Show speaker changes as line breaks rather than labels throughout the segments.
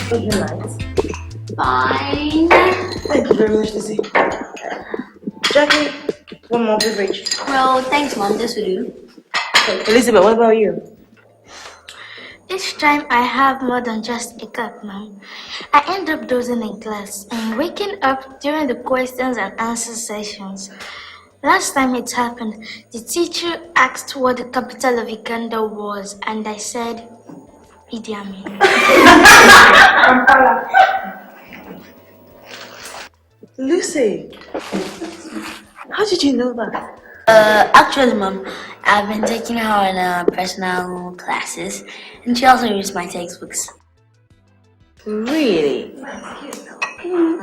Good night.
Fine.
Thank you very much, Lizzie. Jackie, one more beverage.
Well, thanks, Mom. This will do.
Elizabeth, what about you?
Each time I have more than just a cup, Mom, I end up dozing in class and waking up during the questions and answer sessions. Last time it happened, the teacher asked what the capital of Uganda was, and I said, Idi Amin.
Lucy, how did you know that?
Actually, Mom, I've been taking her on personal classes, and she also reads my textbooks.
Really?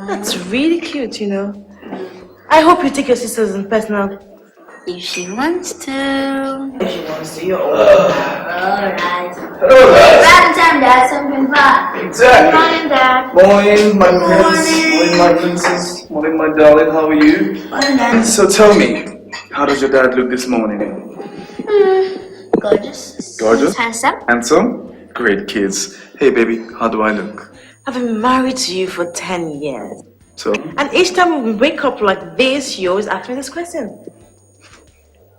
That's really cute, you know. I hope you take your sisters in personal.
If she wants to.
If she wants to, you're all
Alright.
Hello, guys.
Grand time, Dad. Something fun.
Exactly.
Morning, Dad.
Morning, my prince. Morning, my princess. Morning, my darling. How are you?
Morning, Dad.
So tell me, how does your dad look this morning?
Gorgeous.
Gorgeous?
Handsome.
Handsome? Great kids. Hey, baby, how do I look?
I've been married to you for 10 years.
So?
And each time we wake up like this, you always ask me this question.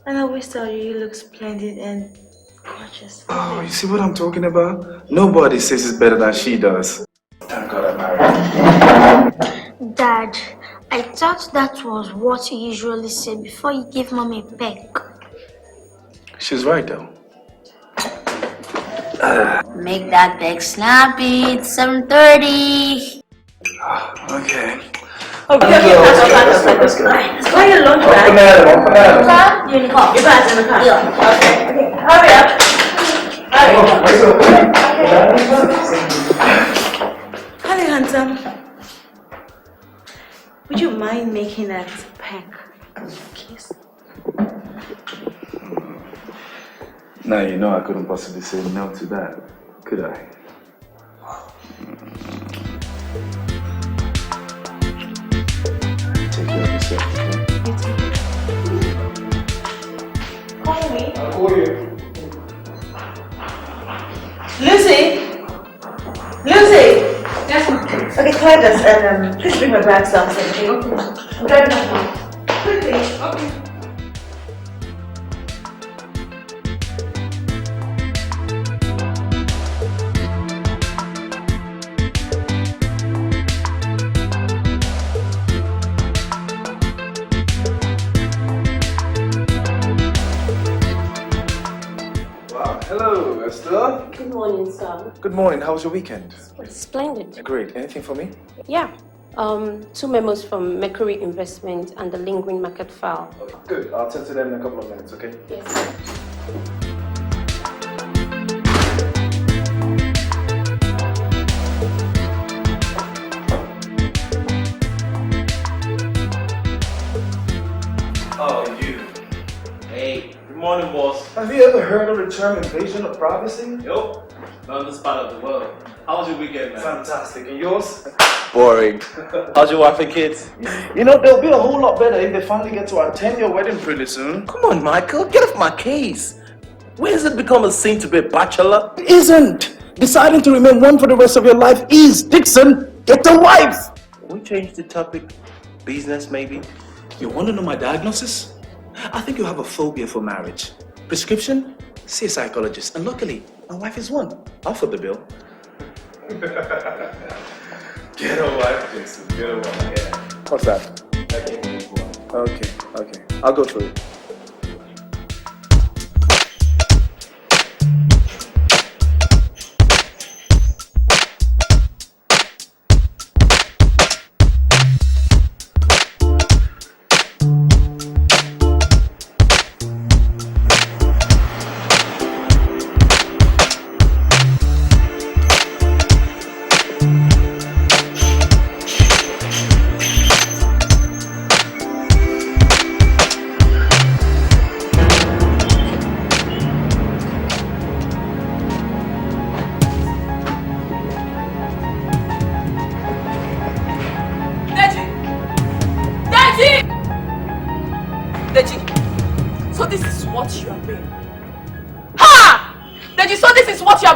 And I always tell you, you look splendid and gorgeous.
Oh, you see what I'm talking about? Nobody says it's better than she does. Thank God I'm married.
Dad, I thought that was what you usually say before you give Mom a peck.
She's right, though.
Make that big snappy. It's 7:30.
Okay.
Okay, let's go. Why your lunch bag?
One for Madam.
You're in the car.
Your bag's in the car.
Yeah.
Okay, hurry up. Hello, handsome. Would you mind making that peck kiss?
Now you know I couldn't possibly say no to that, could I? Take care of yourself, okay?
Call me.
I'll call you.
Lucy? Lucy?
Yes, Mom.
Okay, try this and please bring my bags downstairs, okay? I'm driving up now. Quickly.
Okay.
Hello, Esther.
Good morning, sir.
Good morning. How was your weekend?
Splendid.
Great. Anything for me?
Yeah. 2 memos from Mercury Investment and the lingering market file.
Okay, good. I'll attend to them in a couple of minutes, okay?
Yes.
Oh, you. Hey, good morning, boss.
Have you ever heard of the term invasion of privacy?
Yo, not this part of the world. How was your weekend, man?
Fantastic. And yours?
Boring. How's your wife and kids?
You know, they'll be a whole lot better if they finally get to attend your wedding pretty soon.
Come on, Michael, get off my case. When has it become a sin to be a bachelor?
It isn't. Deciding to remain one for the rest of your life is. Dixon, get a wife.
Can we change the topic? Business, maybe?
You want to know my diagnosis? I think you have a phobia for marriage. Prescription? See a psychologist. And luckily, my wife is one. I'll foot the bill.
Get a wife, Jason. Get a wife. Yeah.
What's that? Okay. I'll go through it.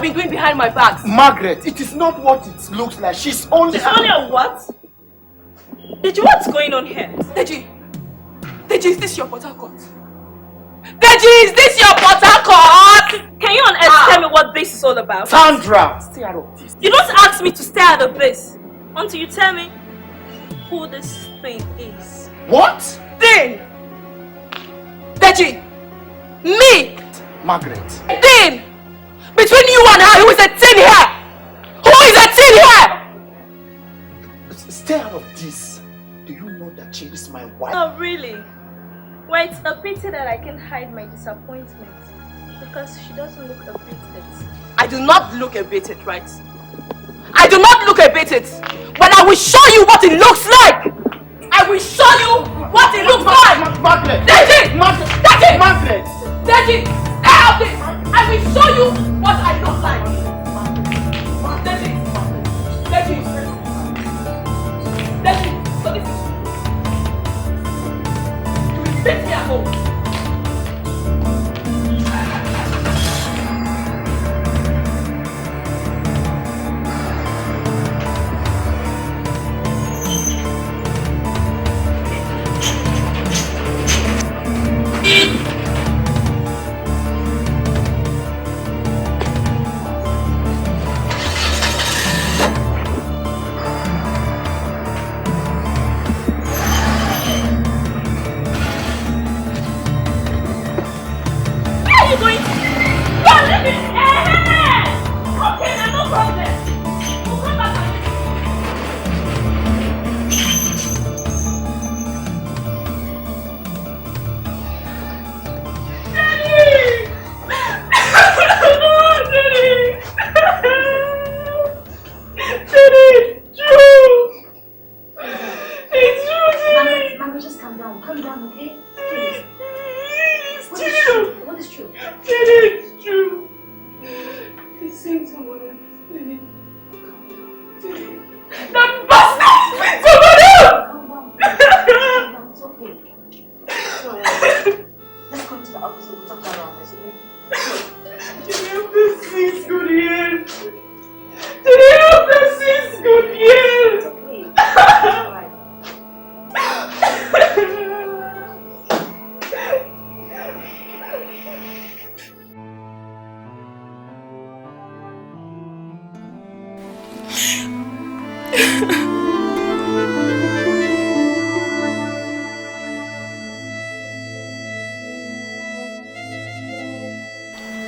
have been doing behind my back?
Margaret, it is not what it looks like. She's only...
She's only a what? Deji, what's going on here? Deji, is this your Port Harcourt? Deji, is this your Port Harcourt? Can you on earth tell me what this is all about?
Sandra, stay out of this.
You don't ask me to stay out of this until you tell me who this thing is.
What?
Thing! Deji! Me!
Margaret.
Thing! Between you and her, who is a thing here? Who is a thing here?
Stay out of this. Do you know that she is my wife?
Oh, really? Well, it's a pity that I can hide my disappointment because she doesn't look a bit it. I do not look a bit it, right? I do not look a bit it, but I will show you what it looks like. I will show you what it looks like.
Margaret!
Deji!
Margaret!
Margaret! Deji! Stay out this! I will show you what I look like. Deji! So this is... You will meet me at home.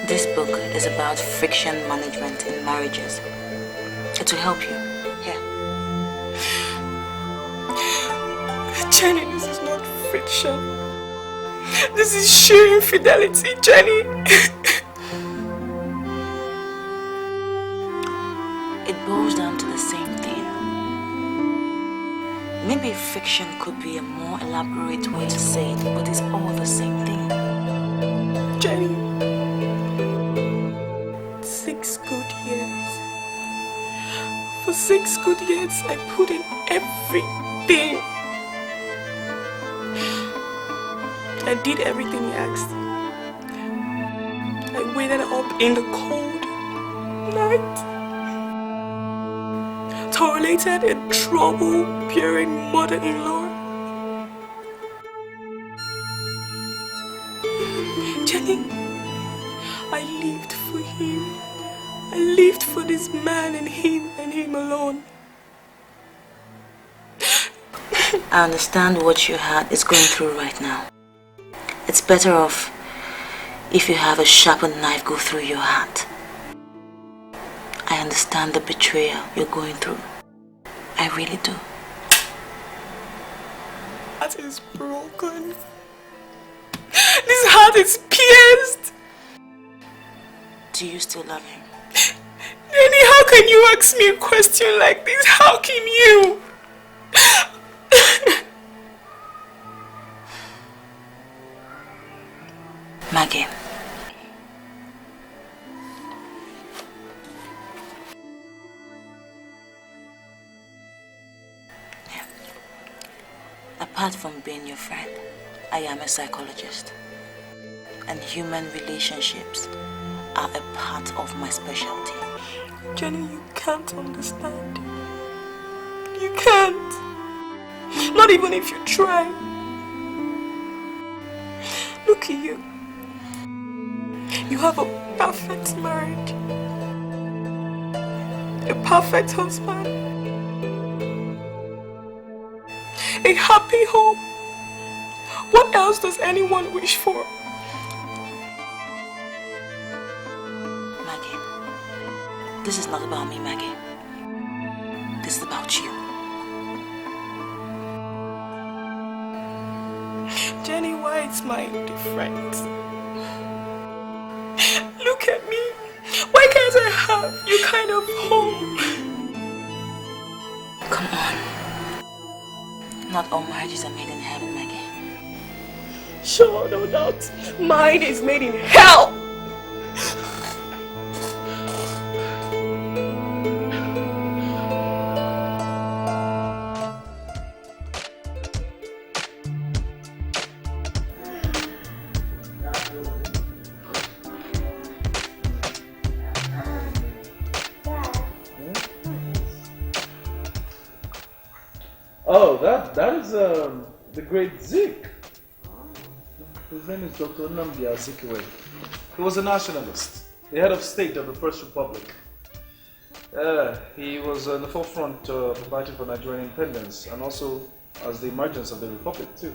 This book is about friction management in marriages. It will help you. Here.
Jenny, this is not friction. This is sheer infidelity, Jenny.
It boils down to the same thing. Maybe friction could be a more elaborate way to say it, but it's all the same thing.
Jenny, 6 good years. For 6 good years, I put in everything. I did everything he asked. I waited up in the cold night. Tolerated a trouble-bearing mother-in-law. Jenny, I lived for him. I lived for this man and him alone.
I understand what your heart is going through right now. It's better off if you have a sharpened knife go through your heart. I understand the betrayal you're going through. I really do.
Heart is broken. This heart is pierced.
Do you still love him?
Danny, how can you ask me a question like this? How can you?
Maggie. Yeah. Apart from being your friend, I am a psychologist. And human relationships are a part of my specialty.
Jenny, you can't understand. You can't. Not even if you try. Look at you. You have a perfect marriage. A perfect husband. A happy home. What else does anyone wish for?
Maggie, this is not about me, Maggie. This is about you.
Jenny, why is mine different? Look at me. Why can't I have your kind of home?
Come on. Not all marriages are made in heaven, Maggie.
Sure, no doubt. Mine is made in hell.
Oh, that is the great Zik. His name is Dr. Nnamdi Azikiwe. He was a nationalist, the head of state of the First Republic. He was on the forefront of fighting for Nigerian independence and also as the emergence of the Republic too.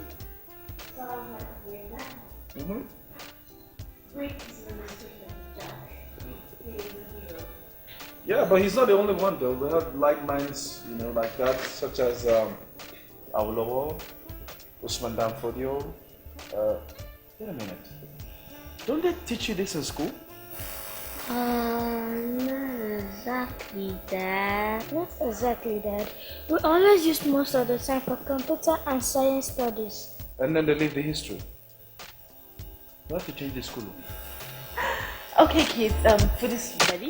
Yeah, but he's not the only one though. We have like minds, like that, such as ARJOLOLO, Usman Danfodio. Wait a minute. Don't they teach you this in school?
Not exactly, Dad. Not exactly, Dad. We always use most of the time for computer and science studies.
And then they leave the history. We have to change the school.
Okay, kids, food is ready.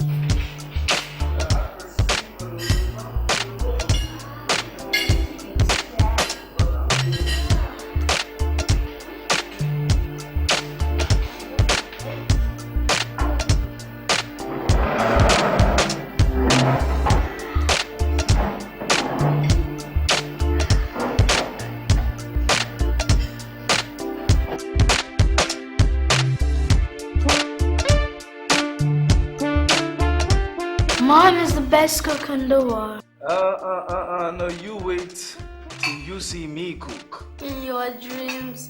Mom is the best cook in the world.
No, you wait till you see me cook.
In your dreams.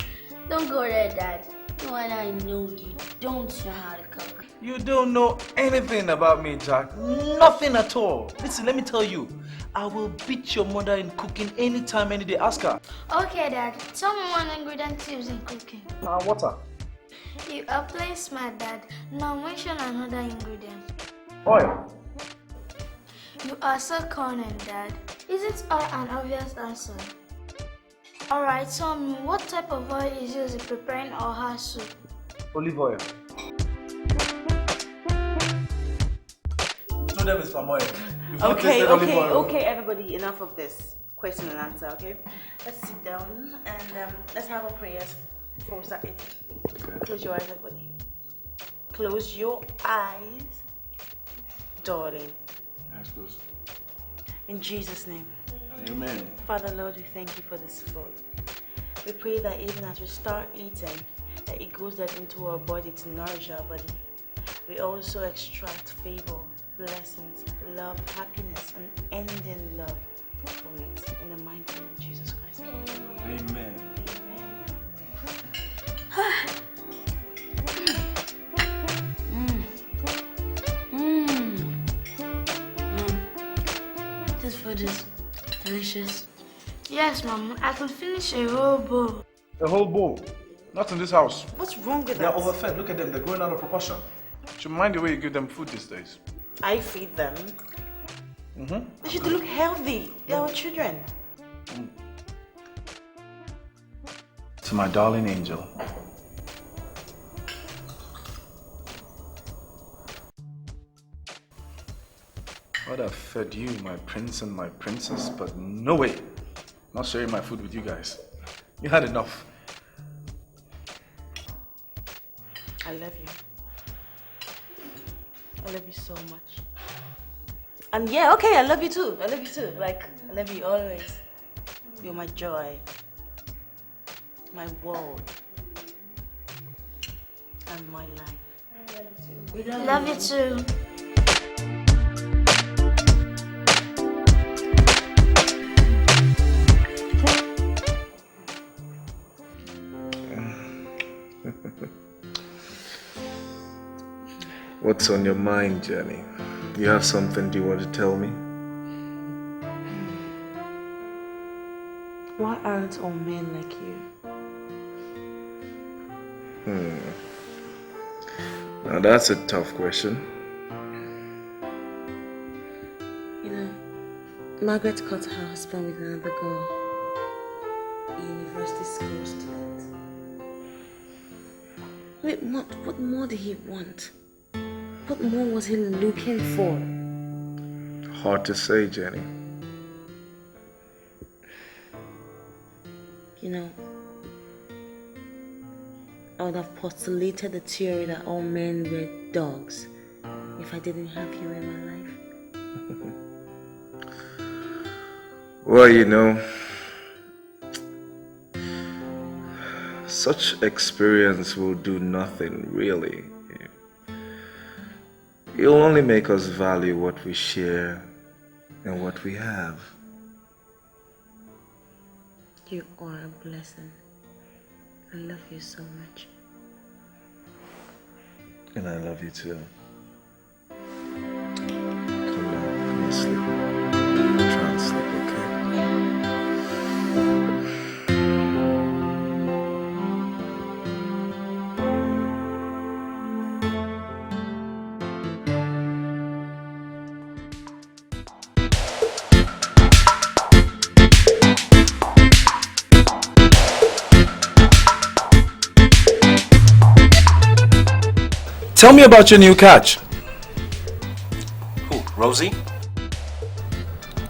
Don't go there, Dad. You and I know you don't know how to cook.
You don't know anything about me, Jack. Nothing at all. Listen, let me tell you. I will beat your mother in cooking anytime, any day. Ask her.
Okay, Dad. Tell me one ingredient you use in cooking.
Water.
You are playing smart, Dad. Now mention another ingredient.
Oil.
You are so cunning, Dad. Isn't oil an obvious answer? Alright, tell me what type of oil is used in preparing oha soup?
Olive oil. So them is palm oil.
Okay, everybody, enough of this question and answer, okay? Let's sit down and let's have a prayer before we start eating. Close your eyes, everybody. Close your eyes, darling.
Eyes closed.
In Jesus' name.
Amen.
Father, Lord, we thank you for this food. We pray that even as we start eating, that it goes that into our body to nourish our body. We also extract favor, blessings, love, happiness, and ending love from it. In the mighty name of Jesus Christ.
Amen.
This food is delicious.
Yes, Mom. I can finish a whole bowl.
A whole bowl. Not in this house.
What's wrong with
They're
that?
overfed. Look at them. They're growing out of proportion. Should mind the way you give them food these days.
I feed them. They should look healthy. They're our children.
To my darling angel. I'd have fed you, my prince and my princess, but no way. Not sharing my food with you guys. You had enough.
I love you. I love you so much. And yeah, okay, I love you too. I love you too. Like, I love you always. You're my joy, my world, and my life.
Love you too.
What's on your mind, Jenny? You have something you want to tell me?
Why aren't all men like you?
Now that's a tough question.
You know, Margaret caught her husband with another girl. A university school student. Wait, what more did he want? What more was he looking for?
Hard to say, Jenny.
You know, I would have postulated the theory that all men were dogs if I didn't have you in my life.
Well, you know, such experience will do nothing, really. It'll only make us value what we share and what we have.
You are a blessing. I love you so much.
And I love you too. Come on, come and sleep. Try and sleep, okay?
Tell me about your new catch.
Who? Rosie?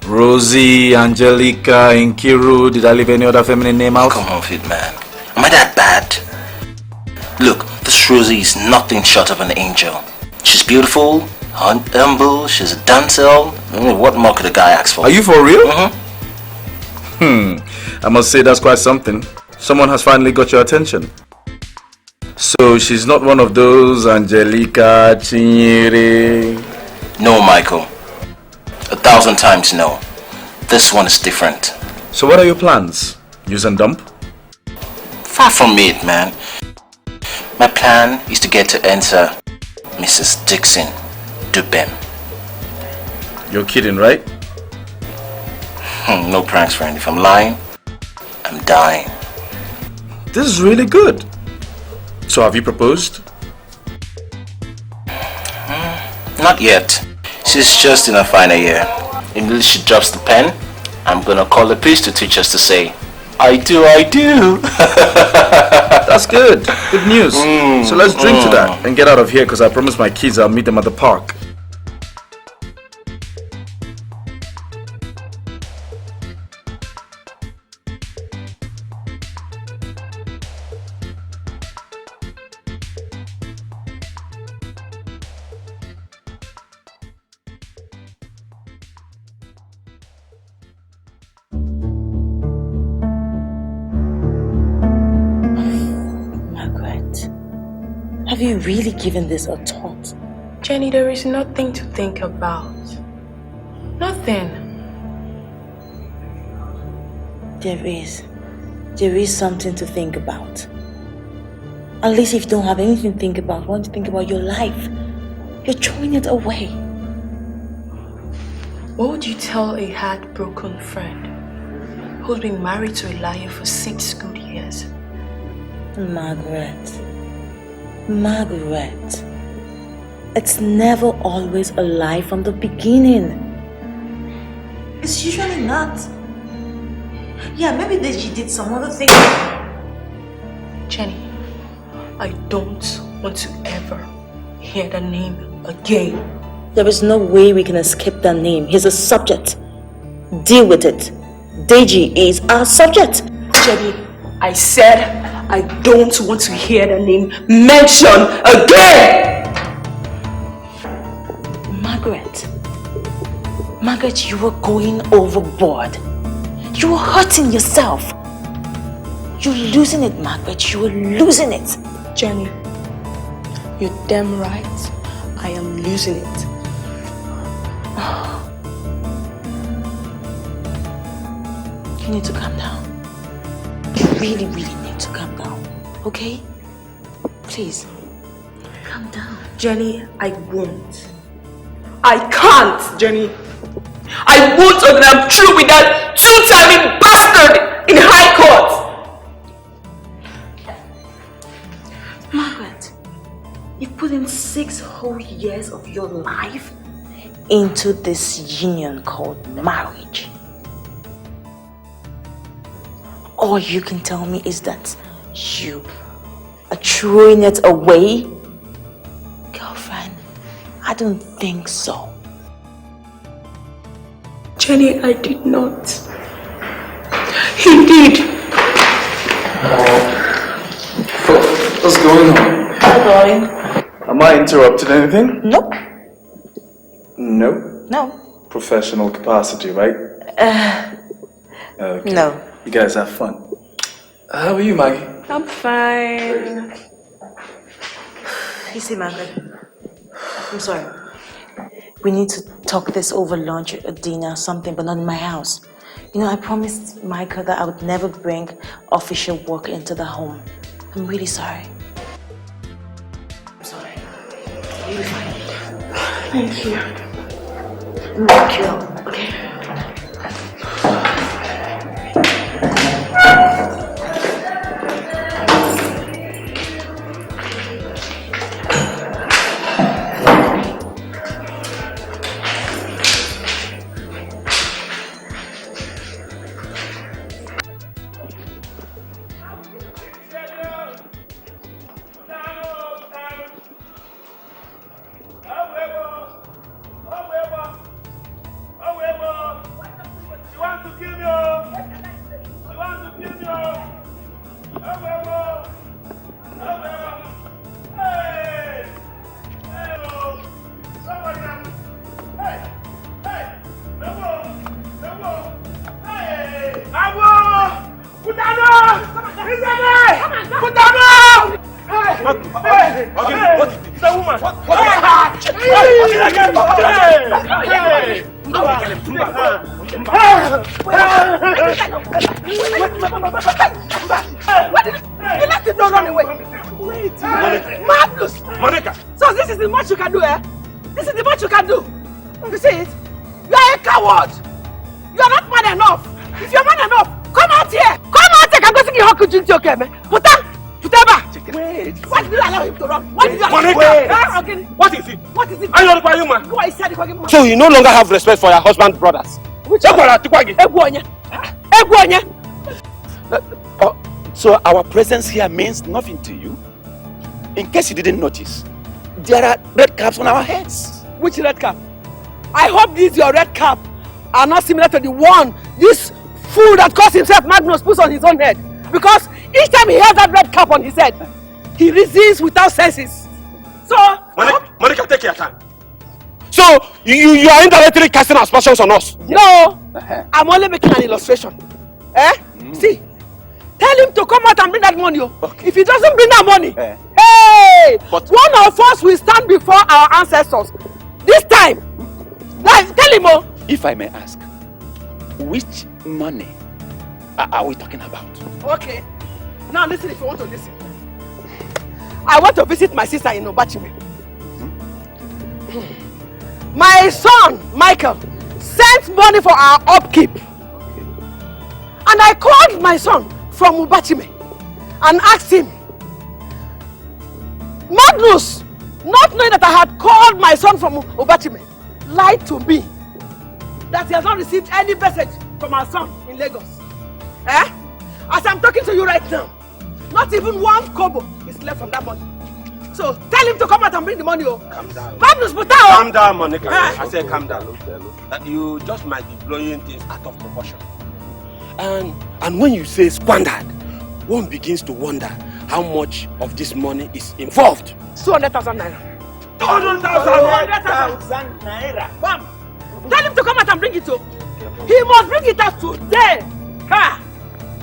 Rosie, Angelica, Nkiru. Did I leave any other feminine name out?
Come on, fit man. Am I that bad? Look, this Rosie is nothing short of an angel. She's beautiful, humble, she's a damsel. What more could a guy ask for?
Are you for real? I must say that's quite something. Someone has finally got your attention. So she's not one of those Angelica, Chinyere.
No, Michael. 1,000 times no. This one is different.
So what are your plans? Use and dump?
Far from it, man. My plan is to get to enter Mrs. Dixon Dubem.
You're kidding, right?
No pranks, friend. If I'm lying, I'm dying.
This is really good. So have you proposed?
Not yet. She's just in her final year. Immediately she drops the pen, I'm gonna call the priest to teach us to say, I do, I do.
That's good. Good news. So let's drink to that and get out of here because I promised my kids I'll meet them at the park.
Have you really given this a thought?
Jenny, there is nothing to think about. Nothing.
There is something to think about. At least if you don't have anything to think about, want to think about your life, you're throwing it away.
What would you tell a heartbroken friend who's been married to a liar for 6 good years?
Margaret, it's never always a lie from the beginning. It's usually not. Yeah, maybe she did some other thing.
Jenny, I don't want to ever hear the name again.
There is no way we can escape that name. He's a subject. Deal with it. Deji is our subject.
Jenny, I said I don't want to hear the name mentioned again!
Margaret. Margaret, you were going overboard. You were hurting yourself. You're losing it, Margaret. You were losing it.
Jenny, you're damn right. I am losing it.
You need to calm down. You really, really need to calm down. Okay? Please. Calm down.
Jenny, I won't. I can't, Jenny. I won't until I'm through with that two-timing bastard in high court.
Margaret, you put in 6 whole years of your life into this union called marriage. All you can tell me is that you are throwing it away? Girlfriend, I don't think so.
Jenny, I did not. He did.
What's going on?
Hi, boy.
Am I interrupting anything?
Nope.
No?
No.
Professional capacity, right? Okay.
No.
You guys have fun. How are you, Maggie?
I'm fine.
You see, Margaret, I'm sorry. We need to talk this over lunch or dinner or something, but not in my house. You know, I promised Michael that I would never bring official work into the home. I'm really sorry. I'm sorry. You'll be fine.
Thank you.
Thank you. Okay.
So you no longer have respect for your husband's brothers? So our presence here means nothing to you? In case you didn't notice, there are red caps on our heads.
Which red cap? I hope these your red cap are not similar to the one this fool that calls himself Magnus puts on his own head. Because each time he has that red cap on his head, he reasons without senses. So...
Monica, take your time. So, you are indirectly casting aspersions on us?
No, I'm only making an illustration. See, tell him to come out and bring that money. Okay. If he doesn't bring that money, hey, but one of us will stand before our ancestors. This time, tell him.
If I may ask, which money are we talking about?
Okay, now listen if you want to listen. I want to visit my sister in Obachime. My son, Michael, sent money for our upkeep. Okay. And I called my son from Ubachime and asked him, Magnus, not knowing that I had called my son from Ubachime, lied to me that he has not received any message from our son in Lagos. As I'm talking to you right now, not even 1 kobo is left from that money. So tell him to come out and bring the money.
Calm down.
Magnus,
calm down, Monica. I said calm down. Look. You just might be blowing things out of proportion. And when you say squandered, one begins to wonder how much of this money is involved.
200,000 naira.
200,000 naira.
Bam! Tell him to come out and bring it up. He must bring it out today. Ha!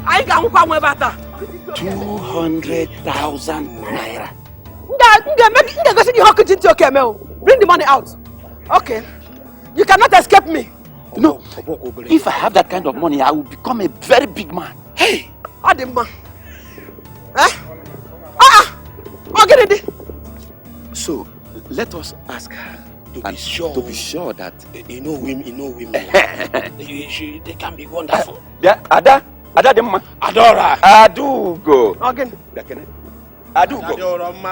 I can't come with that.
200,000 naira.
Bring the money out. Okay. You cannot escape me.
No. If I have that kind of money, I will become a very big man. Hey!
Adimma. Okay.
So, let us ask her to be sure that
You know women.
they can be wonderful.
Ada Demma.
Adora.
Adugo.
Again.
Adugo.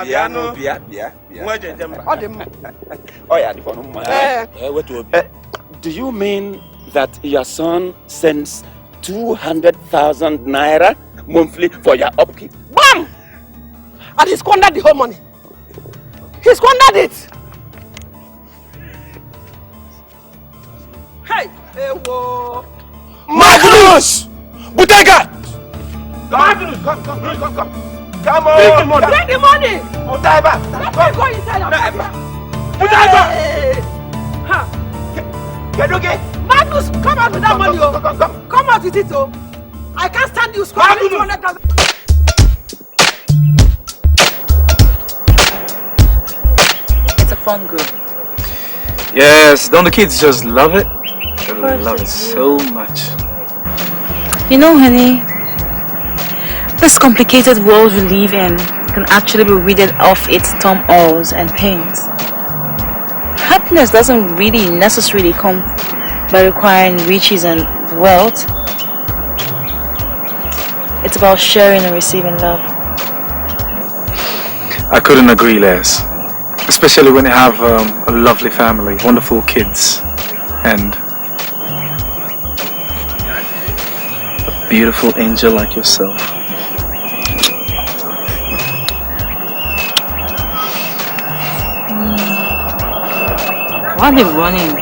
Bia. Oh yeah, the phone. Do you mean that your son sends 200,000 naira monthly for your upkeep?
Bam! And he squandered the whole money. He squandered it. Hey! Whoa!
Magnus! Butega!
Come on! Bring the money!
Butega!
Let me go inside of
Butega!
Ha!
Kedoge!
Magnus, come out with that money, oh! Come out with it, oh! I can't stand you squandering 200,000.
It's a fun group.
Yes, don't the kids just love it? They love it so much.
You know, honey, this complicated world we live in can actually be weeded off its turmoils and pains. Happiness doesn't really necessarily come by requiring riches and wealth. It's about sharing and receiving love.
I couldn't agree less. Especially when you have a lovely family, wonderful kids, and a beautiful angel like yourself.
Why are they running?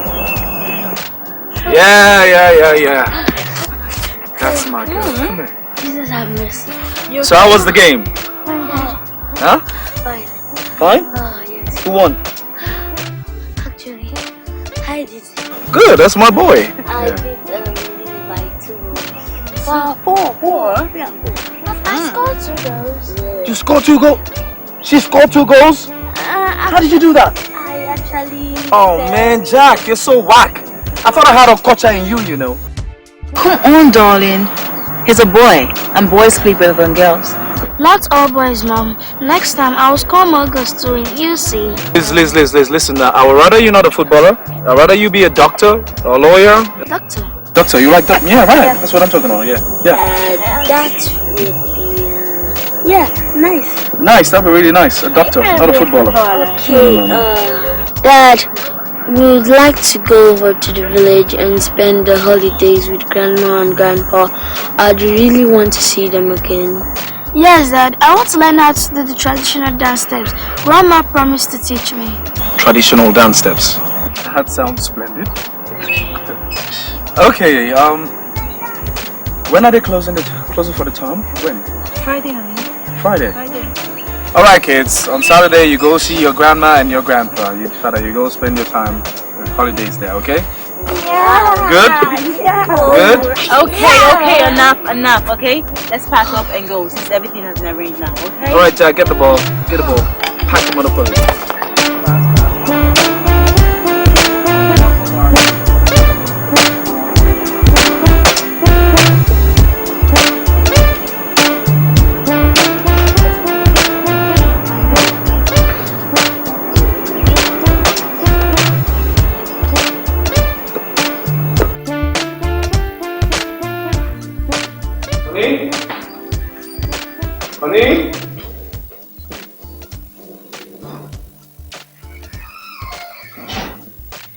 Yeah. That's my girl. Come here.
Jesus have mercy.
So how was the game? Huh?
Fine.
Fine?
Oh, yes.
Who won?
Actually, I did.
Good, that's my boy.
I did by 2 goals.
Wow, four?
Yeah. I scored 2 goals.
You scored 2 goals? She scored 2 goals? How did you do that?
I actually...
Oh man, Jack, you're so whack. I thought I had a culture in you, you know.
Come on, darling. He's a boy, and boys play better than girls.
Not all boys, Mom. Next time I'll score more goals too in UC.
Liz, listen now. I would rather you're not a footballer. I'd rather you be a doctor, or a lawyer.
Doctor?
Doctor, you like that? Yeah, right. That's what I'm talking about, yeah.
That would be... yeah, nice.
Nice, that'd be really nice. A doctor, not a footballer.
Okay, Dad, we'd like to go over to the village and spend the holidays with Grandma and Grandpa. I'd really want to see them again.
Yes, Dad. I want to learn how to do the traditional dance steps. Grandma promised to teach me.
Traditional dance steps. That sounds splendid. Okay, when are they closing for the term? When?
Friday, honey.
Friday. Alright kids, on Saturday you go see your grandma and your grandpa. You go spend your time, holidays there, okay?
Yeah.
Good?
Yeah.
Good?
Okay, enough, okay? Let's pack up and go since everything has been arranged now, okay?
Alright Jack, get the ball. Pack the monopoly. Honey?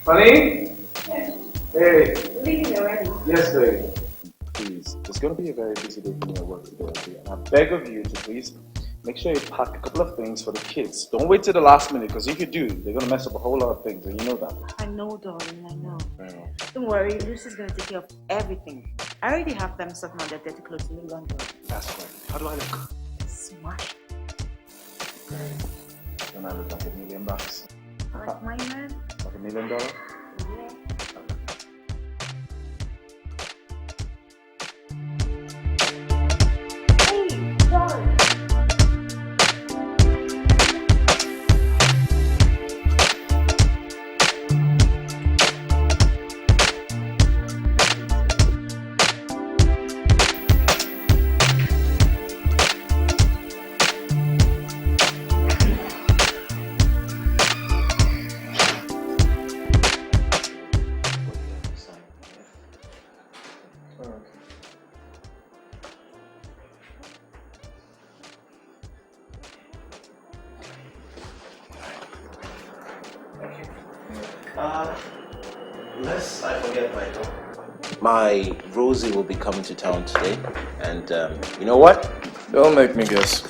Honey? Hey.
Leaving already.
Yes, baby. Please, it's going to be a very busy day for me at work today. Okay? And I beg of you to please make sure you pack a couple of things for the kids. Don't wait till the last minute, because if you do, they're going to mess up a whole lot of things, and you know that.
I know, darling, I know. Don't worry, Lucy's going to take care of everything. I already have them stuff on their dirty clothes in London.
That's right. How do I look?
Smart.
Don't I look like $1 million?
Like my man.
Like $1 million?
Lest I forget, Michael. My Rosie will be coming to town today, and you know what?
Don't make me guess.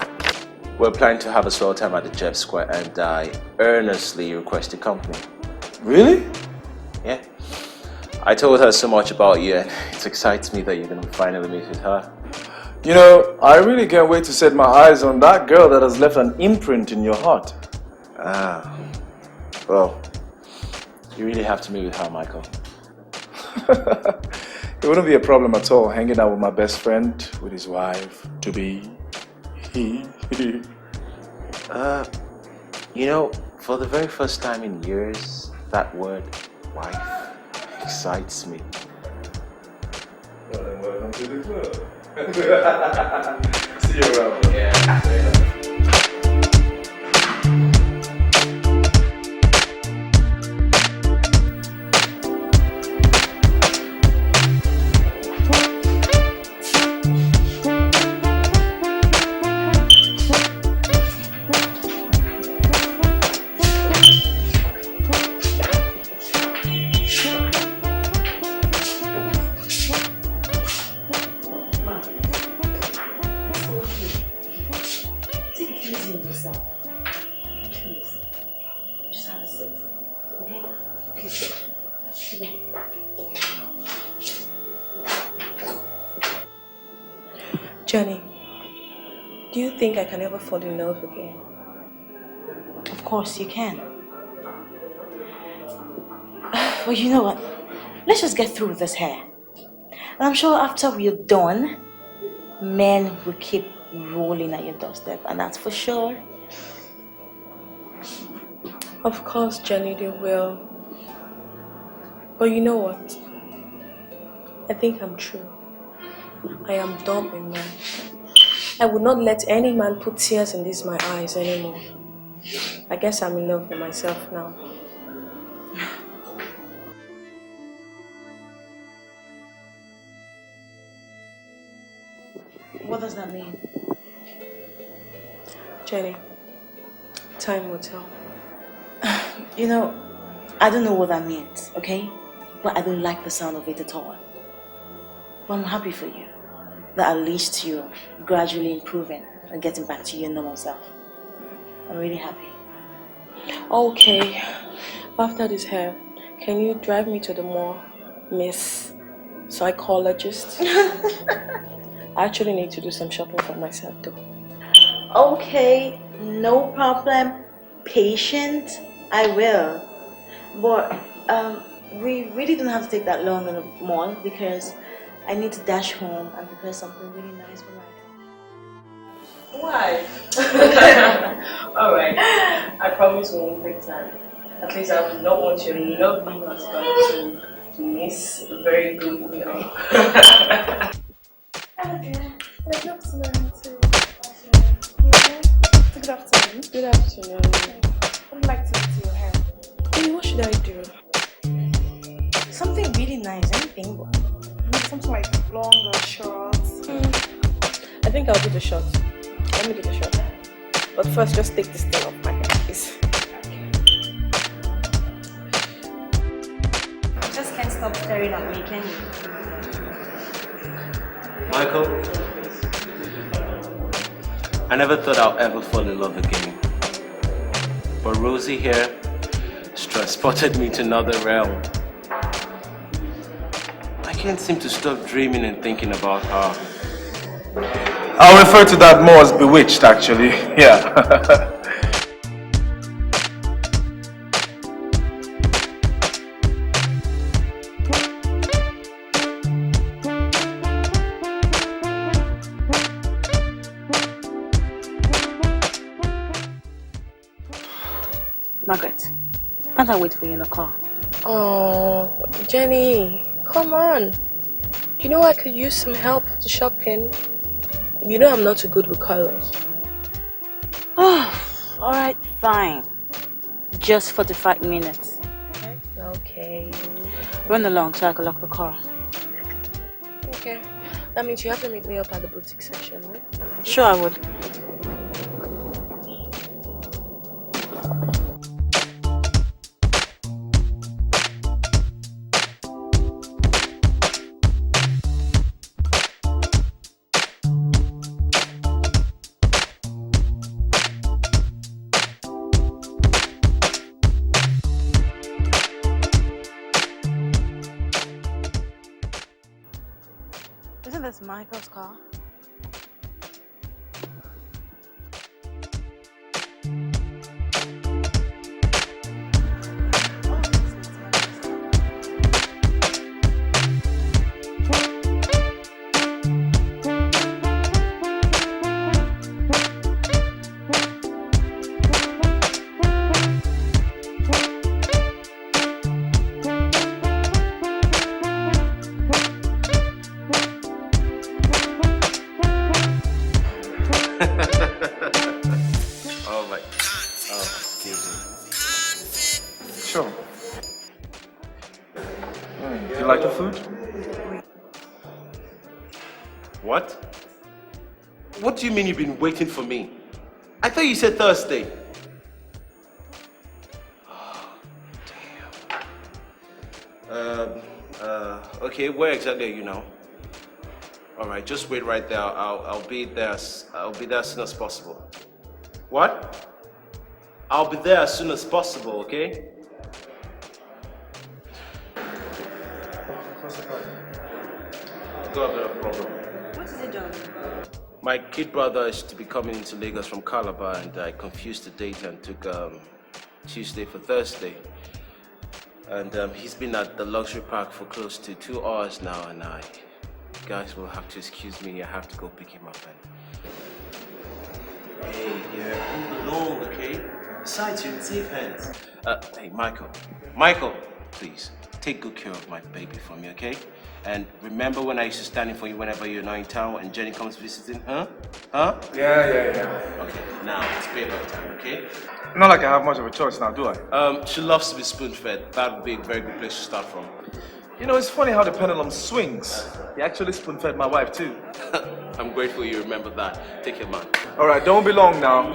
We're planning to have a swell time at the Jeff Square, and I earnestly request your company.
Really?
Yeah. I told her so much about you, and it excites me that you're gonna finally meet with her.
You know, I really can't wait to set my eyes on that girl that has left an imprint in your heart.
Ah. Well, you really have to meet with her, Michael.
It wouldn't be a problem at all hanging out with my best friend, with his wife, to be.
You know, for the very first time in years, that word, wife, excites me.
Well, then welcome to the club. See you around. Yeah.
Jenny, do you think I can ever fall in love again?
Of course you can. Well, you know what? Let's just get through with this hair. And I'm sure after we're done, men will keep rolling at your doorstep, and that's for sure.
Of course, Jenny, they will. But you know what? I think I'm true. I am dumb in man. I would not let any man put tears in these my eyes anymore. I guess I'm in love with myself now.
What does that mean?
Jenny, time will tell.
You know, I don't know what that means, okay? But I don't like the sound of it at all. But I'm happy for you that at least you're gradually improving and getting back to your normal self. I'm really happy.
Okay, after this hair, can you drive me to the mall, Miss Psychologist? I actually need to do some shopping for myself though.
Okay, no problem. Patient, I will. But we really don't have to take that long in the mall because I need to dash home and prepare something really nice for my.
Why? Alright, I promise we won't take time. At least I would not want your lovely husband to miss a very good meal.
Good afternoon. Good afternoon.
Good afternoon.
I would like to do your hair.
Hey, what should I do?
Something really nice, anything.
Something like long or short.
I think I'll do the short. Let me do the short. But first, just take this thing off my hair, please.
Just can't stop staring at me, can you?
Michael, I never thought I'd ever fall in love again. But Rosie here transported me to another realm. I can't seem to stop dreaming and thinking about her.
I'll refer to that more as bewitched, actually. Yeah.
Margaret, can't I wait for you in the car?
Oh, Jenny, come on. You know I could use some help to shopping. You know I'm not too good with colors.
Oh, alright, fine. Just 45 minutes.
Okay.
Run along so I can lock the car.
Okay. That means you have to meet me up at the boutique section, right?
Sure, I would. Isn't this Michael's car?
Sure. You like the food?
What? What do you mean you've been waiting for me? I thought you said Thursday. Oh, damn. Okay, where exactly are you now? All right, just wait right there. I'll be there. I'll be there as soon as possible. What? I'll be there as soon as possible, okay? Got a problem.
What is it, John?
My kid brother is to be coming into Lagos from Calabar, and I confused the date and took Tuesday for Thursday. And he's been at the luxury park for close to 2 hours now, and you guys will have to excuse me. I have to go pick him up. And hey, yeah, move along, okay? Besides, you're in safe hands. Hey, Michael, please take good care of my baby for me, okay? And remember when I used to stand in for you whenever you're not in town and Jenny comes visiting, huh? Huh?
Yeah.
Okay, now it's payback time, okay?
Not like I have much of a choice now, do I?
She loves to be spoon-fed. That would be a very good place to start from.
You know, it's funny how the pendulum swings. He actually spoon-fed my wife, too.
I'm grateful you remember that. Take care, man.
All right, don't be long now.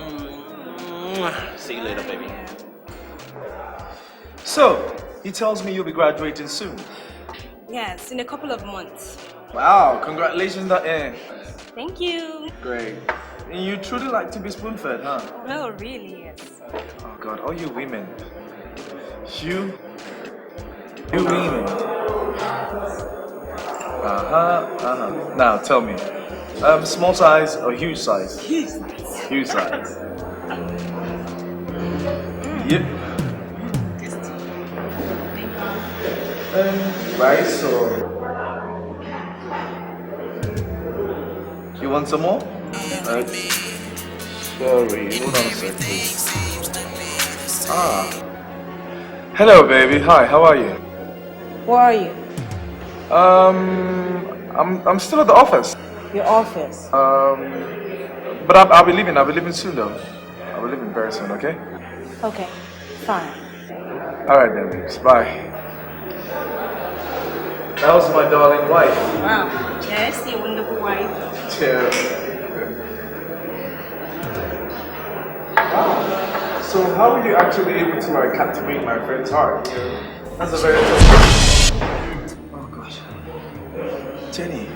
See you later, baby.
So, he tells me you'll be graduating soon.
Yes, in a couple of months.
Wow, congratulations,
Thank you.
Great. And you truly like to be spoon-fed, huh?
Well, really, yes.
Oh, God, all you women. You women. Now, tell me, small size or huge size?
Huge size.
Huge size. Yep. Rice or... You want some more? Sorry, hold on a sec, please. Hello, baby. Hi, how are you?
Where are you?
I'm still at the office.
Your office?
But I'll be leaving soon, though. I'll be leaving very soon, okay?
Okay, fine.
Alright then, babes. Bye. That was my darling wife.
Wow. Yes, your wonderful wife.
Yeah. Wow. So how were you actually able to captivate my friend's heart? That's a very tough question. Oh gosh. Jenny.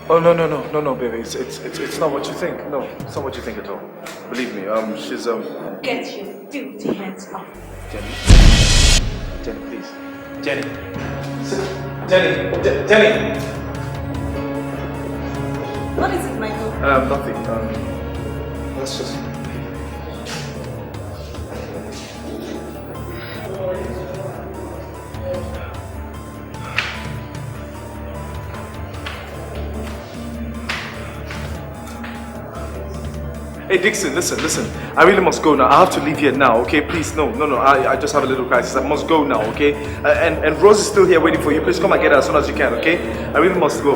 Oh no, baby. It's not what you think. No, it's not what you think at all. Believe me. She's
Get your filthy hands off.
Jenny, please. Jenny. Jenny.
What is it, Michael?
Nothing. Let's just. Hey Dixon, listen. I really must go now. I have to leave here now, okay? Please, no. I just have a little crisis. I must go now, okay? And Rose is still here waiting for you. Please come and get her as soon as you can, okay? I really must go.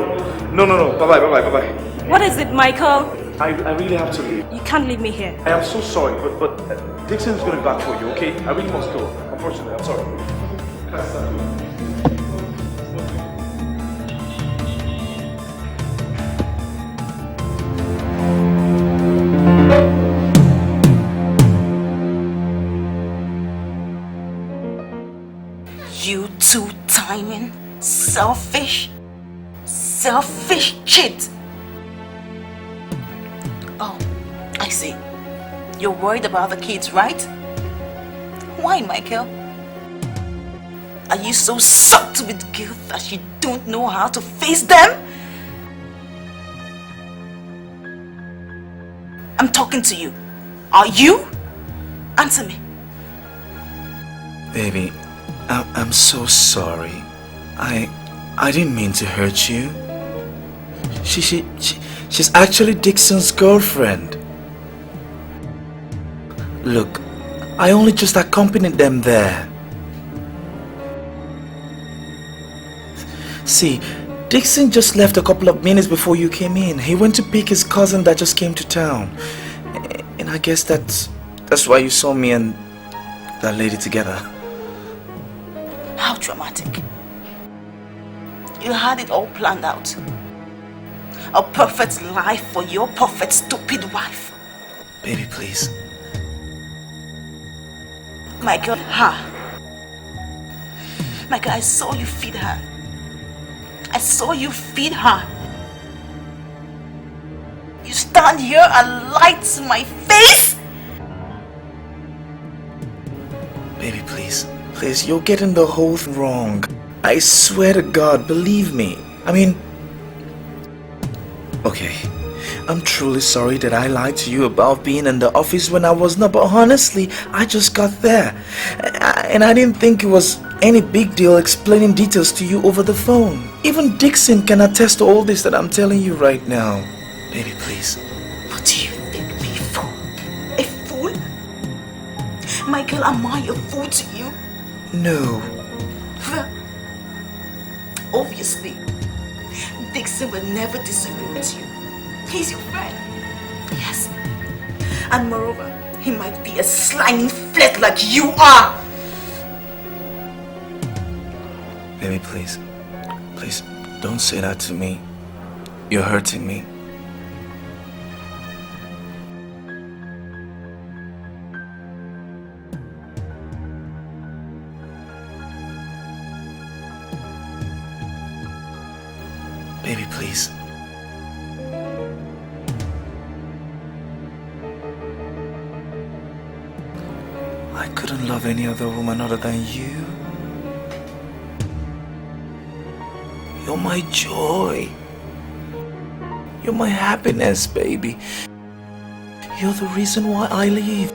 No. Bye-bye.
What is it, Michael?
I really have to leave.
You can't leave me here.
I am so sorry, but Dixon is going to be back for you, okay? I really must go. Unfortunately, I'm sorry.
You two-timing, selfish cheat. Oh, I see. You're worried about the kids, right? Why, Michael? Are you so sucked with guilt that you don't know how to face them? I'm talking to you. Are you? Answer me.
Baby, I'm so sorry. I didn't mean to hurt you. She's actually Dixon's girlfriend. Look, I only just accompanied them there. See, Dixon just left a couple of minutes before you came in. He went to pick his cousin that just came to town. And I guess that's why you saw me and that lady together.
How dramatic. You had it all planned out. A perfect life for your perfect stupid wife.
Baby, please.
Michael, Michael, I saw you feed her. You stand here and lie to my face?
Baby, please. Please, you're getting the whole thing wrong. I swear to God, believe me. I mean... Okay, I'm truly sorry that I lied to you about being in the office when I was not, but honestly, I just got there. And I didn't think it was any big deal explaining details to you over the phone. Even Dixon can attest to all this that I'm telling you right now. Baby, please.
What do you think me for? A fool? Michael, am I a fool to you?
No.
Obviously, Dixon will never disagree with you. He's your friend. Yes. And moreover, he might be a slimy flirt like you are.
Baby, please. Please, don't say that to me. You're hurting me. Baby, please. I couldn't love any other woman other than you. You're my joy. You're my happiness, baby. You're the reason why I live.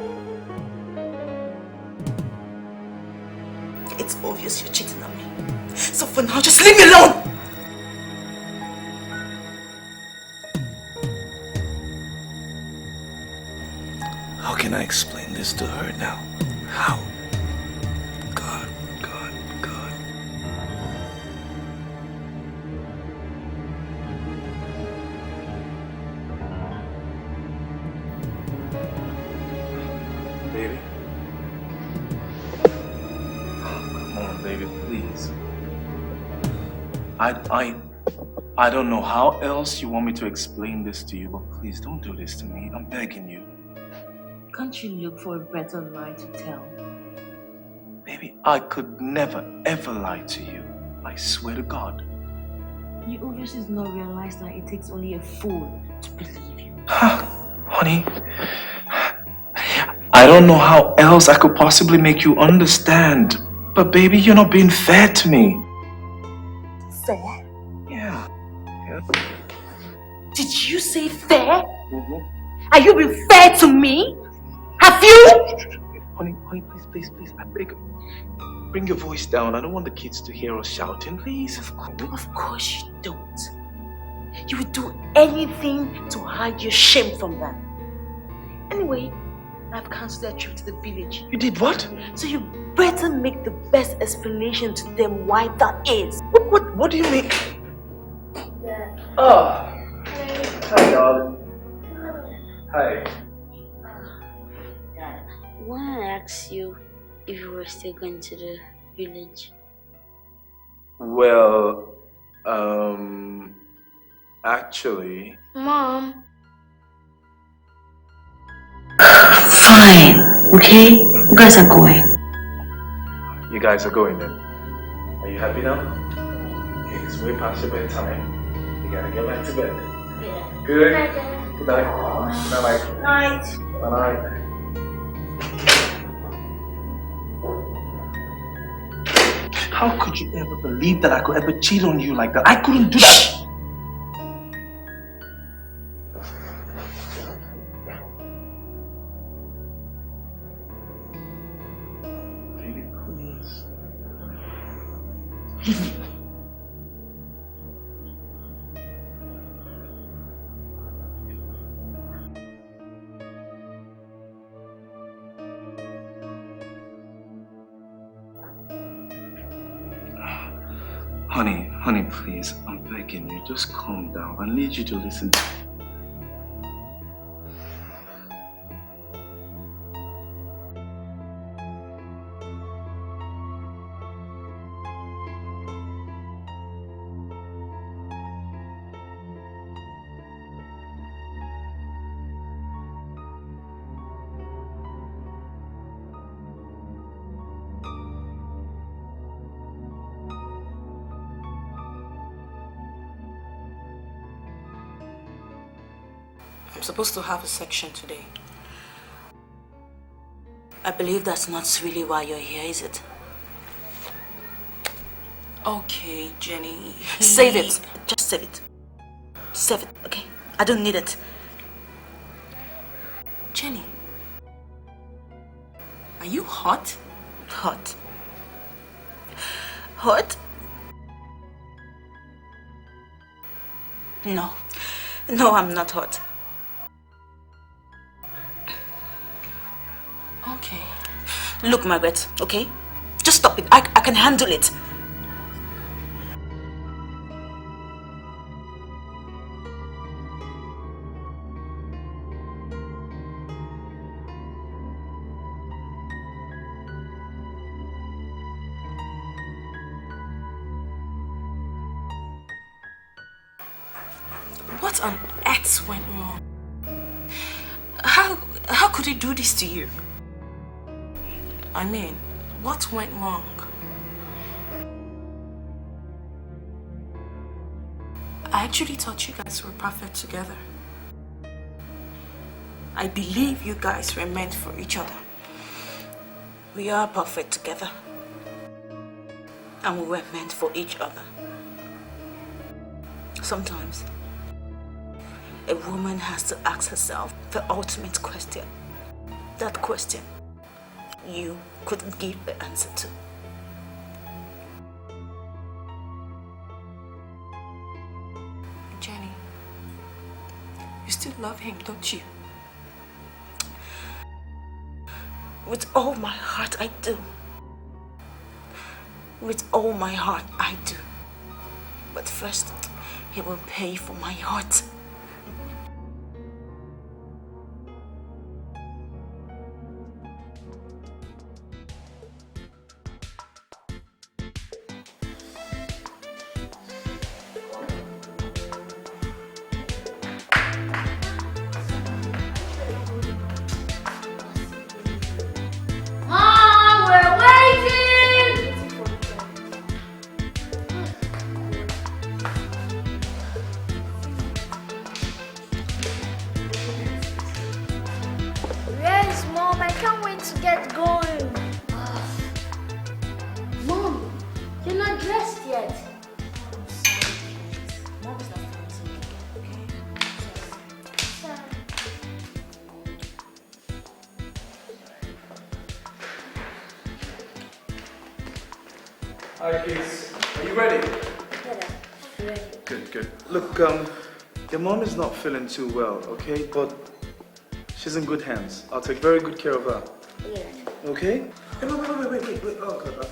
It's obvious you're cheating on me. So for now, just leave me alone!
How can I explain this to her now? How? God. Baby? Come on, baby, please. I don't know how else you want me to explain this to you, but please don't do this to me. I'm begging you.
Can't you look for a better lie to tell?
Baby, I could never, ever lie to you. I swear to God.
You obviously do not realize that it takes only a fool to believe you.
Honey, I don't know how else I could possibly make you understand. But baby, you're not being fair to me.
Fair?
Yeah.
Did you say fair? Are you being fair to me? Have you?
Honey, please, I beg. Bring your voice down. I don't want the kids to hear us shouting, please.
Of course you don't. You would do anything to hide your shame from them.
Anyway, I've cancelled their trip to the village.
You did what?
So you better make the best explanation to them why that is.
What do you mean? Oh. Hi, darling. Hi.
When I asked you if you were still going to the village.
Well, actually...
Mom.
Fine, okay? You guys are going.
You guys are going then. Are you happy now? It's way past your bedtime. You gotta get back to bed.
Yeah.
Good? Good night. Good night. Good night. Good night. How could you ever believe that I could ever cheat on you like that? I couldn't do that. Really, please. Honey, please, I'm begging you, just calm down. I need you to listen to me.
I'm supposed to have a section today. I believe that's not really why you're here, is it?
Okay, Jenny.
Save it. Just save it. Save it, okay? I don't need it.
Jenny, are you hot?
Hot? Hot? No. No, I'm not hot.
Okay.
Look, Margaret, okay? Just stop it. I can handle it.
What on earth went wrong? How could he do this to you? I mean, what went wrong? I actually thought you guys were perfect together. I believe you guys were meant for each other.
We are perfect together. And we were meant for each other. Sometimes, a woman has to ask herself the ultimate question. That question you couldn't give the answer to.
Jenny, you still love him, don't you?
With all my heart, I do. With all my heart, I do. But first, he will pay for my heart.
Hi, kids. Are you ready?
Yeah, ready.
Good. Look, your mom is not feeling too well, okay? But
She's in good hands. I'll take very good care of her.
Yeah.
Okay? Hey, wait. Oh, God, I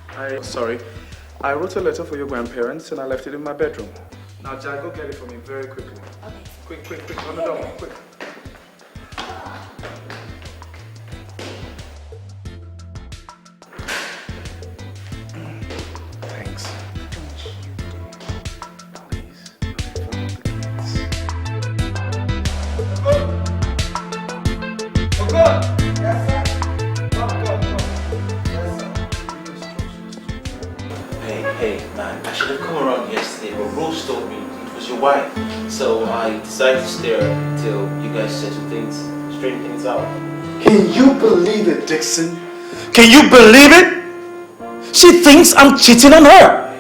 forgot. Sorry. I wrote a letter for your grandparents and I left it in my bedroom. Now, Jack, go get it for me very quickly. Okay. Quick. On the door, quick. Thanks.
Hey, man, I should have come around yesterday, but Rose told me it was your wife. So I decided to stay until you guys settle things, straighten things out.
Can you believe it, Dixon? Can you believe it? She thinks I'm cheating on her.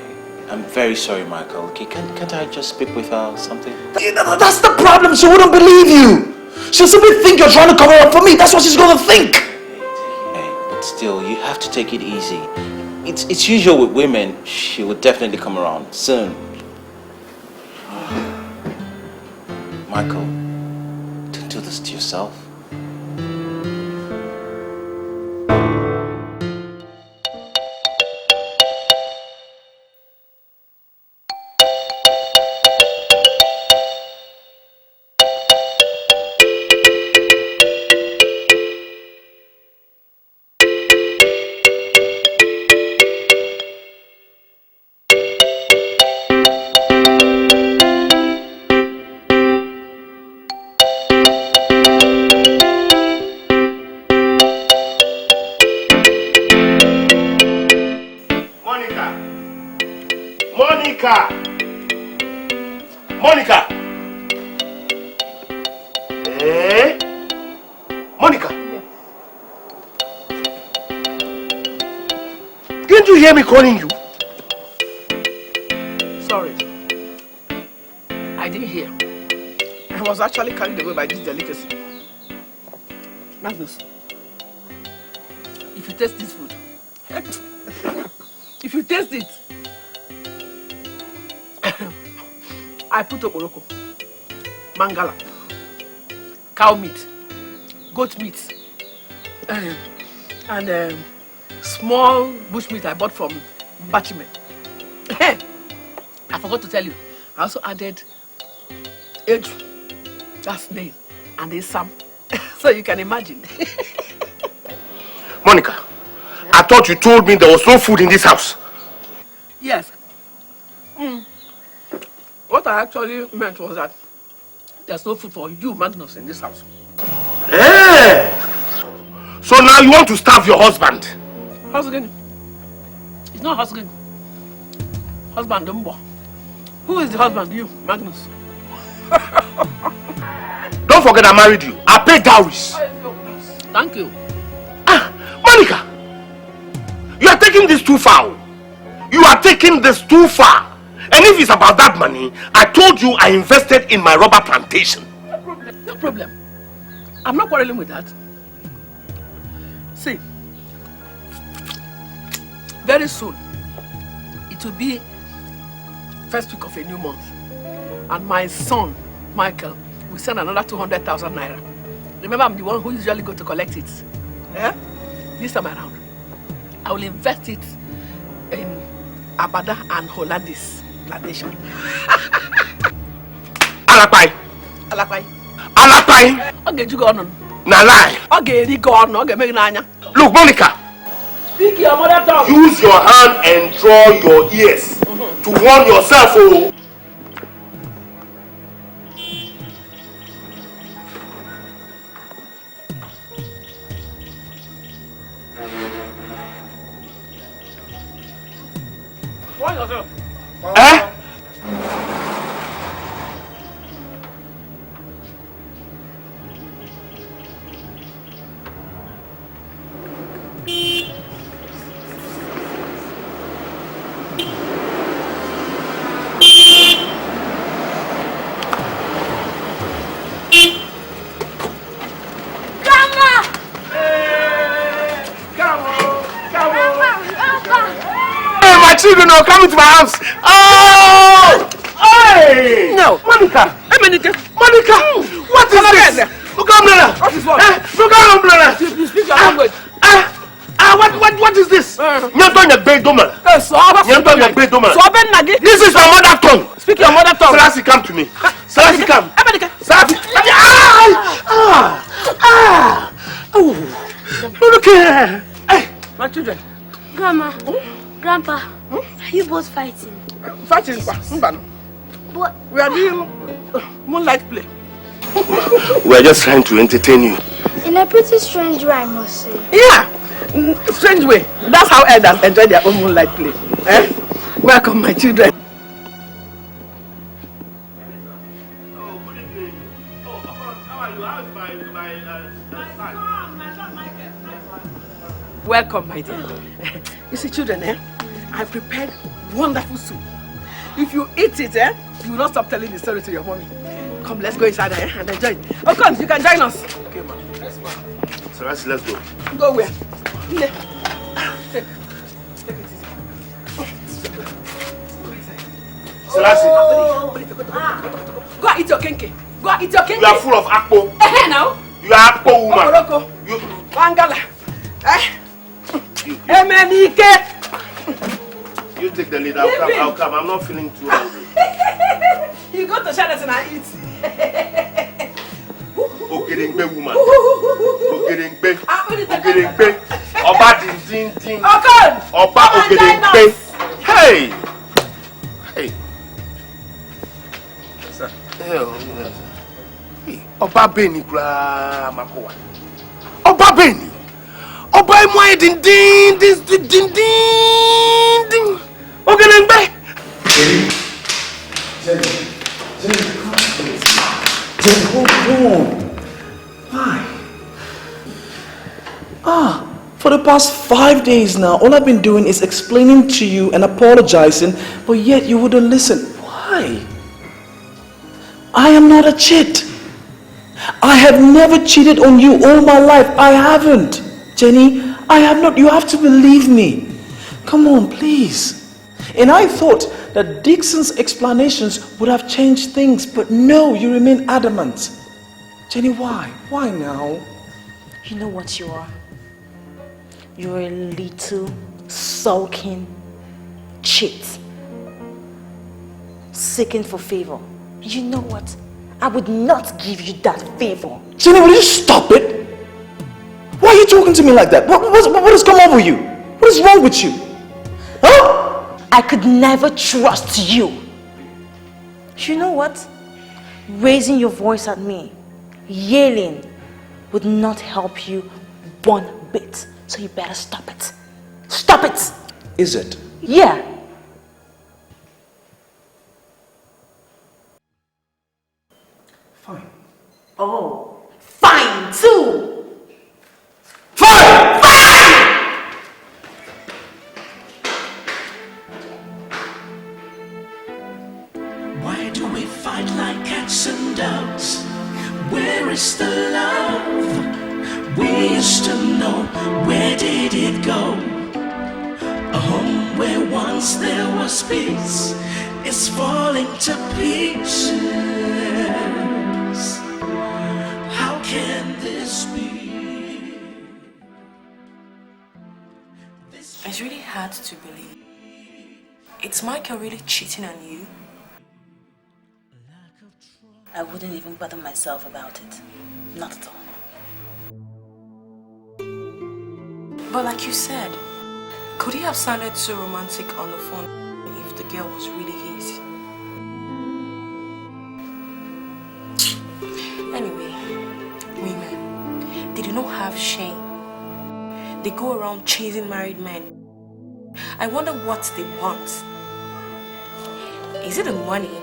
I'm very sorry, Michael. Okay, can't I just speak with her or something?
That's the problem. She wouldn't believe you. She'll simply think you're trying to cover up for me. That's what she's gonna think.
Hey, but still, you have to take it easy. It's usual with women. She will definitely come around soon. Michael, don't do this to yourself.
Monica! Monica! Yes. Didn't you hear me calling you?
Sorry. I didn't hear. I was actually carried away by this delicacy. Magnus, if you taste this food, if you taste it, I put oporoko, mangala, cow meat, goat meat, and small bush meat I bought from Bachime. I forgot to tell you, I also added eju, that's snail, and a sam. So you can imagine.
Monica, I thought you told me there was no food in this house.
Yes. What I actually meant was that there's no food for you, Magnus, in this house.
Hey! So now you want to starve your husband?
Husband? It's not husband. Husband, Dumbo. Who is the husband? You, Magnus.
Don't forget I married you. I paid dowries.
Thank you.
Monica, you are taking this too far. You are taking this too far. And if it's about that money, I told you I invested in my rubber plantation.
No problem. No problem. I'm not quarreling with that. See, very soon, it will be first week of a new month. And my son, Michael, will send another 200,000 naira. Remember, I'm the one who usually go to collect it. Yeah? This time around, I will invest it in Abada and Hollandis plantation.
Alapai.
Alapai.
Alapai.
Okay, you go on.
Na lie.
Okay, you go on. Okay, make nanya.
Look, Monica.
Speak your mother tongue.
Use your hand and draw your ears to warn yourself. Oh.
Warn yourself.
Eh? Children are coming to my house. Oh! Hey!
No.
Monica!
Hey, Monica!
Monica! What is this? umbrella!
What is what?
Look at umbrella!
You speak your language.
What is this? Nyantonya Bedomala. This is my mother tongue.
Speak your mother tongue.
Selassie, come to me. Selassie, come. Selassie. Look here. Hey,
my children.
Grandma, Grandpa, are you both fighting?
Fighting?
What?
We are doing moonlight play.
We are just trying to entertain you.
In a pretty strange way, I must say.
Yeah, strange way. That's how elders enjoy their own moonlight play. Eh? Welcome, my children. Welcome, my dear. You see, children, I prepared wonderful soup. If you eat it, you will not stop telling the story to your mommy. Come, let's go inside and enjoy it. Oh, come, you can join us.
Okay, ma'am. Yes, ma'am. So let's go.
Go where?
Selassie.
Go and eat your kenke. Go and eat your kenke.
You are full of akpo.
Now.
You are akpo woman.
You. Wangala.
You take the lead. I'll come. I'm not feeling too hungry.
You go to Charlotte and eat.
Ogerengbe woman. Ogerengbe. Ogerengbe. Oba din. Oba Ogerengbe. Hey. Sir. Hey. Oba Beni kura makowa. Oba Beni. Oba emo din. Ogerengbe.
Jenny, hold on. Why? For the past 5 days now, all I've been doing is explaining to you and apologizing, but yet you wouldn't listen. Why? I am not a cheat. I have never cheated on you all my life. I haven't. Jenny, I have not. You have to believe me. Come on, please. And I thought that Dixon's explanations would have changed things, but no, you remain adamant. Jenny, why? Why now?
You know what you are? You're a little sulking cheat, seeking for favor. You know what? I would not give you that favor.
Jenny, will you stop it? Why are you talking to me like that? What has come over you? What is wrong with you? Huh?
I could never trust you. You know what? Raising your voice at me, yelling, would not help you one bit. So you better stop it. Stop it!
Is it?
Yeah.
Fine.
Oh, fine too!
Fine!
Why do we fight like cats and dogs? Where is the love we used to know? Where did it go? A home where once there was peace is falling to pieces. How can this be?
It's really hard to believe. It's Michael really cheating on you?
I wouldn't even bother myself about it. Not at all.
But like you said, could he have sounded so romantic on the phone if the girl was really his? Anyway, women, they do not have shame. They go around chasing married men. I wonder what they want. Is it the money?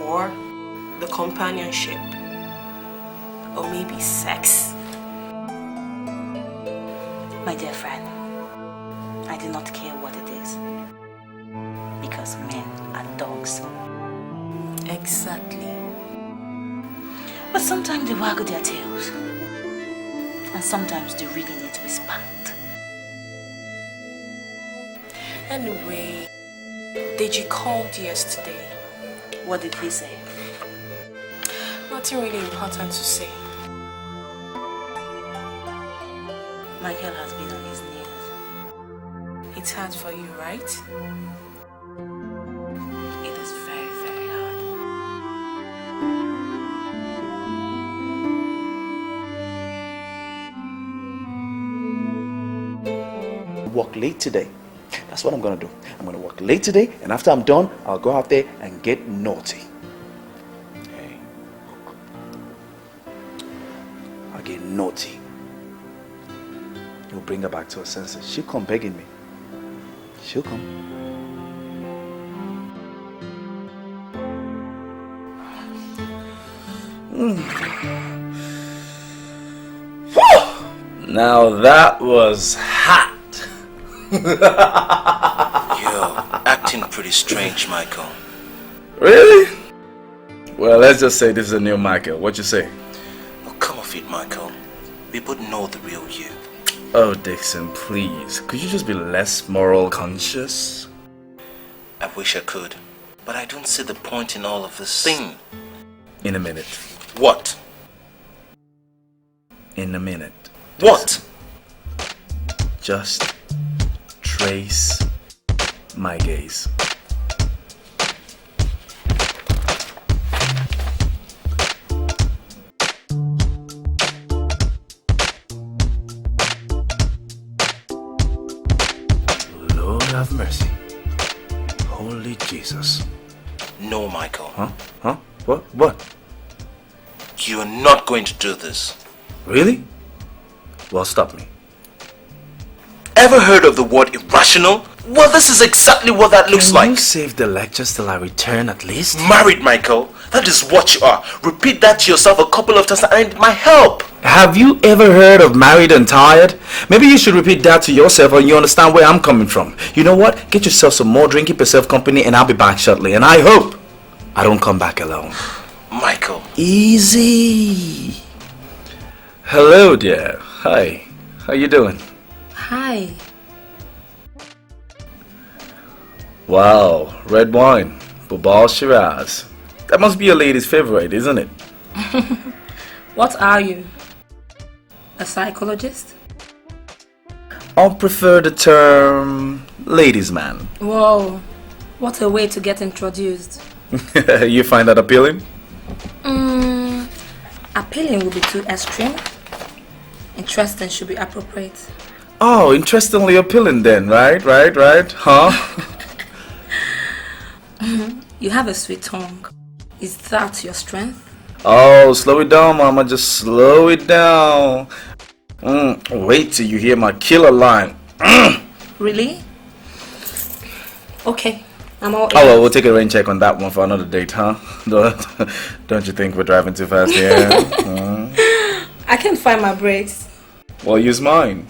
Or the companionship? Or maybe sex?
My dear friend, I do not care what it is. Because men are dogs.
Exactly.
But sometimes they waggle their tails. And sometimes they really need to be spanked.
Anyway, Deji called yesterday.
What did he say?
Not nothing really important to say.
Michael has been on his knees.
It's hard for you, right?
It is very, very hard.
Work late today. That's what I'm gonna do. I'm gonna work late today, and after I'm done, I'll go out there and get naughty. Okay. I'll get naughty. You'll bring her back to her senses. She'll come begging me. She'll come.
Now that was hot.
You're acting pretty strange, Michael.
Really? Well, let's just say this is a new Michael. What you say?
Oh, come off it, Michael. We both know the real you.
Oh, Dixon, please. Could you just be less moral conscious?
I wish I could, but I don't see the point in all of this thing.
In a minute.
What?
In a minute.
What?
Just trace my gaze. Lord have mercy. Holy Jesus.
No, Michael.
Huh? What?
You're not going to do this.
Really? Well, stop me.
Ever heard of the word irrational? Well, this is exactly what that looks like.
Can you save the lectures till I return at least?
Married, Michael. That is what you are. Repeat that to yourself a couple of times and I need my help.
Have you ever heard of married and tired? Maybe you should repeat that to yourself and you understand where I'm coming from. You know what? Get yourself some more drink, keep yourself company, and I'll be back shortly. And I hope I don't come back alone.
Michael.
Easy. Hello, dear. Hi. How you doing?
Hi.
Wow, red wine. Bubal Shiraz. That must be your lady's favorite, isn't it?
What are you? A psychologist?
I'll prefer the term ladies' man.
Whoa, what a way to get introduced.
You find that appealing?
Appealing would be too extreme. Interesting should be appropriate.
Oh, interestingly appealing then, right? Huh?
You have a sweet tongue. Is that your strength?
Oh, slow it down, mama. Just slow it down. Wait till you hear my killer line.
Really? Okay, I'm all
Oh, well, we'll take a rain check on that one for another date, huh? Don't you think we're driving too fast here?
I can't find my brakes.
Well, use mine.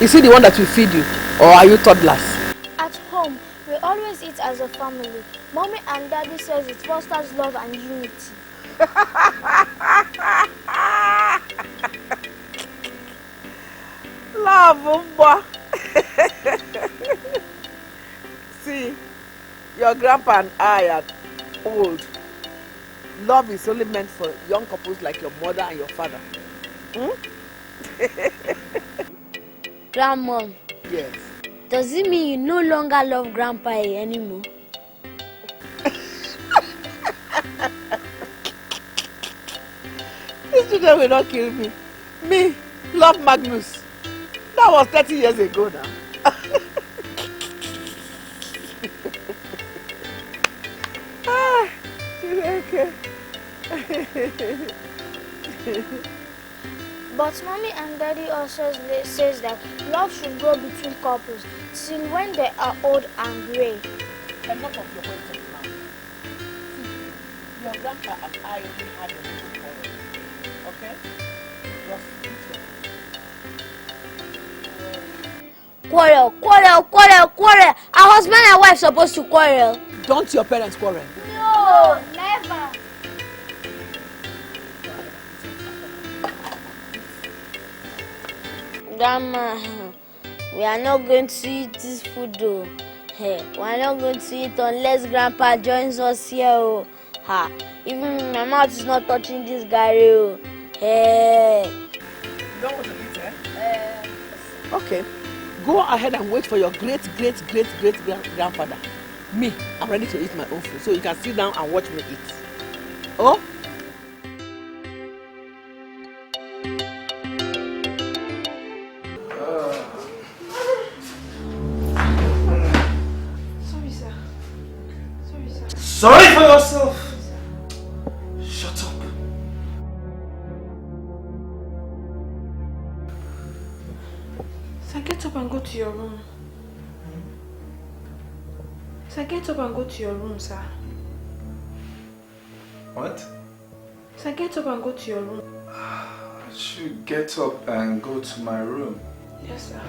Is he the one that will feed you, or are you toddlers?
At home, we always eat as a family. Mommy and Daddy says it fosters love and unity.
Love, boy. See, your grandpa and I are old. Love is only meant for young couples like your mother and your father.
Grandma.
Yes.
Does it mean you no longer love Grandpa anymore?
This children will not kill me. Me, love Magnus. That was 30 years ago now.
Okay. But mommy and daddy also says that love should grow between couples till when they are old and grey.
Enough of your questions now. See, your grandpa and I only had a little quarrel. Okay? Just
Quarrel. Our husband and wife supposed to quarrel.
Don't your parents quarrel?
No, never.
Grandma, we are not going to eat this food though. Hey, we are not going to eat unless Grandpa joins us here. Oh. Ha. Even my mouth is not touching this guy. Oh. Hey.
You don't want to eat, eh? Okay. Go ahead and wait for your great-grandfather. Me, I'm ready to eat my own food, so you can sit down and watch me eat. Oh?
Sorry for yourself. Shut up.
So get up and go to your room. So get up and go to your room, sir.
What?
So get up and go to your room.
I should get up and go to my room.
Yes, sir.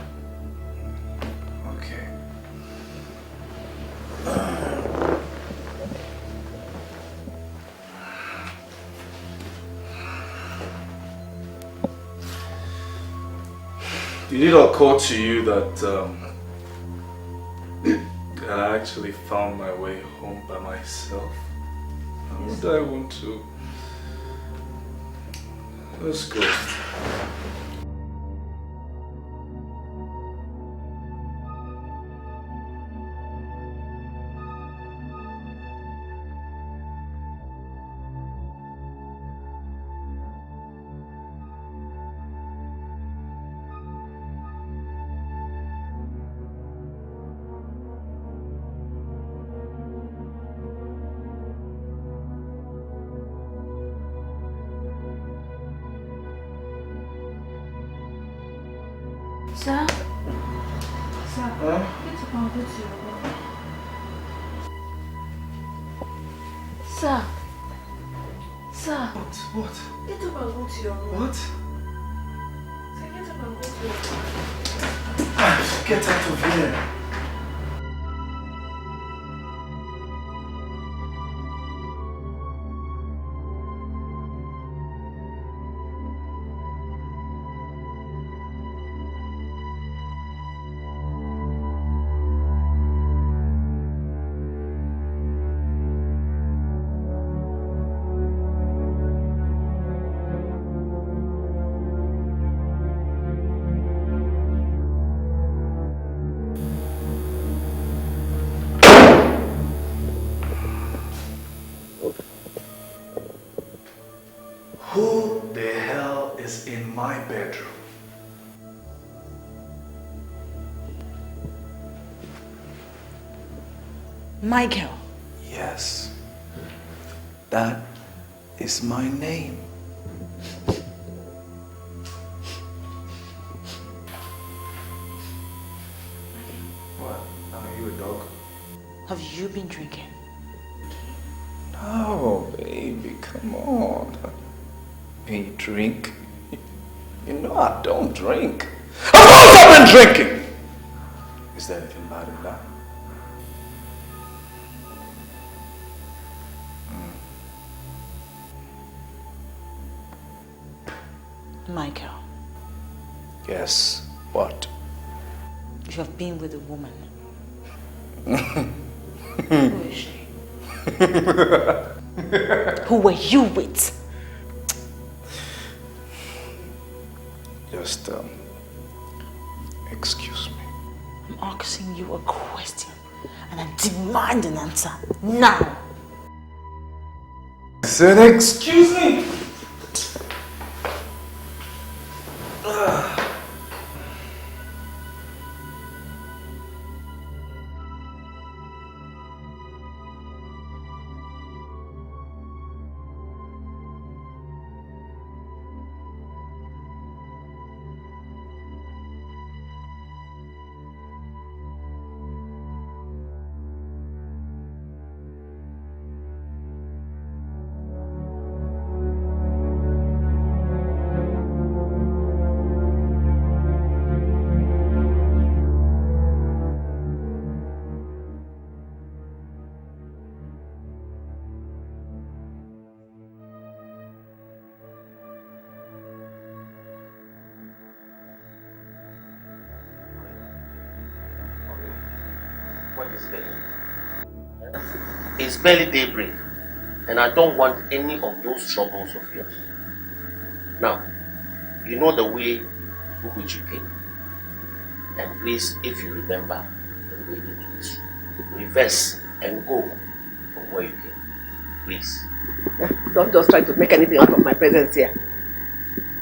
Okay.
Did it occur to you that that I actually found my way home by myself? How would I want to? Let's go.
Sir? Sir? Huh? Get up and go to your room. Sir? Sir?
What?
Get up and go to your room.
What?
Sir, get up and go to your room.
Get out of here. Who the hell is in my bedroom?
Michael.
Yes. That is my name. What? Are you a dog?
Have you been drinking?
No, baby, come on. Me drink? You know I don't drink. Of course I've been drinking! Is there anything bad in that?
Michael.
Yes, what?
You have been with a woman.
Who
is she? Who were you with?
Just, excuse me.
I'm asking you a question and I demand an answer now.
I said, excuse me.
What is it? It's barely daybreak, and I don't want any of those troubles of yours. Now, you know the way through which you came. And please, if you remember the way into this room, reverse and go from where you came. Please.
Don't just try to make anything out of my presence here.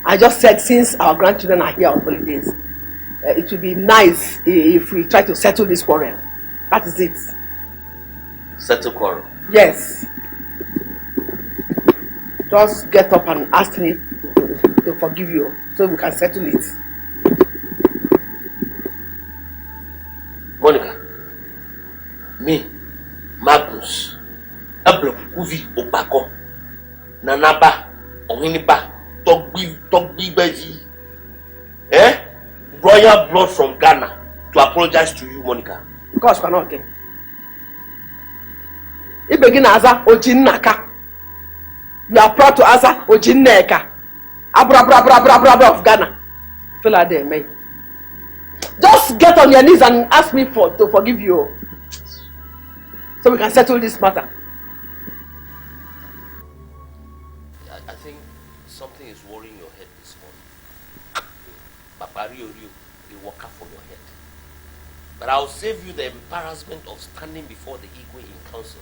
I just said since our grandchildren are here on holidays, it would be nice if we try to settle this quarrel. That is it.
Settle quarrel?
Yes. Just get up and ask me to forgive you so we can settle it.
Monica, me, Magnus, Kuvi Opako, Nanaba, Onginiba, Togbi Beji, royal blood from Ghana to apologize to you, Monica.
Of course, we're not okay. You begin Aza Ojinnaka. You are proud to Aza Ojinneka. Abra of Ghana. Feel like that, man. Just get on your knees and ask me to forgive you. So we can settle this matter.
I think something is worrying your head this morning. You walk up for your head. But I'll save you the embarrassment of standing before the Igwe in council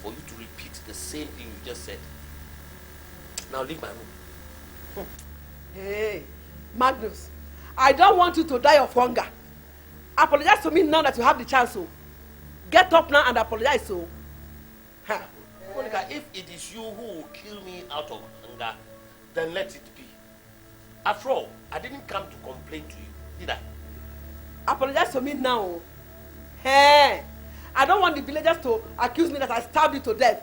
for you to repeat the same thing you just said. Now leave my room.
Hey, Magnus, I don't want you to die of hunger. Apologize to me now that you have the chance. So get up now and apologize. So,
Monica, if it is you who will kill me out of hunger, then let it be. After all, I didn't come to complain to you, did I?
Apologize to me now. Hey, I don't want the villagers to accuse me that I stabbed you to death.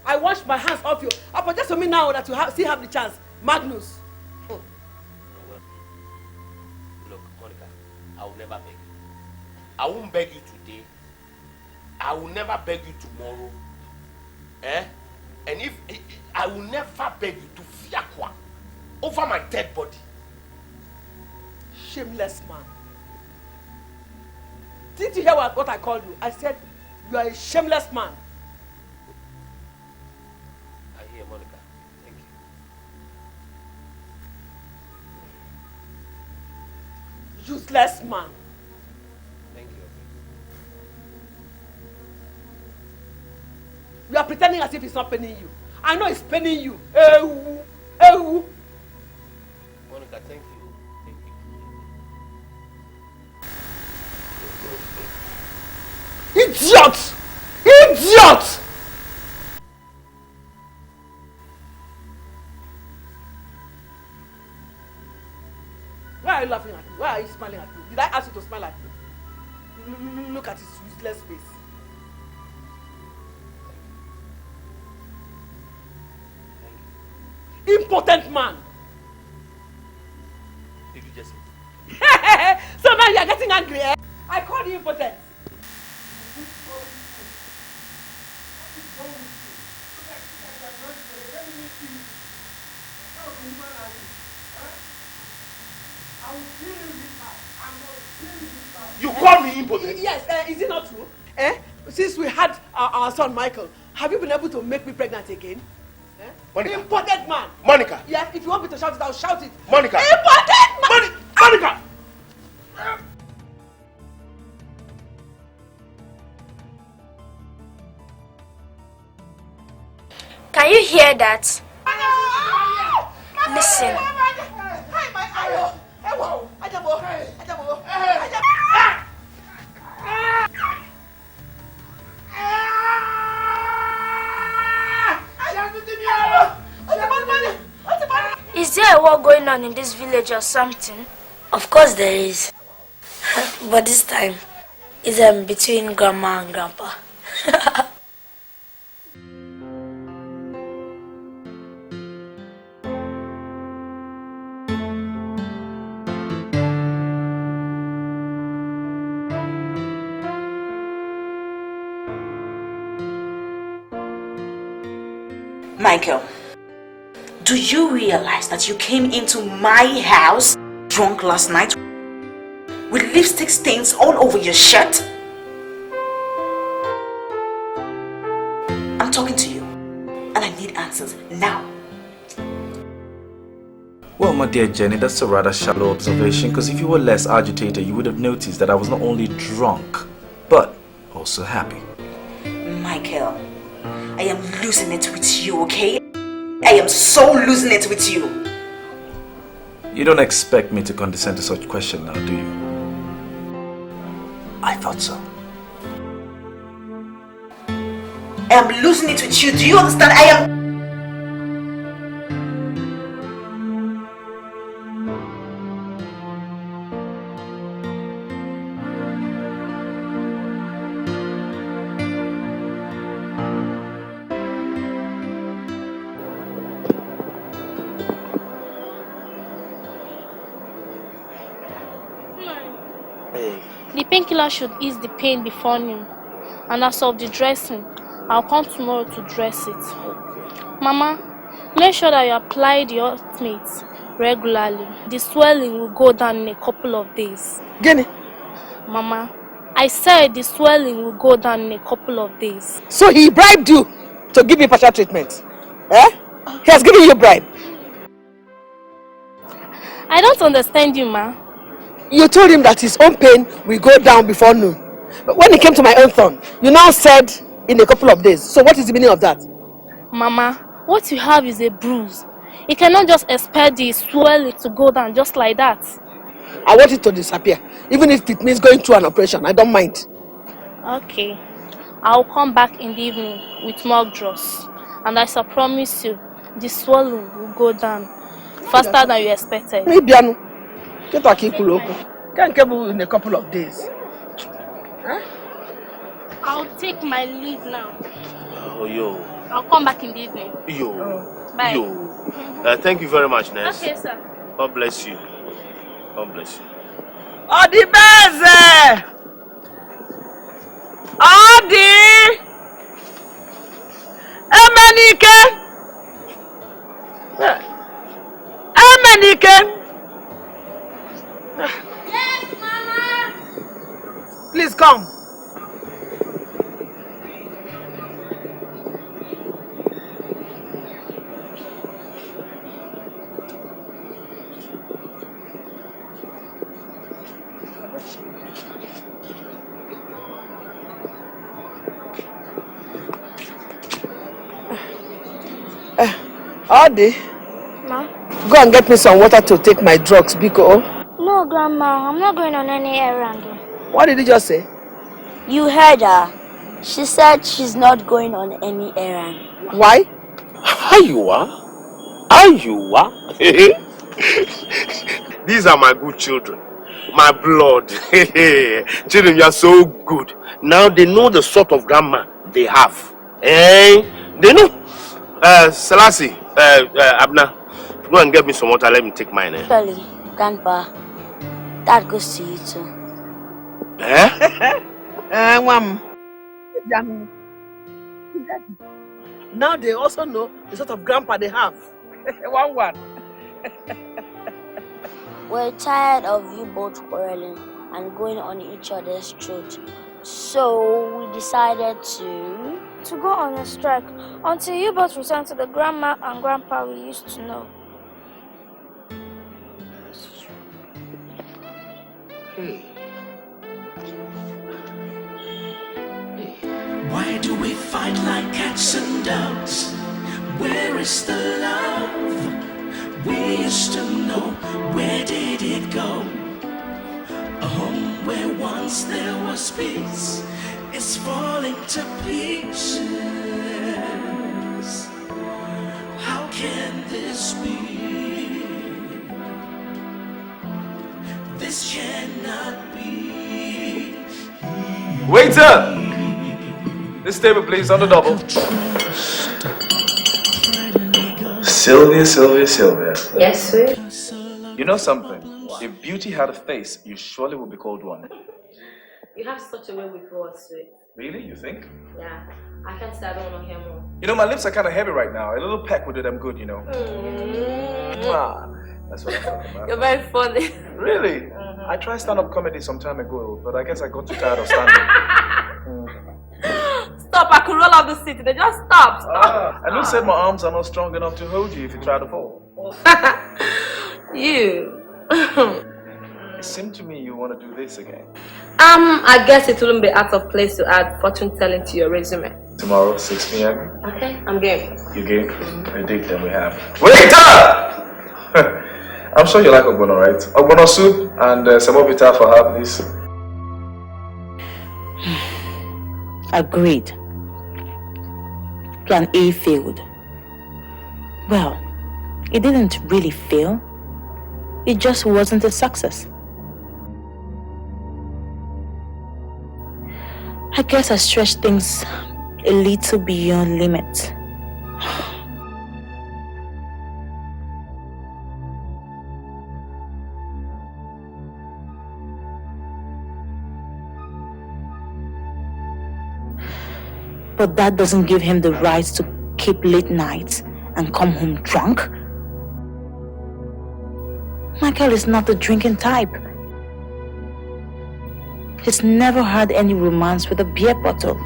I wash my hands off you. Apologize to me now that you still have the chance, Magnus.
Look, Monica, I will never beg you. I won't beg you today. I will never beg you tomorrow. And if I will never beg you to fiakwa over my dead body.
Shameless man. Did you hear what I called you? I said you are a shameless man.
I hear, Monica. Thank
you. Useless man.
Thank you.
You are pretending as if it's not paining you. I know it's paining you.
Monica, thank you.
Idiot! Idiot! Why are you laughing at me? Why are you smiling at me? Did I ask you to smile at me? Look at his useless face. Impotent man.
Did you just say?
So now you are getting angry, eh? I called you impotent.
You call me impotent?
Yes, is it not true? Since we had our son Michael, have you been able to make me pregnant again?
Monica.
Impotent man.
Monica.
Yes, if you want me to shout it, I'll shout it.
Monica.
Impotent man.
Monica.
Can you hear that? Listen. Is there a war going on in this village or something?
Of course there is. But this time, it's between grandma and grandpa.
Michael, do you realize that you came into my house drunk last night with lipstick stains all over your shirt? talking to you. And I need answers now.
Well, my dear Jenny, that's a rather shallow observation, because if you were less agitated, you would have noticed that I was not only drunk, but also happy.
Michael, I am losing it with you, okay? I am so losing it with you.
You don't expect me to condescend to such question now, do you? I thought so.
I am losing it with you. Do you understand? I am...
The painkiller should ease the pain before noon. And as of the dressing, I'll come tomorrow to dress it. Mama, make sure that you apply the ultimatum regularly. The swelling will go down in a couple of days.
Guinea.
Mama, I said the swelling will go down in a couple of days.
So he bribed you to give me partial treatment? Eh? He has given you a bribe.
I don't understand you, Ma.
You told him that his own pain will go down before noon. But when it came to my own thorn, you now said in a couple of days. So what is the meaning of that?
Mama, what you have is a bruise. You cannot just expect the swelling to go down just like that.
I want it to disappear. Even if it means going through an operation, I don't mind.
Okay. I'll come back in the evening with more drugs. And I shall promise you, the swelling will go down faster than you expected.
Maybe I can't come in a couple of days. Huh?
I'll take my leave now.
Oh, yo.
I'll come back in the evening.
Yo.
Bye.
Yo. Thank you very much, Ness.
Okay, sir.
God bless you. God bless you.
Odi Beze! Odi! Emenike! Emenike!
Yes, Mama!
Please come. Adi,
Ma?
go and get me some water to take my drugs, Biko.
No, Grandma, I'm not going on any errand.
What did you just say?
You heard her. She said she's not going on any errand.
Why?
Ayuwa?
These are my good children. My blood. Children, you are so good. Now they know the sort of grandma they have. Eh? They know. Selassie, Abna, go and get me some water. Let me take mine.
Surely, Grandpa, that goes to you too.
Now they also know the sort of grandpa they have. One.
We're tired of you both quarreling and going on each other's throat. So we decided to
go on a strike until you both return to the grandma and grandpa we used to know.
Why do we fight like cats and dogs? Where is the love we used to know? Where did it go? A home where once there was peace is falling to pieces. How can this be? This cannot be.
Waiter! This table, please, on the double. Sylvia.
Yes, sir.
You know something? If beauty had a face, you surely would be called one.
You have such a way with words, sweet.
Really? You think?
Yeah. I can't say I don't want to hear more.
You know, my lips are kind of heavy right now. A little peck would do them good, you know. That's what I'm talking about.
You're very funny.
Really? I tried stand-up comedy some time ago, but I guess I got too tired of standing.
Stop
stop, I could roll off the city. They just stop.
I don't say my arms are not strong enough to hold you if you try to fall.
You.
It seemed to me you want to do this again.
I guess it wouldn't be out of place to add fortune telling to your resume.
Tomorrow, 6 p.m.
Okay, I'm game.
You game? A date then we have. Waiter! I'm sure you like ogbono, right? Ogbono soup and semovita for her, please.
Agreed. Plan A failed. Well, it didn't really fail. It just wasn't a success. I guess I stretched things a little beyond limit. But that doesn't give him the right to keep late nights and come home drunk. Michael is not the drinking type. He's never had any romance with a beer bottle.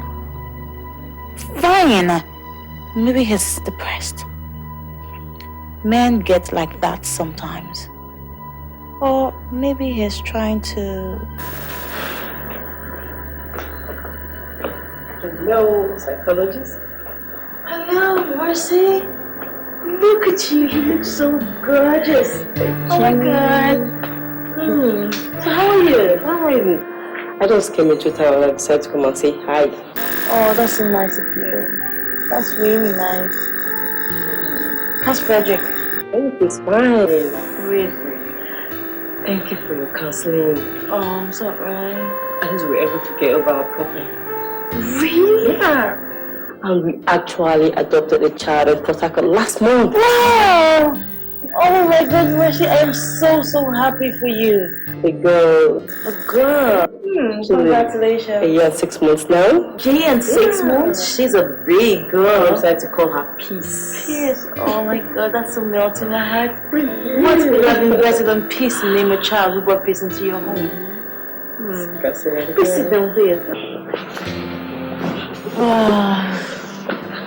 Fine. Maybe he's depressed. Men get like that sometimes. Or maybe he's trying to...
Hello, psychologist.
Hello, Marcy. Look at you. You look so gorgeous. Oh my God. So how are you?
Fine. I just came into town and I decided to come and say hi.
Oh, that's so nice of you. That's really nice. How's Frederick?
Everything's fine.
Really?
Thank you for your counseling.
Oh, I'm sorry.
At least we were able to get over our problem.
Really?
Yeah. And we actually adopted a child in Port Harcourt last month.
Wow! Oh my God, Mercy, I am so happy for you.
A girl.
A girl? Congratulations.
A year and 6 months now.
A year and 6 months?
She's a big girl. I decided to call her Peace.
Peace. Oh my God, that's so melting my heart. What would have been better than Peace to name a child who brought peace into your home? Peace is the way.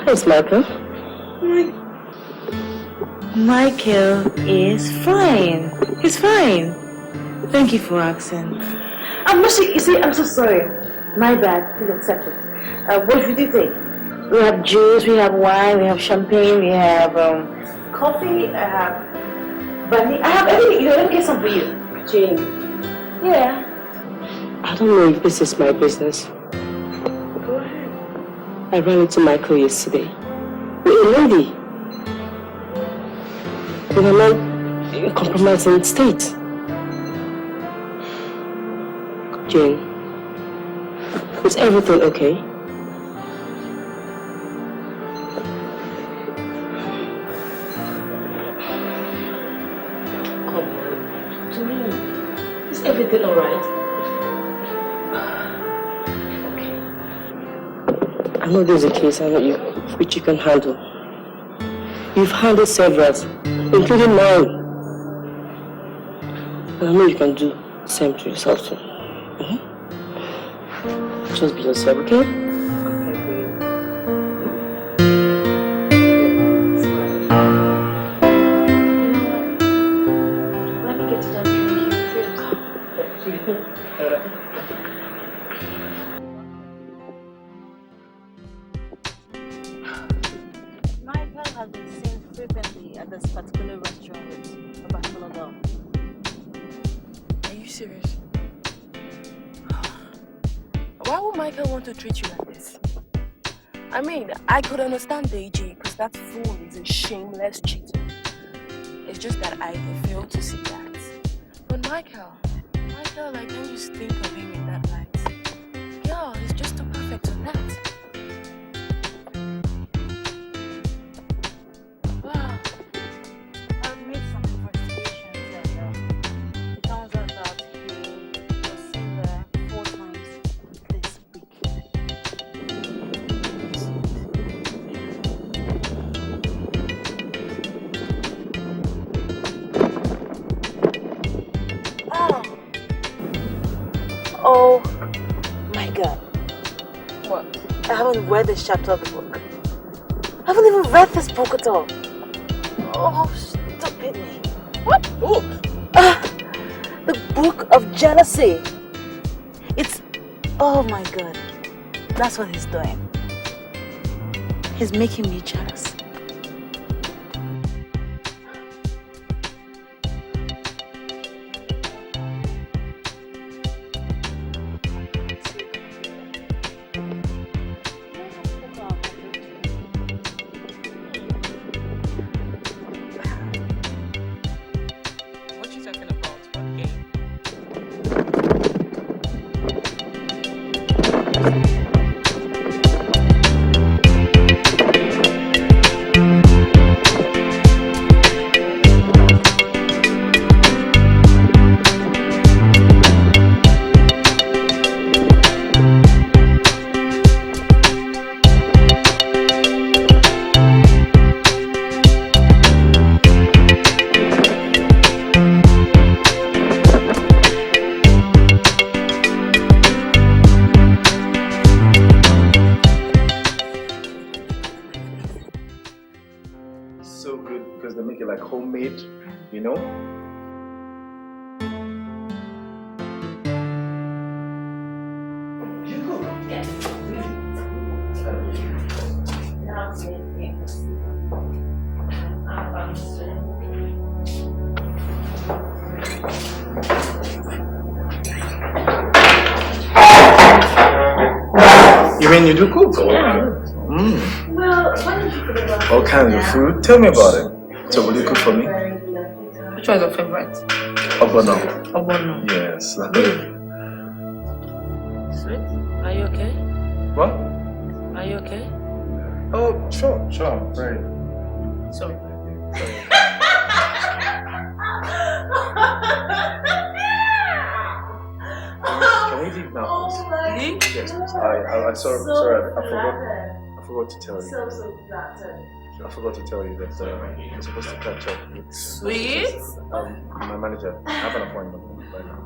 Where's Michael?
Michael is fine. He's fine. Thank you for asking. You see, I'm so sorry. My bad. Please accept it. What did you take? We have juice, we have wine, we have champagne, we have coffee, I have vanilla. I have everything. Let me get some for you.
Jane.
Yeah.
I don't know if this is my business.
Go ahead.
I ran into Michael yesterday. With a lady. In a non-compromising state. Jane, is everything okay? Come on, to me, is everything alright? Okay. I know there's a case I know which you can handle. You've handled several, including mine. And I know you can do the same to yourself too. Just be yourself, okay?
Let me get to that drink first. Michael has been seen frequently at this particular restaurant with a particular girl.
Are you serious? Why would Michael want to treat you like this? I mean, I could understand Deji because that fool is a shameless cheater. It's just that I fail to see that. But Michael, I can't just think of him in that light. Girl, he's just too perfect on that. Wow.
I've made some investigations and it turns out that he was seen there 4 times this week. Oh my God.
What?
I haven't read this chapter of the book. I haven't even read this book at all. Oh, stupid me.
What book?
The book of jealousy. It's... Oh my God. That's what he's doing. He's making me jealous.
homemade, you know? You mean you do cook?
Yeah.
Well, what kind of food? Tell me about it. So will you cook for me?
Which one is your favorite?
Obono.
Obono.
Yes.
Sweet? Are you okay?
What?
Are you okay?
Oh, sure, I'm great.
Sorry.
Can we leave now, please?
Leave?
Yes, please. I sorry, I forgot to tell you. I forgot to tell you that we're supposed to catch up with
Sweet?
My manager. I have an appointment right now.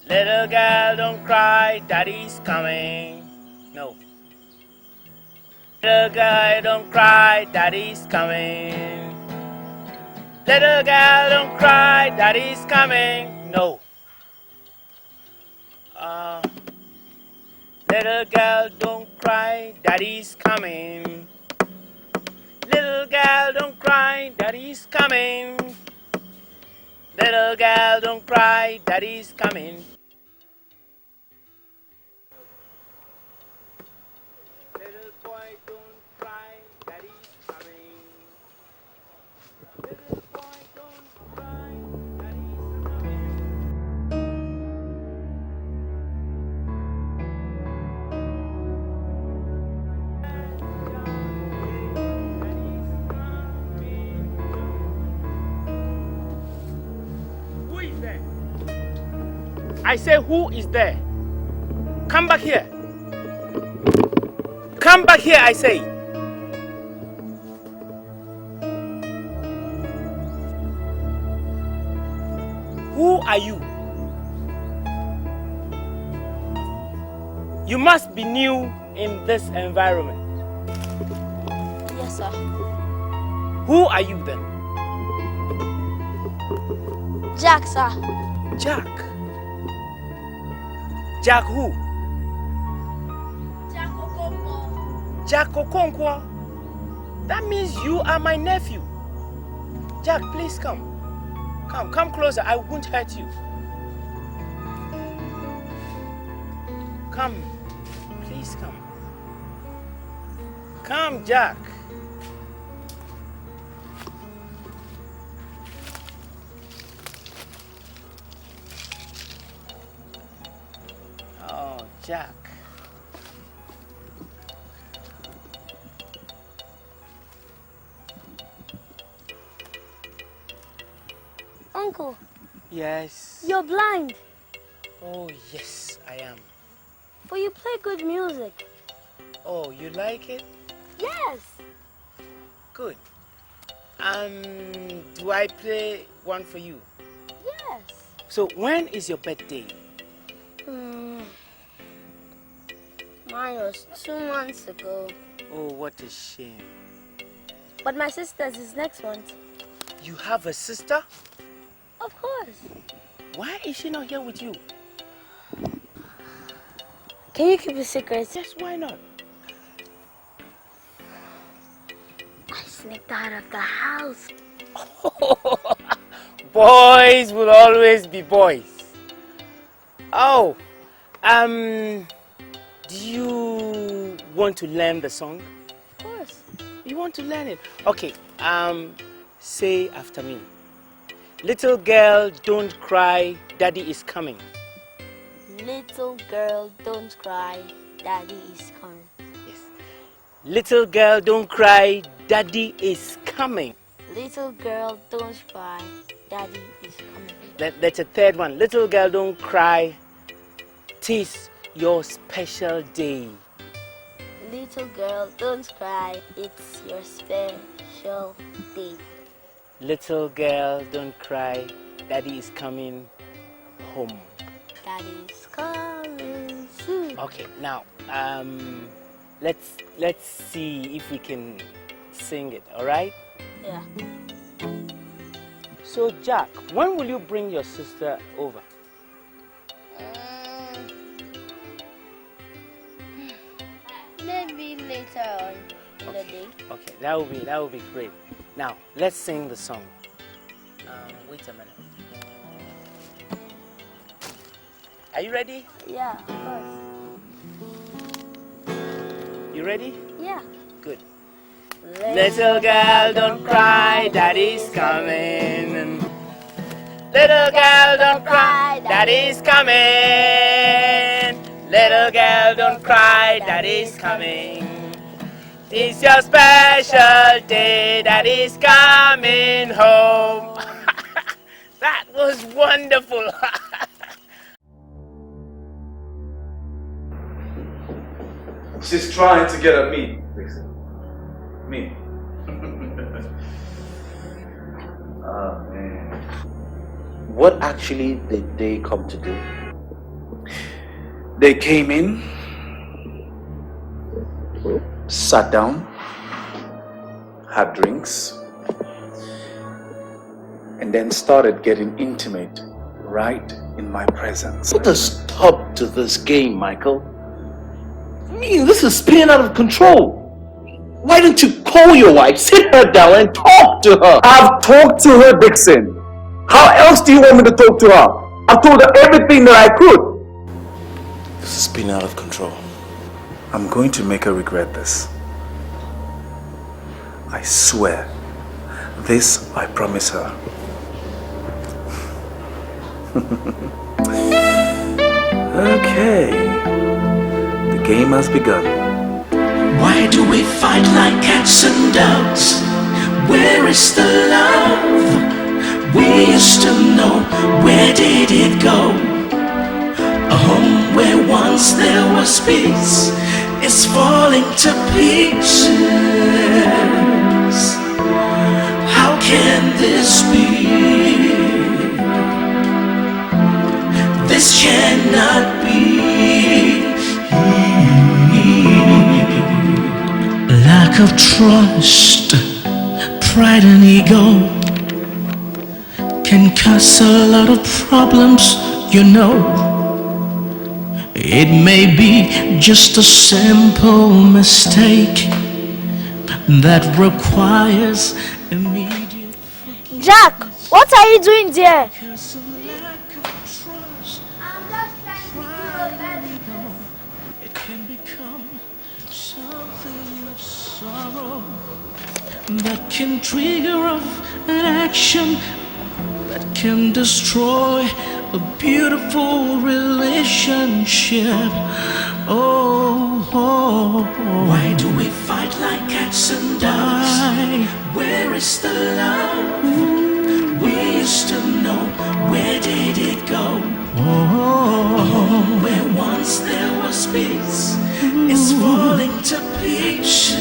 Little girl, don't cry, daddy's coming. No. Little girl, don't cry, daddy's coming. Little girl, don't cry, daddy's coming. No. Little girl, don't cry, daddy's coming. Little girl, don't cry, daddy's coming. Little girl, don't cry, daddy's coming. Little boy, don't cry, daddy's coming. Little boy, don't cry, daddy's coming. Who is there? I say, who is there? Come back here. Come back here, I say. Who are you? You must be new in this environment.
Yes, sir.
Who are you then?
Jack, sir.
Jack? Jack who?
Jack Okonkwo.
Jack Okonkwo? That means you are my nephew. Jack, please come. Come closer. I won't hurt you. Come. Please come. Come, Jack. Oh, Jack.
Uncle.
Yes.
You're blind.
Oh, yes, I am.
But you play good music.
Oh, you like it?
Yes.
Good. Do I play one for you?
Yes.
So when is your birthday?
Mine was 2 months ago.
Oh, what a shame.
But my sister's is next month.
You have a sister?
Of course.
Why is she not here with you?
Can you keep a secret?
Yes, why not?
I sneaked out of the house.
Boys will always be boys. Oh, do you want to learn the song?
Of course.
You want to learn it? Okay, say after me. Little girl, don't cry, daddy is coming.
Little girl, don't cry, daddy is coming.
Yes. Little girl, don't cry, daddy is coming.
Little girl, don't cry, daddy is coming.
That's a third one. Little girl, don't cry, 'tis your special day.
Little girl, don't cry, it's your special day.
Little girl, don't cry, daddy is coming home.
Daddy is coming soon.
Okay, now let's see if we can sing it, all right?
Yeah.
So Jack, when will you bring your sister over?
Maybe later on in the day.
Okay, that will be great. Now let's sing the song. Wait a minute. Are you ready?
Yeah, of course.
You ready?
Yeah.
Good. Little girl, don't cry, daddy's coming. Little girl, don't cry, daddy's coming. Little girl, don't cry, daddy's coming. It's your special day, daddy's coming home. That was wonderful.
She's trying to get at me, Dixon. Me. Oh, man.
What actually did they come to do?
They came in, sat down, had drinks, and then started getting intimate right in my presence.
Put a stop to this game, Michael. I mean, this is spinning out of control. Why don't you call your wife, sit her down and talk to her?
I've talked to her, Dixon. How else do you want me to talk to her? I've told her everything that I could.
This is spinning out of control.
I'm going to make her regret this. I swear. This I promise her. Okay. The game has begun.
Why do we fight like cats and dogs? Where is the love we used to know? Where did it go? A home where once there was peace is falling to pieces. How can this be? This cannot be. Lack of trust, pride and ego can cause a lot of problems, you know. It may be just a simple mistake that requires immediate.
Jack, what are you doing there?
It can become something of sorrow that can trigger off an action that can destroy a beautiful relationship. Why do we fight like cats and dogs? Where is the love we used to know? Where did it go? Where once there was peace is falling to pieces.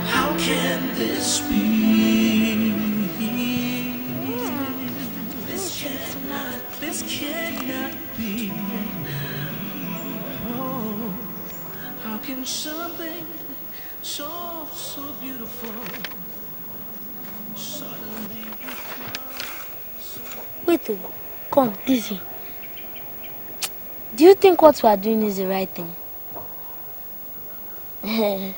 How can this be? This cannot be. Oh, how can something so beautiful suddenly
Wait, come, Dizzy. Do you think what we are doing is the right thing?
And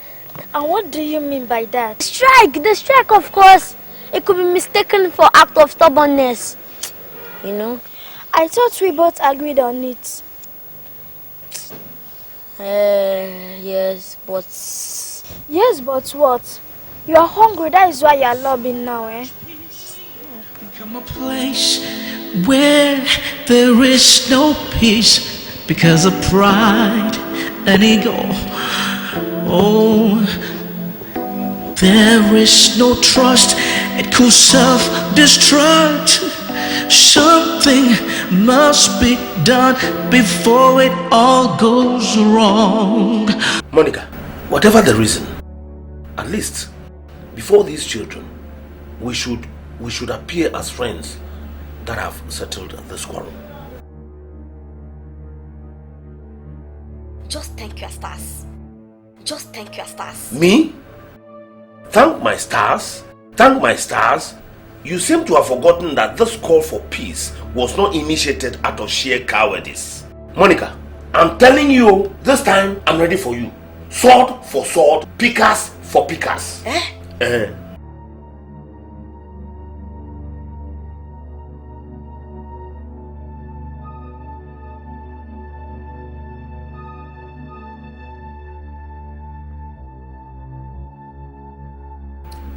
what do you mean by that?
The strike, of course. It could be mistaken for act of stubbornness. You know?
I thought we both agreed on it.
Yes, but...
Yes, but what? You are hungry, that is why you are lobbying now, eh?
Become a place where there is no peace because of pride and ego. Oh, there is no trust, it could self-destruct. Something must be done before it all goes wrong.
Monica, whatever the reason, at least before these children, we should appear as friends that have settled this quarrel.
Just thank your stars. Just thank your stars.
Me? Thank my stars? Thank my stars? You seem to have forgotten that this call for peace was not initiated out of sheer cowardice. Monica, I'm telling you, this time I'm ready for you. Sword for sword, pickers for pickers.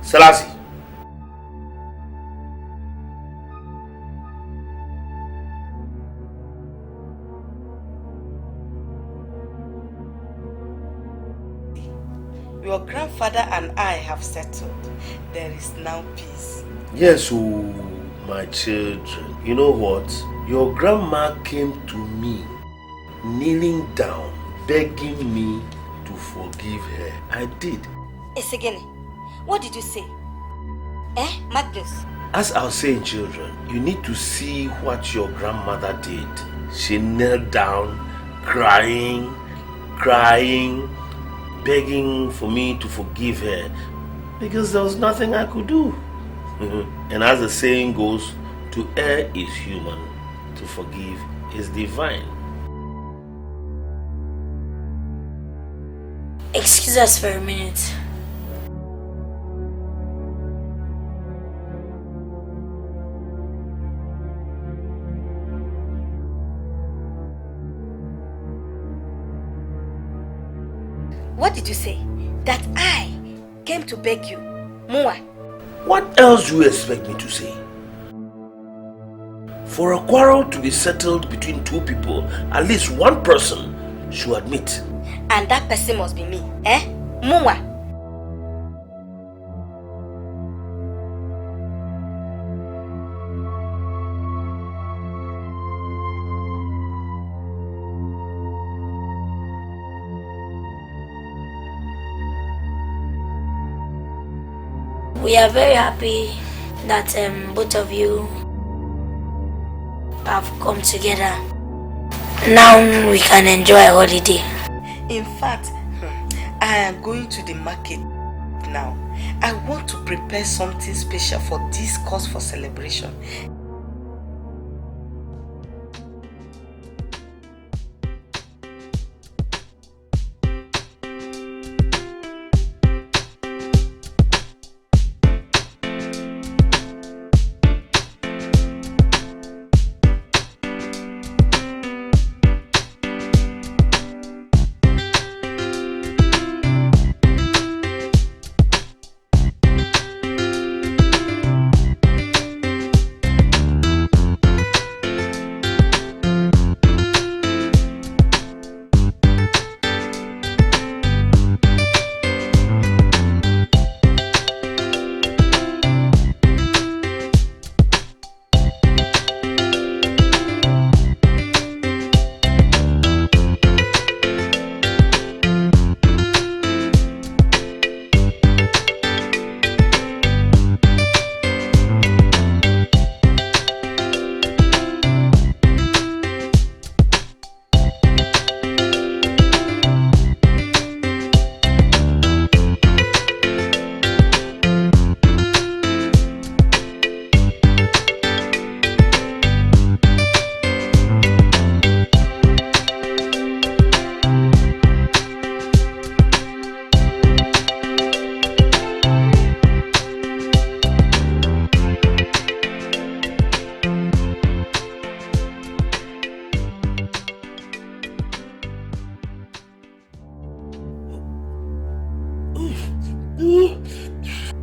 Selassie.
Your grandfather and I have settled. There is now peace.
Yes, oh, my children. You know what? Your grandma came to me, kneeling down, begging me to forgive her. I did.
Esegene, what did you say? Magnus?
As I was saying, children, you need to see what your grandmother did. She knelt down, crying, begging for me to forgive her because there was nothing I could do. And as the saying goes, to err is human, to forgive is divine.
Excuse us for a minute.
What did you say? That I came to beg you? Mua?
What else do you expect me to say? For a quarrel to be settled between two people, at least one person should admit.
And that person must be me, eh? Mua?
We are very happy that both of you have come together. Now we can enjoy a holiday.
In fact, I am going to the market now. I want to prepare something special for this cause for celebration.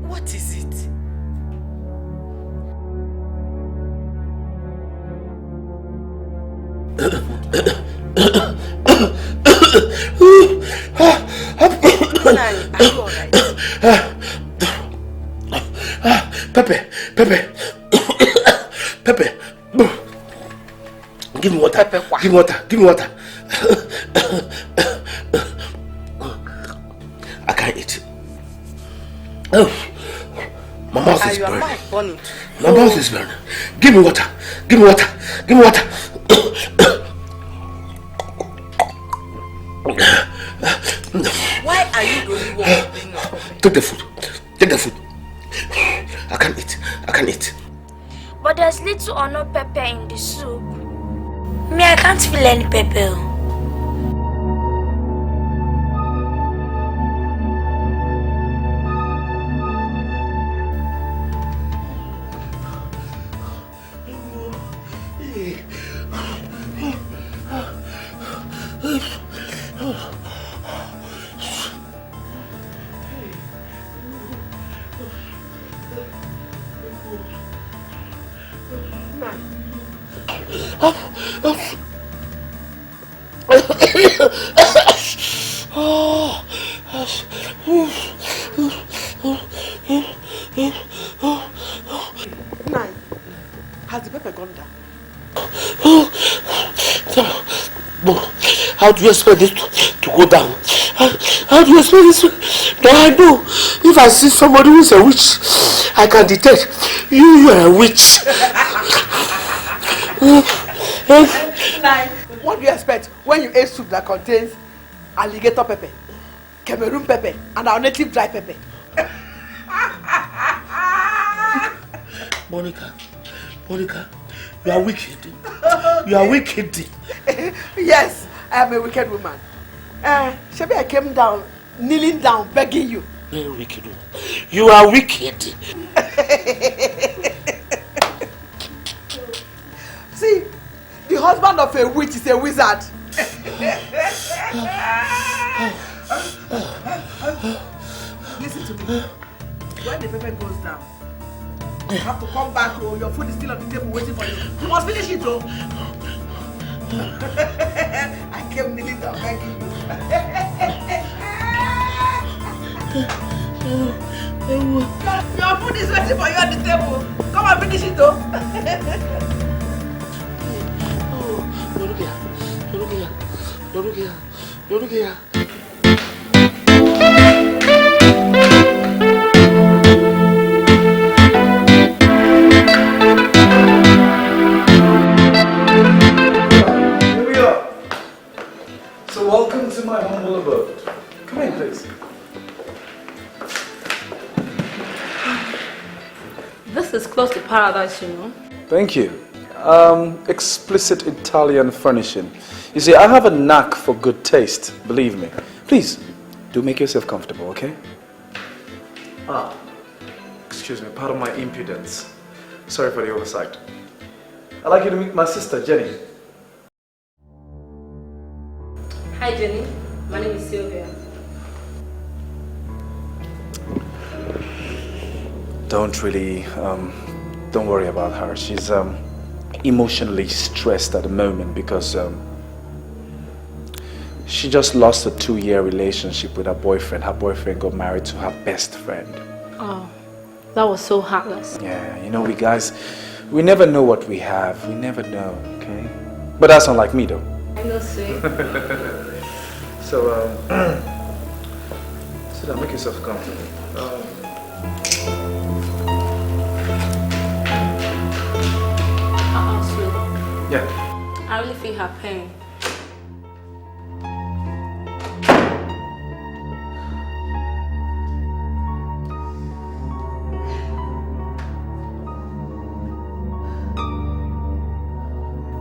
What is it?
Nani, are you alright?
Pepe. Give me water. Give me water. I can't eat. Oh, my mouth is burning. My mouth is burning. Give me water.
Why are you doing what?
Take the food. I can't eat.
But there's little or no pepper in the soup. Me, I can't feel any pepper.
Has the pepper gone down?
How do you expect this to go down? How do you expect this? Now I know if I see somebody who is a witch, I can detect you are a witch.
What do you expect when you ate soup that contains alligator pepper, Cameroon pepper, and our native dry pepper?
Monica, you are wicked. You are wicked.
Yes, I am a wicked woman. Shabi, I came down, kneeling down, begging you.
Very wicked woman. You are wicked.
See, the husband of a witch is a wizard. Listen to me. When the pepper goes down, you have to come back. Oh, your food is still on the table waiting for you. You must finish it, oh. I came kneeling down begging you. Your food is waiting for you on the table. Come and finish it, oh.
Look here.
So welcome to my humble abode. Come in, please.
This is close to paradise, you know.
Thank you. Explicit Italian furnishing. You see, I have a knack for good taste, believe me. Please, do make yourself comfortable, okay? Excuse me, pardon my impudence. Sorry for the oversight. I'd like you to meet my sister, Jenny.
Hi, Jenny. My name is Sylvia.
Don't worry about her. She's emotionally stressed at the moment because she just lost a 2-year relationship with her boyfriend. Her boyfriend got married to her best friend.
Oh, that was so heartless.
Yeah, you know, we guys, we never know what we have. We never know, okay? But that's unlike me, though.
I know, sweet.
So, sit down, make yourself comfortable.
Sweet.
Yeah.
I really feel her pain.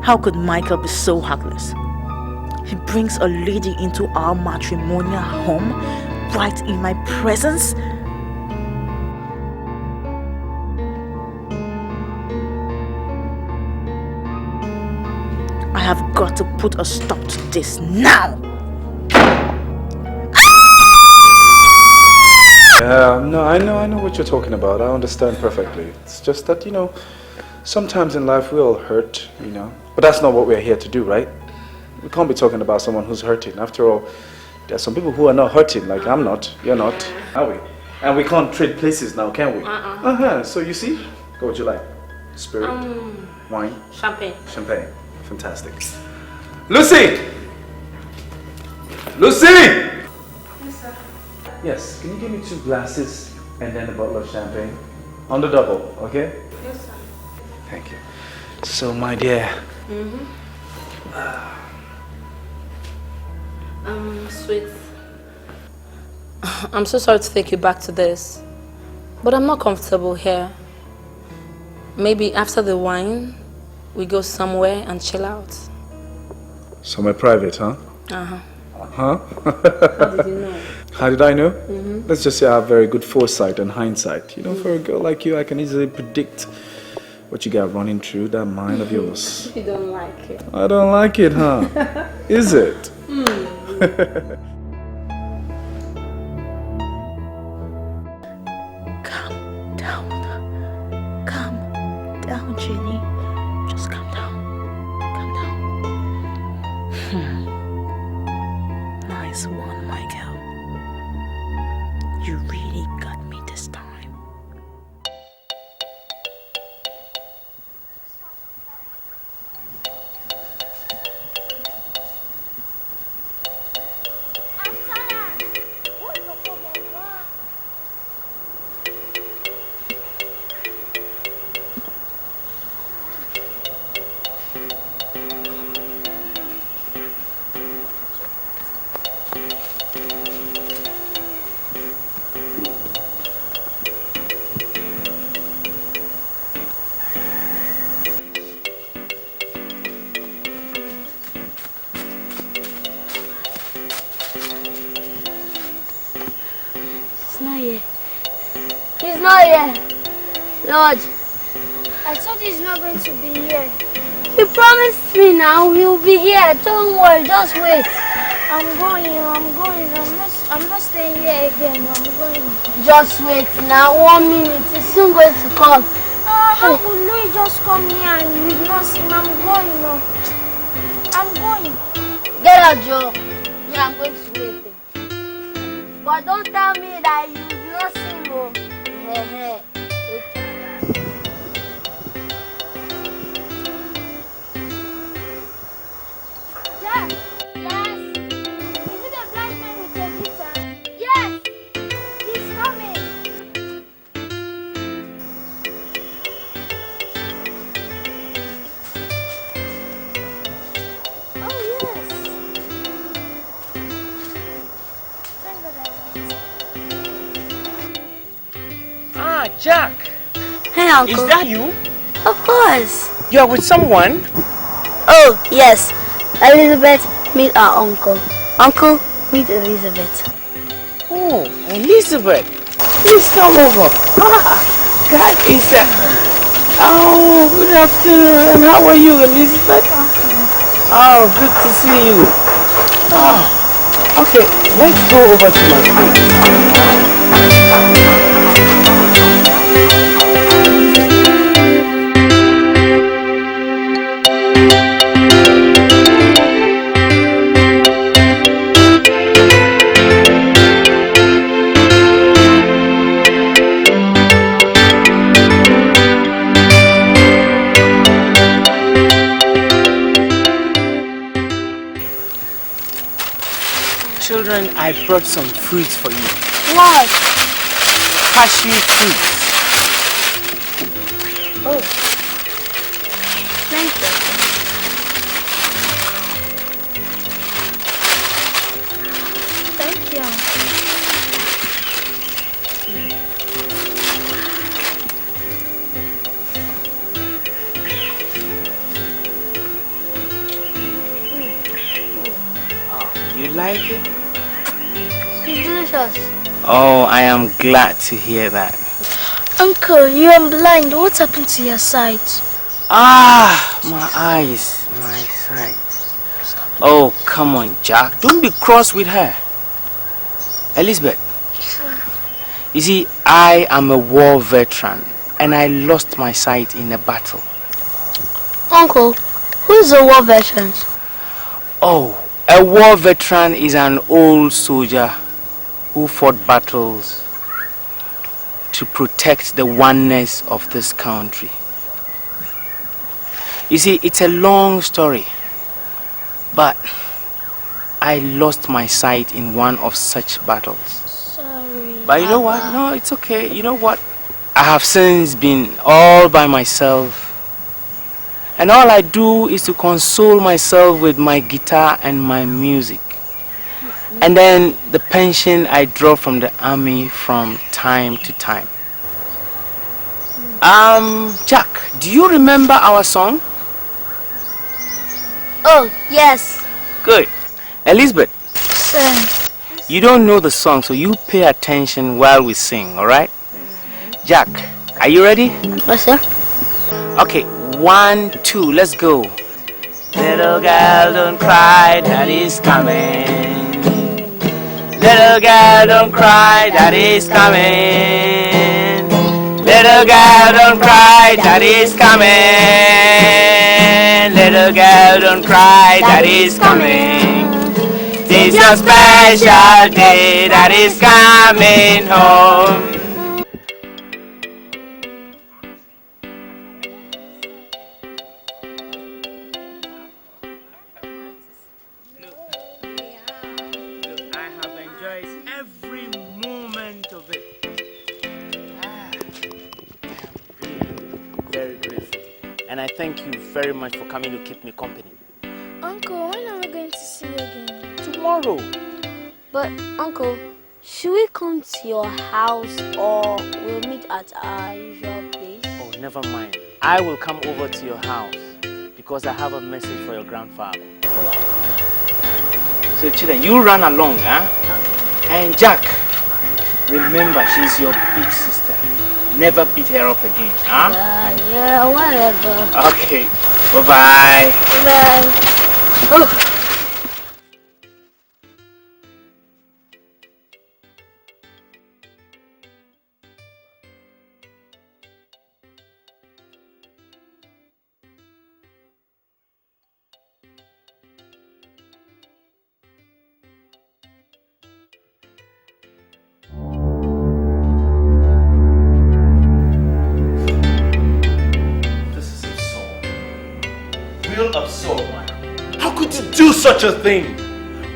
How could Michael be so heartless? He brings a lady into our matrimonial home right in my presence. I have got to put a stop to this now.
No, I know what you're talking about. I understand perfectly. It's just that, you know, sometimes in life we all hurt, you know. But that's not what we're here to do, right? We can't be talking about someone who's hurting. After all, there are some people who are not hurting, like I'm not, you're not, are we? And we can't trade places now, can we? So you see, what would you like? Spirit? Wine?
Champagne.
Champagne. Fantastic. Lucy! Lucy!
Yes, sir.
Yes, can you give me 2 glasses and then a bottle of champagne? On the double, okay?
Yes, sir.
Thank you. So, my dear.
Sweet. I'm so sorry to take you back to this, but I'm not comfortable here. Maybe after the wine, we go somewhere and chill out.
Somewhere private, huh?
Uh-huh.
Huh?
How did you know?
How did I know? Let's just say I have very good foresight and hindsight. You know, for a girl like you, I can easily predict what you got running through that mind of yours.
You don't like it.
I don't like it, huh? Is it?
Calm down. Calm down, Jenny. Just calm down. Calm down. Nice one, Michael. You really got me this time.
not here. Lord, I thought he's not going to be here. He promised me now he'll be here. Don't worry, just wait. I'm going. I'm not staying here again. I'm going. Just wait now. 1 minute. He's soon going to come. How could Louis just come here and you not see him? I'm going. I'm going. Get out, Joe. Yeah, I'm going to wait. But don't tell me that you not see him. Jack. Yes. Is it a blind man with a guitar? Yes. He's coming. Oh, yes. Thank God
Ah, Jack.
Hey, Uncle.
Is that you?
Of course.
You are with someone?
Oh, yes. Elizabeth, meet our uncle. Uncle, meet Elizabeth.
Oh, Elizabeth. Please come over. God is Oh, good afternoon. And how are you, Elizabeth? Oh, good to see you. Oh, okay. Let's go over to my place. Children, I brought some fruits for you.
What?
Cashew fruits.
Oh. Thank you. Thank you.
Oh, you like it?
It's delicious.
Oh, I am glad to hear that.
Uncle, you are blind. What happened to your sight?
Ah, my eyes, my sight. Oh, come on, Jack. Don't be cross with her. Elizabeth, you see, I am a war veteran and I lost my sight in a battle.
Uncle, who is a war veteran?
Oh, a war veteran is an old soldier who fought battles to protect the oneness of this country. You see, it's a long story, but I lost my sight in one of such battles.
Sorry.
But you know what? No, it's okay. You know what? I have since been all by myself, and all I do is to console myself with my guitar and my music. And then the pension I draw from the army from time to time. Jack, do you remember our song?
Oh, yes.
Good. Elizabeth,
Sir.
you don't know the song, so you pay attention while we sing, alright? Jack, are you ready?
Yes, sir.
Okay, 1, 2, let's go. Little girl, don't cry, daddy's coming. Little girl, don't cry, daddy's coming. Little girl, don't cry, daddy's coming. Little girl, don't cry, daddy's coming. This is your special day, daddy's coming home. And I thank you very much for coming to keep me company.
Uncle, when are we going to see you again?
Tomorrow.
But, Uncle, should we come to your house or we'll meet at our usual place?
Oh, never mind. I will come over to your house because I have a message for your grandfather. So, children, you run along, huh? And Jack, remember, she's your big sister. never beat her up again, huh?
Yeah, whatever.
Okay, bye-bye.
Bye. Oh.
Absurd, man. How could you do such a thing?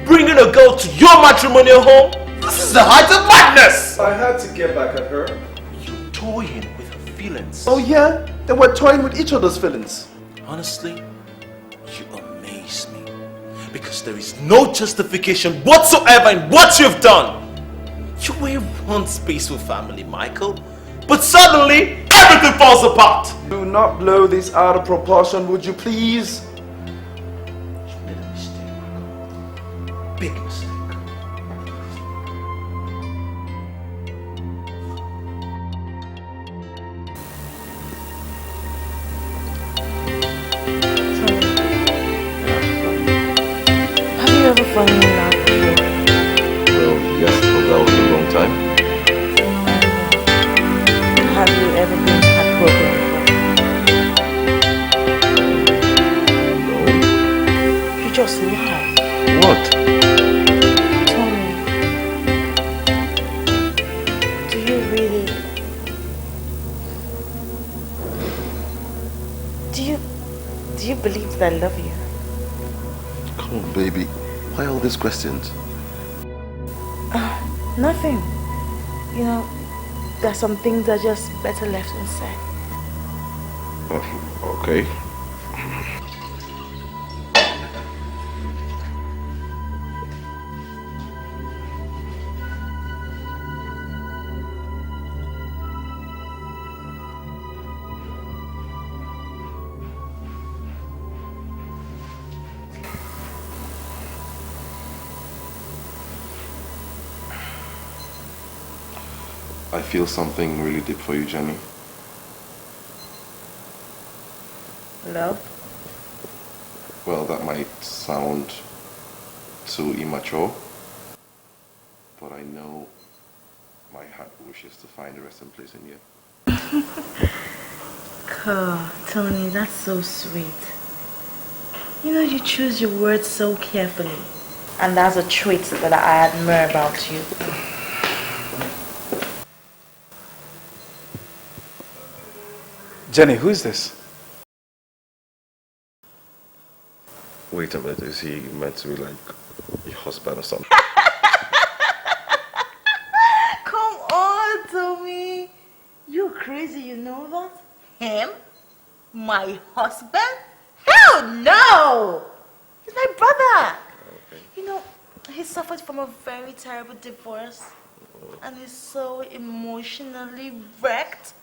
Bringing a girl to your matrimonial home? This is the height of madness!
I had to get back at her.
You're toying with her feelings.
Oh yeah? Then we're toying with each other's feelings.
Honestly, you amaze me. Because there is no justification whatsoever in what you've done. You were once peaceful family, Michael. But suddenly, everything falls apart.
Do not blow this out of proportion, would you please?
You made a mistake, Michael. Big mistake.
Have you ever fallen in love before?
Well, yes, but that was a long time.
Have you ever been heartbroken before?
No.
You just lie.
What?
Tell me. Do you really... Do you believe that I love you?
Come on, baby. Why all these questions?
Nothing. You know, there are some things that are just better left unsaid.
Okay. I feel something really deep for you, Jenny.
Love?
Well, that might sound too immature, but I know my heart wishes to find a resting place in you.
Cool, Tony, that's so sweet. You know, you choose your words so carefully, and that's a trait that I admire about you.
Jenny, who is this?
Wait a minute, is he meant to be like your husband or something?
Come on, Tommy. You're crazy, you know that? Him? My husband? Hell no! He's my brother.
Okay.
You know, he suffered from a very terrible divorce and is so emotionally wrecked.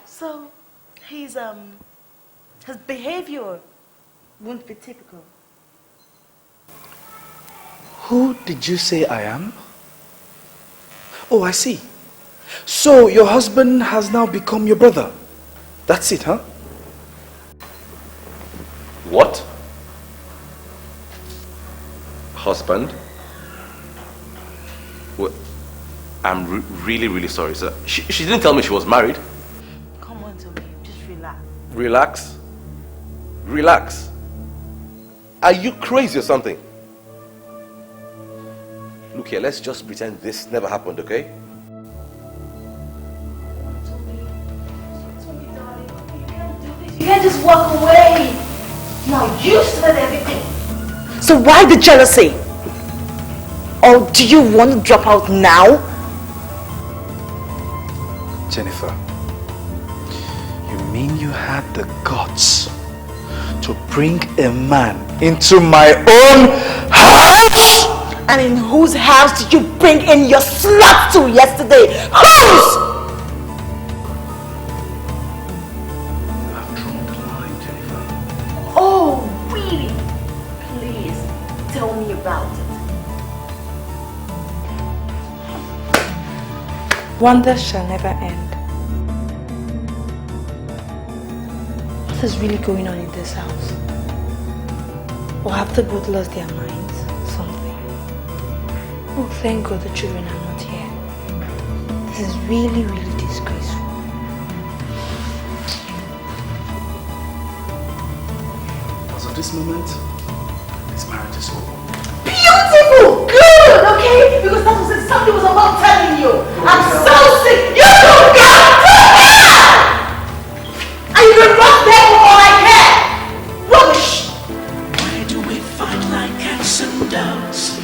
So, his behavior won't be typical.
Who did you say I am? Oh, I see. So your husband has now become your brother. That's it, huh?
What? Husband? What? I'm really, really sorry, sir. She didn't tell me she was married.
Come on, Tommy, just relax.
Relax? Relax? Are you crazy or something? Look here, let's just pretend this never happened, okay?
You can't just walk away. Now you started everything. So why the jealousy? Or do you want to drop out now?
Jennifer, you mean you had the guts to bring a man into my own house?
And in whose house did you bring in your slut to yesterday? Whose?
I've drawn the line, Jennifer.
Oh, really? Please, tell me about it. Wonders shall never end.
What is really going on in this house? Or have they both lost their minds? Something. Oh, thank God the children are not here. This is really, really disgraceful.
As of this moment, this marriage is over.
Beautiful! Good! Okay? Because that was exactly what I was telling you. I'm so sick. You don't got to care! And you can run there for all I care! Rubbish!
Why do we fight like cats and dogs?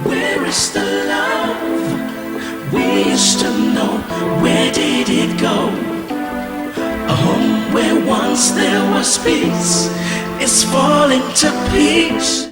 Where is the love we used to know? Where did it go? A home where once there was peace is falling to pieces.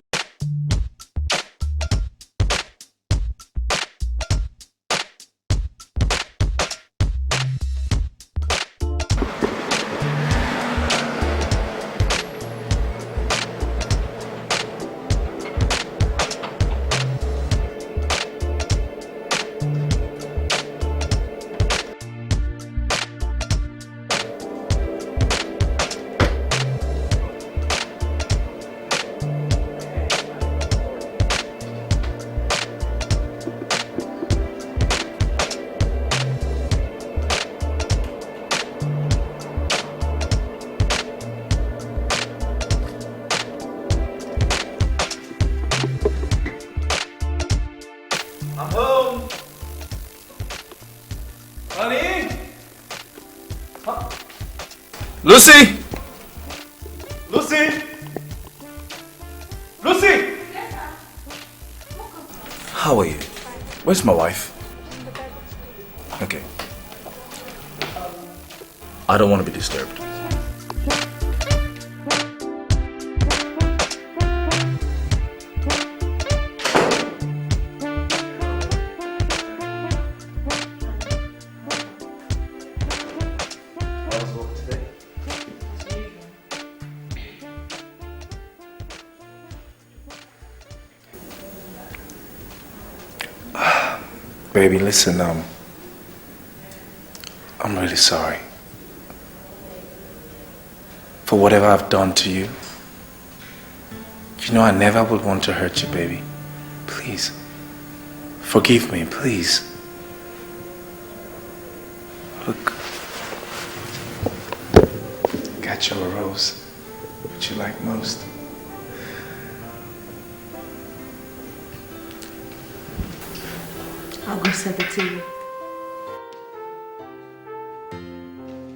Lucy! Lucy! Lucy!
How are you? Where's my wife? Okay. I don't want to be disturbed. Baby, listen, I'm really sorry for whatever I've done to you. You know I never would want to hurt you, baby. Please, forgive me, please. Look, got you a rose, what you like most.
I'll go set the table.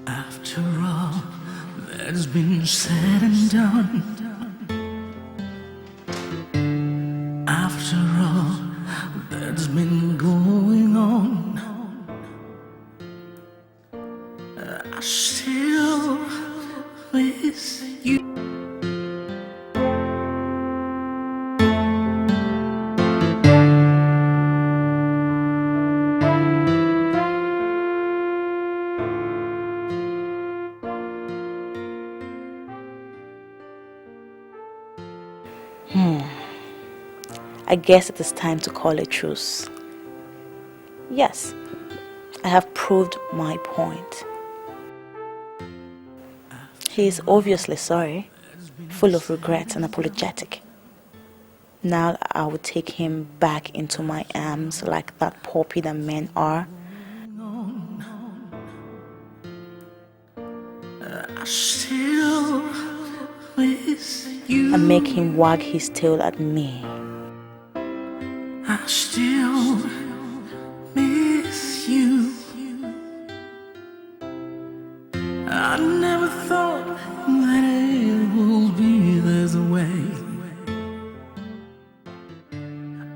After all that's been said and done, after all that's been going on, I still miss you.
I guess it is time to call a truce. Yes, I have proved my point. He is obviously sorry, full of regret and apologetic. Now I will take him back into my arms like that puppy that men are.
I still miss you.
And make him wag his tail at me.
I still miss you. I never thought that it would be this way.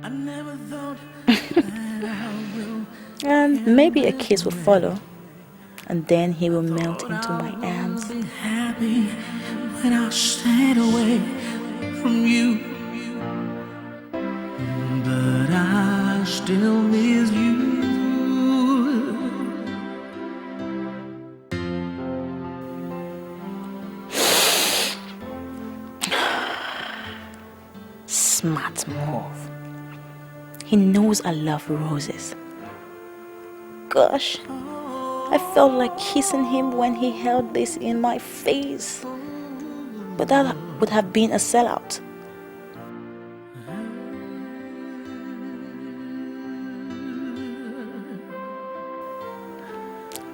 I never thought that I will.
And maybe a kiss will follow, and then he will melt into my arms.
I'll be happy when I stayed away from you. But I still miss you.
Smart move. He knows I love roses. Gosh, I felt like kissing him when he held this in my face. but that would have been a sellout.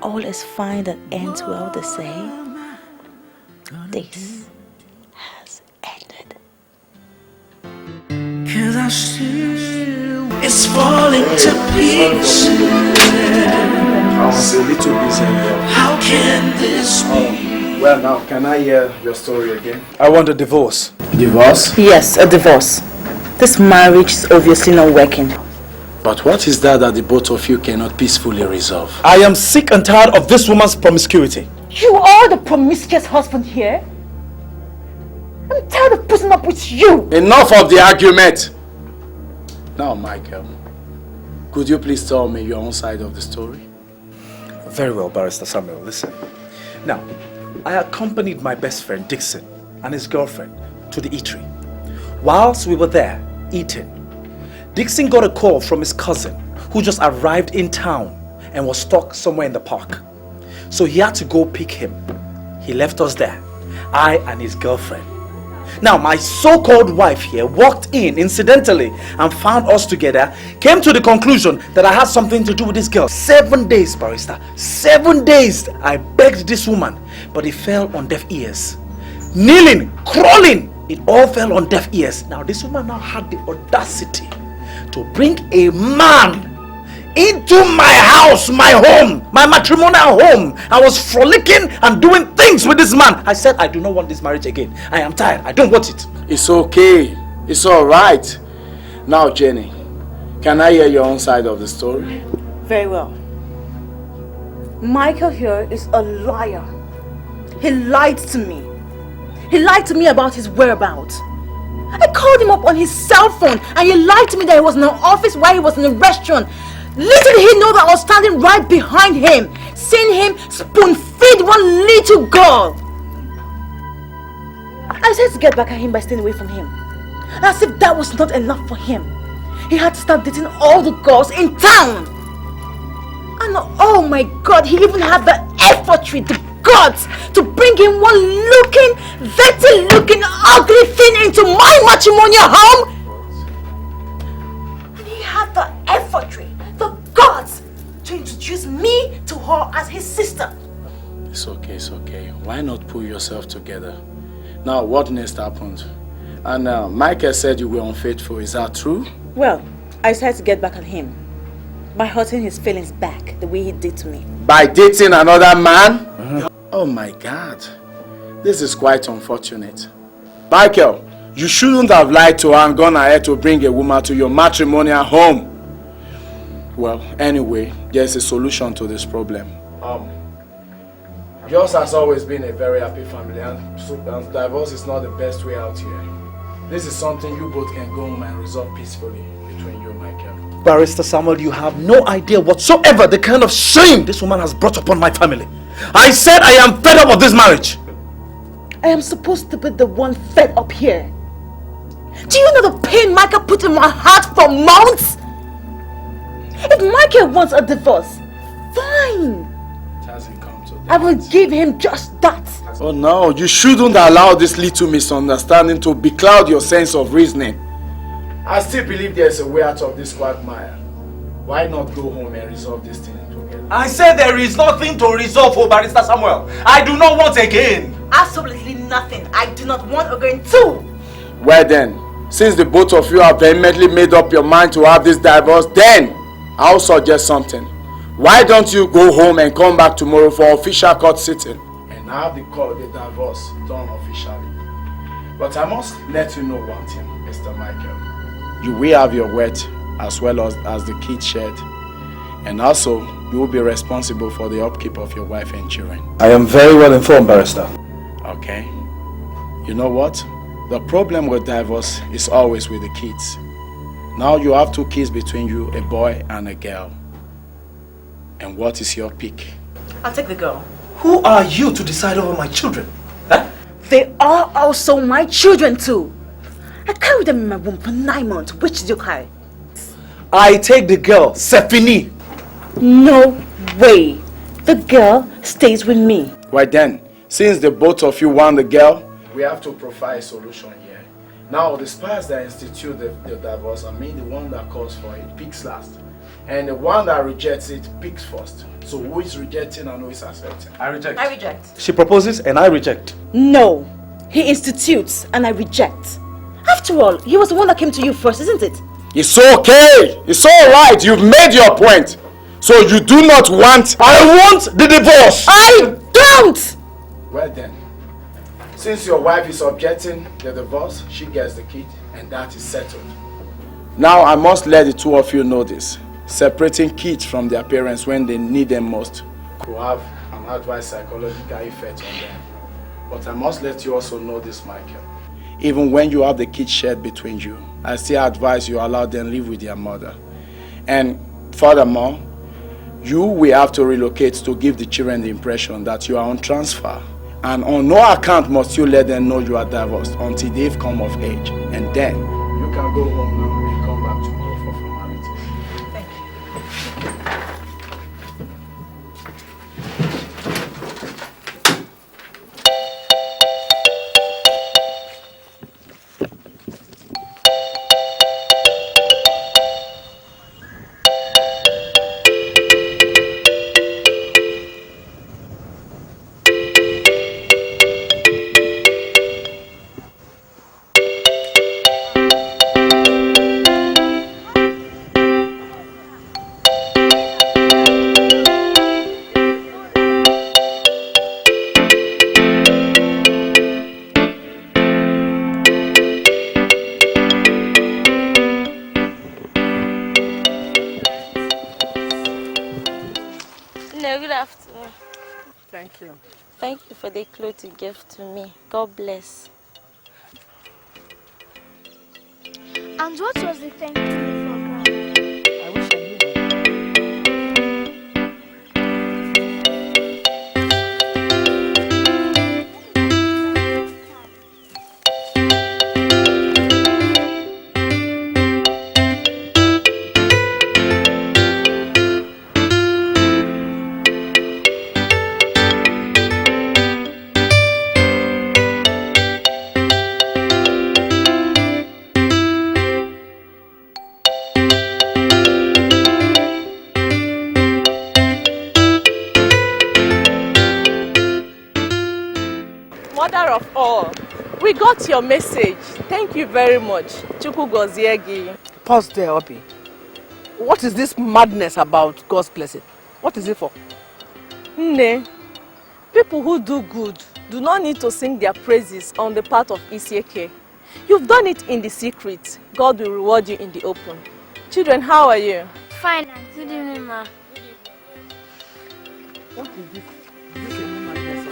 All is fine that ends well, they say. This has ended.
'Cause I still, it's falling to pieces.
I was a little busy.
How can this be?
Well, now, can I hear your story again? I want a divorce.
Divorce? Yes, a divorce. This marriage is obviously not working.
But what is that the both of you cannot peacefully resolve? I am sick and tired of this woman's promiscuity.
You are the promiscuous husband here. I'm tired of putting up with you.
Enough of the argument. Now, Michael, could you please tell me your own side of the story? Very well, Barrister Samuel. Listen. Now, I accompanied my best friend Dixon and his girlfriend to the eatery. Whilst we were there eating, Dixon got a call from his cousin who just arrived in town and was stuck somewhere in the park. So he had to go pick him. He left us there, I and his girlfriend. Now my so-called wife here walked in incidentally and found us together, came to the conclusion that I had something to do with this girl. 7 days, Barrister, 7 days I begged this woman, but it fell on deaf ears. Kneeling, crawling, it all fell on deaf ears. Now this woman now had the audacity to bring a man into my house, my home, my matrimonial home. I was frolicking and doing things with this man. I said, I do not want this marriage again. I am tired. I don't want it.
It's okay. It's all right. Now, Jenny, can I hear your own side of the story?
Very well. Michael here is a liar. He lied to me. He lied to me about his whereabouts. I called him up on his cell phone and he lied to me that he was in an office while he was in a restaurant. Little did he know that I was standing right behind him, seeing him spoon-feed one little girl. I decided to get back at him by staying away from him. As if that was not enough for him, he had to start dating all the girls in town. And oh my God, he even had the effortry, the guts to bring in one dirty looking, ugly thing into my matrimonial home. And he had the effortry, the guts to introduce me to her as his sister.
It's okay, it's okay. Why not pull yourself together? Now, what next happened? And Michael said you were unfaithful. Is that true?
Well, I decided to get back at him by hurting his feelings back the way he did to me.
By dating another man? Oh my God. This is quite unfortunate. Michael, you shouldn't have lied to her and gone ahead to bring a woman to your matrimonial home. Well, anyway, there's a solution to this problem. Yours has always been a very happy family, and divorce is not the best way out here. This is something you both can go home and resolve peacefully between you, Michael.
Barrister Samuel, you have no idea whatsoever the kind of shame this woman has brought upon my family. I said I am fed up of this marriage.
I am supposed to be the one fed up here. Do you know the pain Michael put in my heart for months? If Michael wants a divorce, fine.
It hasn't come to that.
I will give him just that.
Oh no, you shouldn't allow this little misunderstanding to becloud your sense of reasoning. I still believe there's a way out of this quagmire. Why not go home and resolve this thing together?
I said there is nothing to resolve for Barrister Samuel. I do not want again.
Absolutely nothing. I do not want again too.
Well then, since the both of you have vehemently made up your mind to have this divorce, then I'll suggest something. Why don't you go home and come back tomorrow for official court sitting and have the divorce done officially? But I must let you know one thing, Mr. Michael. You will have your word as well as the kids shared. And also, you will be responsible for the upkeep of your wife and children.
I am very well informed, Barrister.
Okay. You know what? The problem with divorce is always with the kids. Now you have 2 kids between you, a boy and a girl. And what is your pick?
I'll take the girl.
Who are you to decide over my children? Huh?
They are also my children too. I carried them in my womb for 9 months. Which did you carry?
I take the girl, Sefini.
No way. The girl stays with me.
Why then, since the both of you want the girl, we have to provide a solution here. Now, the spouse that institute the divorce, the one that calls for it picks last. And the one that rejects it picks first. So who is rejecting and who is accepting?
I reject.
I reject.
She proposes and I reject.
No. He institutes and I reject. After all, he was the one that came to you first, isn't it?
It's okay. It's all right. You've made your point. So you do not want...
I want the divorce.
I don't!
Well then, since your wife is objecting the divorce, she gets the kid and that is settled. Now I must let the two of you know this. Separating kids from their parents when they need them most could have an adverse psychological effect on them. But I must let you also know this, Michael. Even when you have the kids shared between you, I still advise you allow them live with their mother. And furthermore, you will have to relocate to give the children the impression that you are on transfer. And on no account must you let them know you are divorced until they've come of age. And then you can go home now and come back tomorrow for formalities.
Thank
No, good afternoon.
Thank you.
Thank you for the clothes you gave to me. God bless.
And what was the thank you for, Grandma?
I wish I knew that. Mother of all, we got your message. Thank you very much. Chukwu goziegi. Pause there, Obi. What is this madness about God's blessing? What is it for? Nne, people who do good do not need to sing their praises on the part of Isieke. You've done it in the secret. God will reward you in the open. Children, how are you?
Fine, good evening, ma.
What is this? Is this a new madness?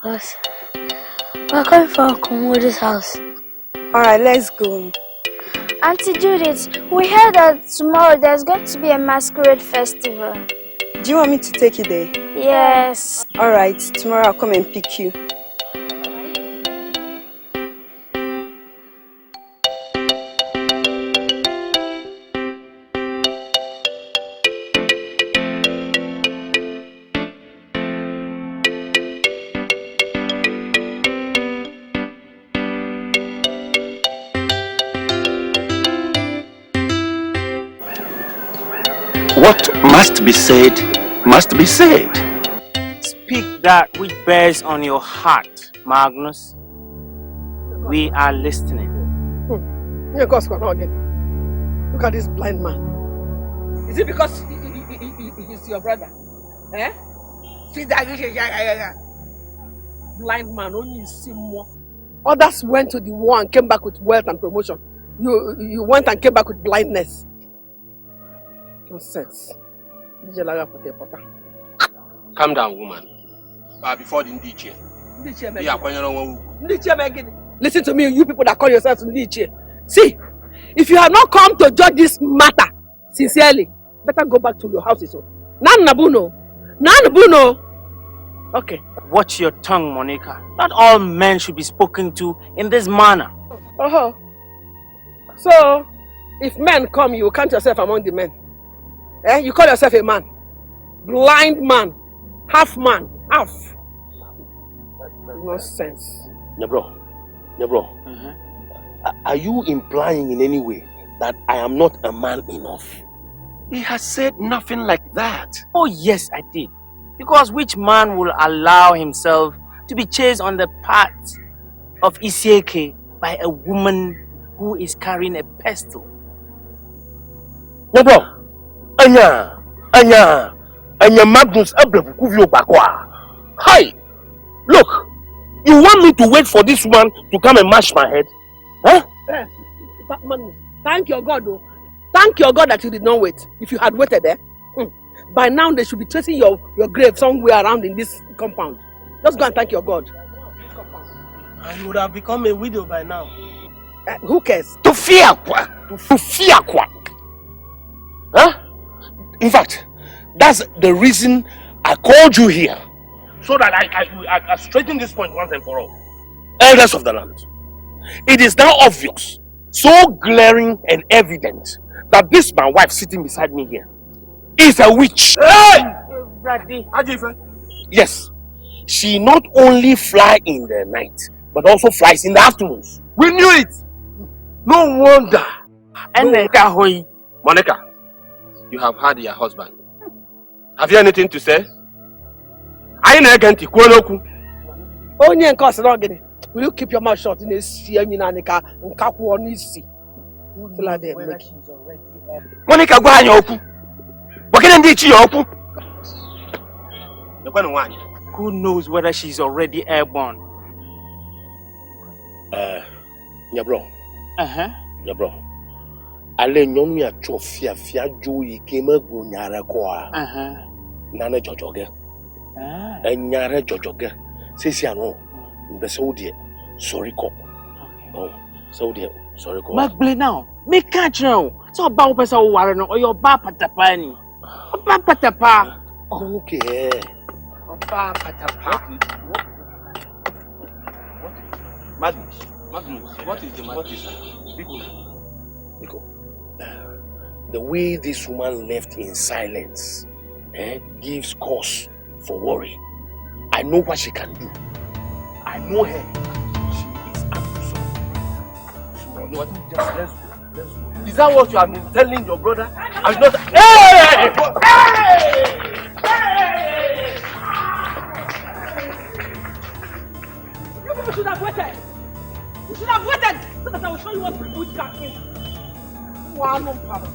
Us. We're coming for Uncle Moody's house.
Alright, let's go.
Auntie Judith, we heard that tomorrow there's going to be a masquerade festival.
Do you want me to take you there?
Yes.
Alright, tomorrow I'll come and pick you.
What must be said, must be said.
Speak that which bears on your heart, Magnus. We are listening.
Look at this blind man. Is it because he's your brother? Eh? See that? Blind man, only see more. Others went to the war and came back with wealth and promotion. You went and came back with blindness. Nonsense.
Calm down, woman. Before the Ndiche.
Listen to me, you people that call yourselves Ndiche. See, if you have not come to judge this matter sincerely, Better go back to your houses. Nan Nabuno. Okay.
Watch your tongue, Monica. Not all men should be spoken to in this manner.
Oh. So, if men come, you count yourself among the men. You call yourself a man. Blind man. Half man. Half. Nonsense.
Nebro. Are you implying in any way that I am not a man enough? He has said nothing like that.
Oh yes, I did. Because which man will allow himself to be chased on the path of Isieke by a woman who is carrying a pestle?
Nebro, Anya Magnus Abrekuvio Bakwa. Hi! Look, you want me to wait for this woman to come and mash my head? Huh?
Thank your God, though. Thank your God that you did not wait. If you had waited there, by now they should be tracing your grave somewhere around in this compound. Just go and thank your God.
And you would have become a widow by now.
Who cares?
To fear what? Huh? In fact, that's the reason I called you here. So that I straighten this point once and for all. Elders of the land, it is now obvious, so glaring and evident, that this my wife sitting beside me here is a witch.
Hey!
Yes, she not only fly in the night, but also flies in the afternoons.
We knew it. No wonder.
Monica, you have had your husband. Have you anything to say?
Will you keep your mouth shut in this Monica,
go on your oku. What can I do to
Who knows whether she's already airborne?
Yeah, bro. Yeah, bro. Ale nyomi a chofia fia joyi kema go nyara kwa. Nana jojoge. Nyara jojoge. Sisi ano. Mbese udie. Sorry ko. Oh, so dear. Sorry ko.
Magble now. Make catch now. So about pesa o ware no or your ba patapa ni. Ba patapa.
Okay.
Ba patapa.
Magnus, what is the matter? Biko. The way this woman left in silence gives cause for worry. I know what she can do. I know her. She is up to something. Let's go.
Is that what you have been telling your brother? I'm not.
Hey!
You people should have waited. You should have waited so that I will show you what witchcraft is. One problem.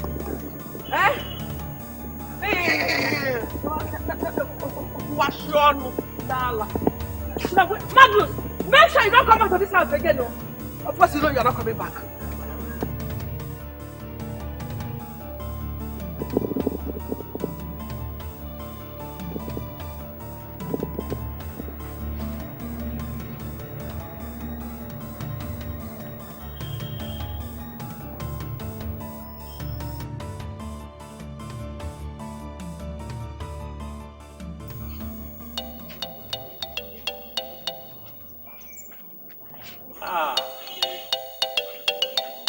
Magnus, make sure you don't come back to this house again. No? Of course, you know you are not coming back.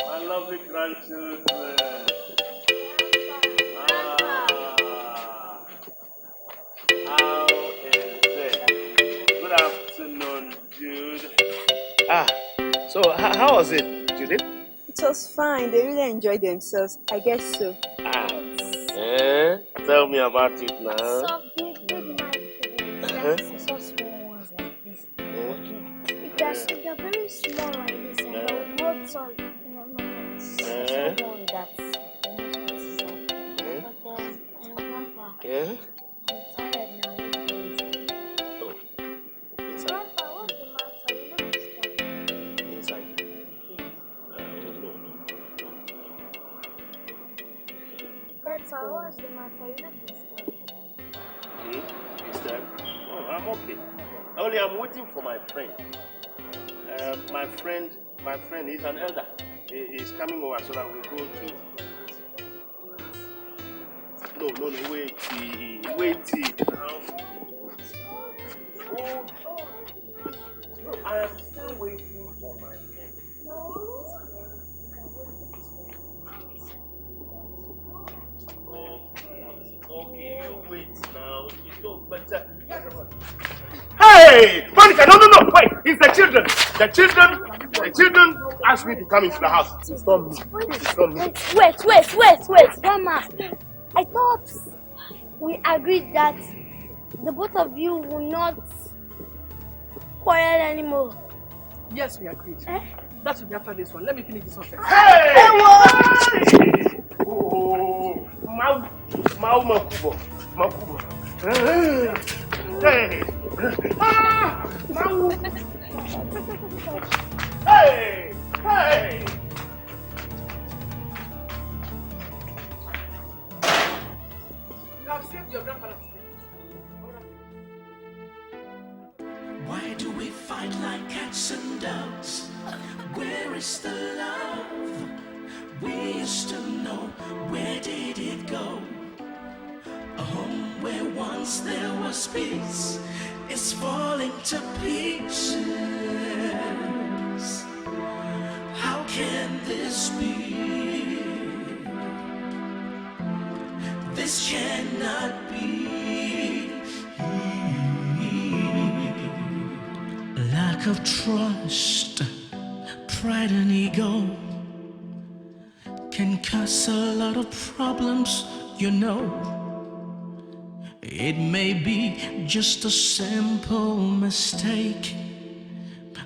My lovely grandchildren. How is it? Good afternoon, Jude.
So how was it, Judith?
It was fine. They really enjoyed themselves. I guess so.
Tell me about it now.
So big nice so small ones like this. If they're very small like this, and they'll grow tall, one that's but Grandpa, I'm tired now. Grandpa, what's the matter? You look disturbed.
Inside.
Grandpa, what's the matter? You look disturbed.
Oh, I'm okay. Only I'm waiting for my friend. My friend, he's an elder. He's coming over so that we go to. wait now. Hold on. No, I am still waiting for my friend. Okay, you wait now. You don't better. Hey! Monica, no, wait! It's the children! The children asked me to come into the house. It's not me.
Wait, Mama. I thought we agreed that the both of you will not quarrel anymore.
Yes, we agreed. That will be after this one. Let me finish this one first.
Hey! Oh, Makubo. Hey! Hey!
You have saved your grandfather.
Why do we fight like cats and dogs? Where is the love we used to know? Where did it go? A home where once there was peace is falling to pieces. How can this be? This cannot be. Lack of trust, pride and ego can cause a lot of problems, you know. It may be just a simple mistake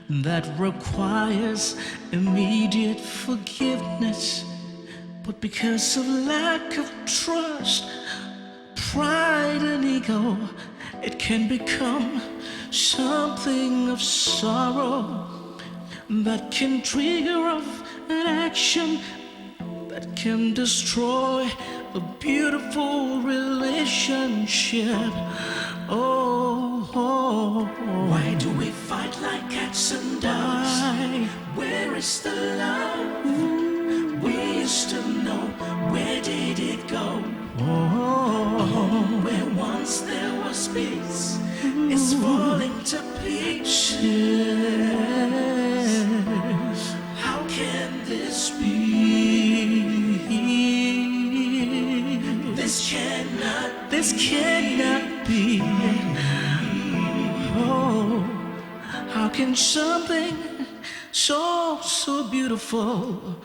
that requires immediate forgiveness, but because of lack of trust, pride and ego, it can become something of sorrow that can trigger off an action that can destroy a beautiful relationship. Why do we fight like cats and dogs? Where is the love we used to know? Where did it go? A home where once there was peace is falling to pieces. How can this be? This cannot be. Oh, how can something so beautiful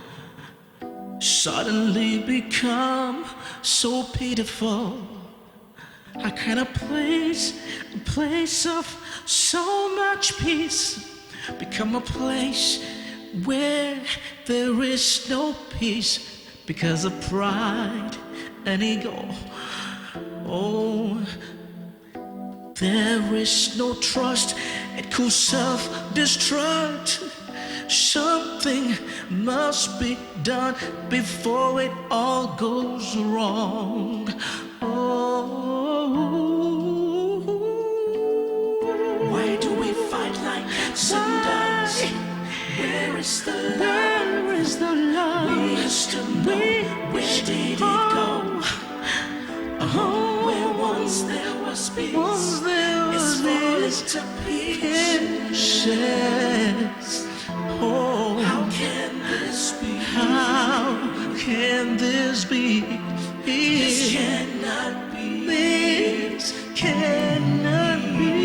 suddenly become so pitiful? How can a place of so much peace become a place where there is no peace because of pride and ego? Oh, there is no trust, it could self-destruct. Something must be done before it all goes wrong. Why do we fight like cats and dogs? Where is the love? We used to know. Where did it go? A home where once there was peace is falling to pieces. Oh, how can this be? How can this be? This cannot be. This cannot be.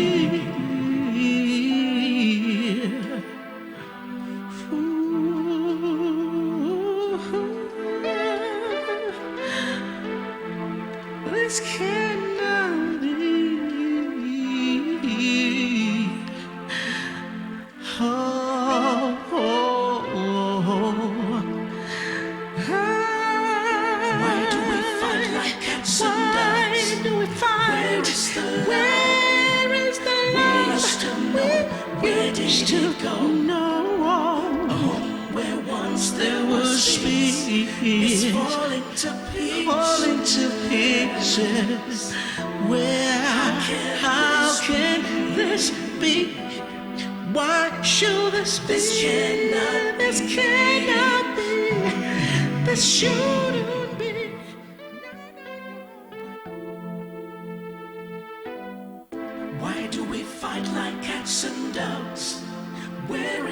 This cannot be. Why do we fight like cats and dogs? Where is the love? We used to know. Where did it go? A home where once there was peace is falling to pieces. How can this be? Why should this be? This cannot be. This shouldn't be.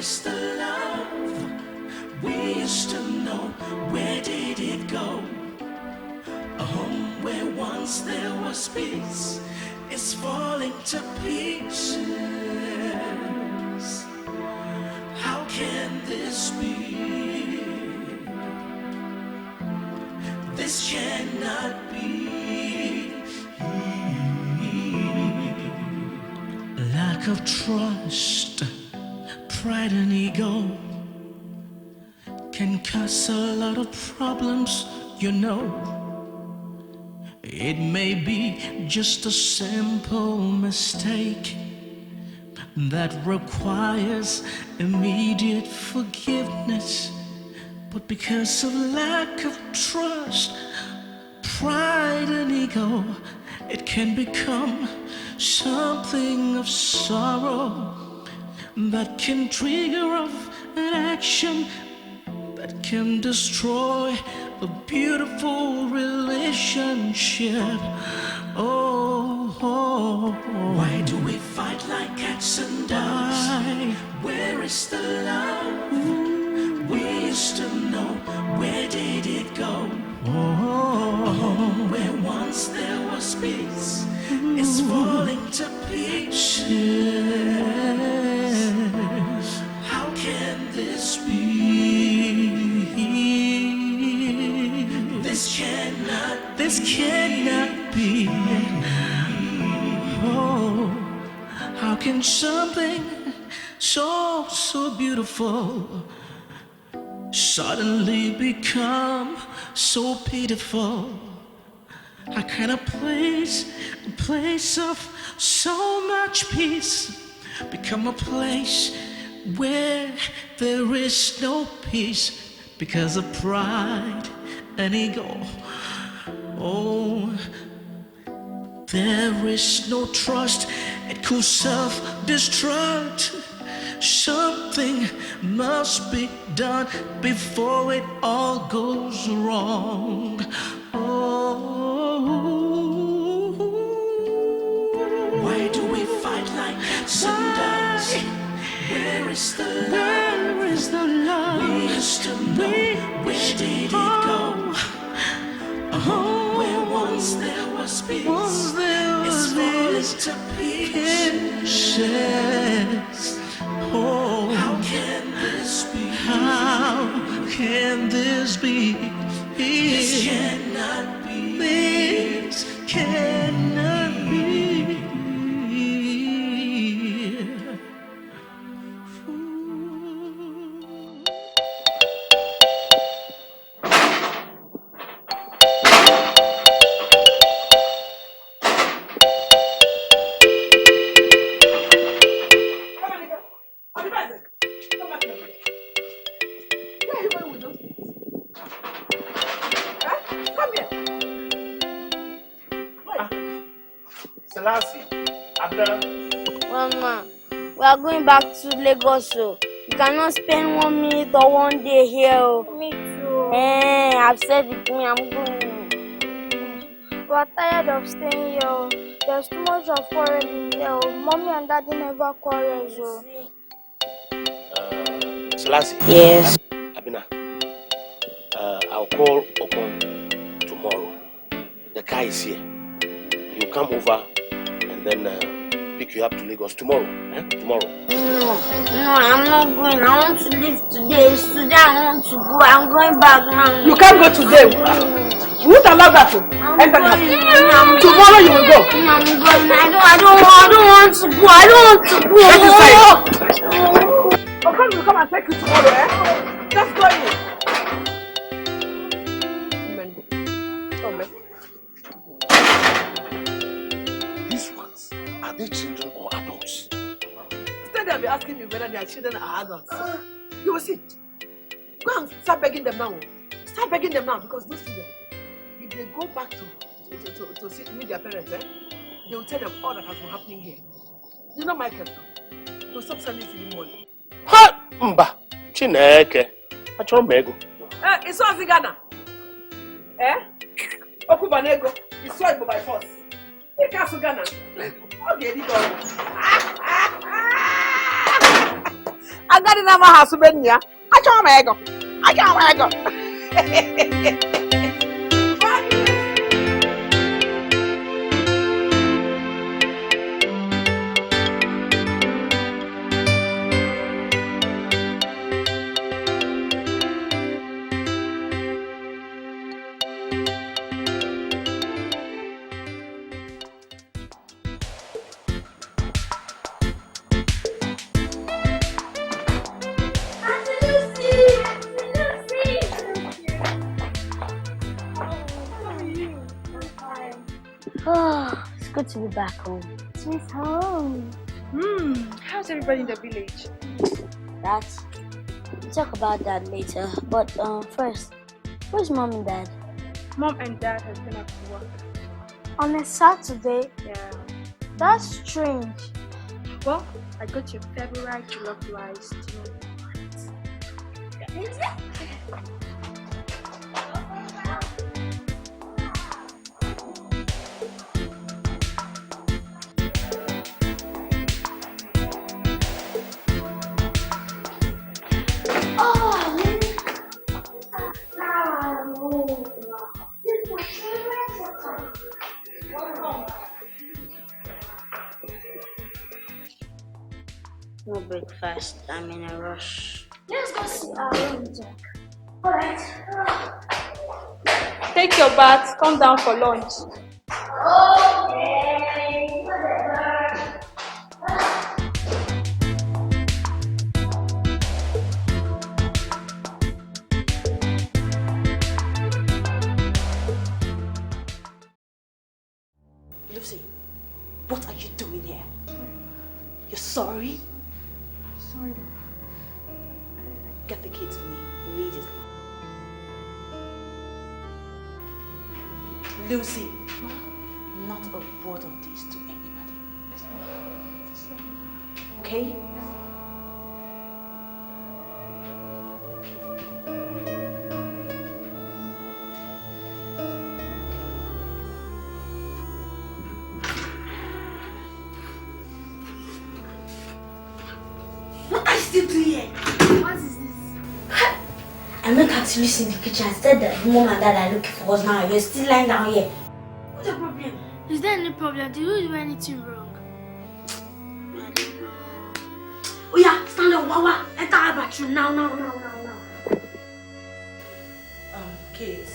is the love we used to know? Where did it go? A home where once there was peace is falling to pieces. How can this be? This cannot be. Lack of trust, pride and ego can cause a lot of problems, you know. It may be just a simple mistake that requires immediate forgiveness. But because of lack of trust, pride and ego, it can become something of sorrow that can trigger off an action that can destroy a beautiful relationship. Why do we fight like cats and dogs? Where is the love we used to know? Where did it go? A home where once there was peace is falling to pieces. How can this be? This cannot be. Oh, how can something so beautiful suddenly become so pitiful? How can a place of so much peace become a place where there is no peace because of pride and ego? Oh, there is no trust, it could self-destruct. Something must be done before it all goes wrong. Why do we fight like cats and dogs? Where is the love? Where is the love? We used to know. Where did it go? A home where once there was peace is falling to pieces. Oh, how can this be? How can this be? This cannot be. This cannot be.
Mama, we are going back to Lagos, so you cannot spend 1 minute or 1 day here. Me too. I've said it to me, I'm going.
We are tired of staying here. There's too much of quarreling here. Mommy and Daddy never quarrel.
Selassie.
Yes.
Abina. I'll call Okon tomorrow. The car is here. You come over and then pick you up to Lagos tomorrow. Tomorrow.
No, I'm not going. I want to leave today. Today I want to go. I'm going back now.
You can't go today. You won't allow that to enter the house. Tomorrow you will go.
I'm going. I don't want to go. I don't want to go.
Get inside. Okon will come and take you tomorrow, Just go in.
These ones, are they children or adults?
Instead they'll be asking me whether they are children or adults. You will see. Go and start begging them now. Start begging them now, because those children, if they go back to meet their parents, they will tell them all that has been happening here. You know Michael, they'll stop sending him money.
Ha! Mba! Chineke! Achọrọ m ego.
It's all Ghana. Okubanego. It's all by force. You can't see Ghana. Okay, Agadi na ma hasu benya. Acha ma ego. Acha ma ego.
Oh, it's good to be back home.
She's home.
How's everybody in the village?
We'll talk about that later. But first, where's mom and dad?
Mom and dad has been at work.
On a Saturday?
Yeah.
That's strange.
Well, I got your favorite jollof rice too.
No breakfast. I'm in a rush.
Let's go see our room, Jack. Alright.
Take your bath, come down for lunch.
Okay.
Lucy, what are you doing here? You're sorry?
Sorry.
Get the kids for me immediately. Lucy, not a word of this to anybody. Okay?
What are you still doing here?
What is this?
I met actually in the kitchen. I said that mom and dad are looking for us now. You're still lying down here. What's the problem?
Is there any problem? Did you do anything wrong?
Oh yeah, stand up, Wawa. Enter our bathroom now.
Kate,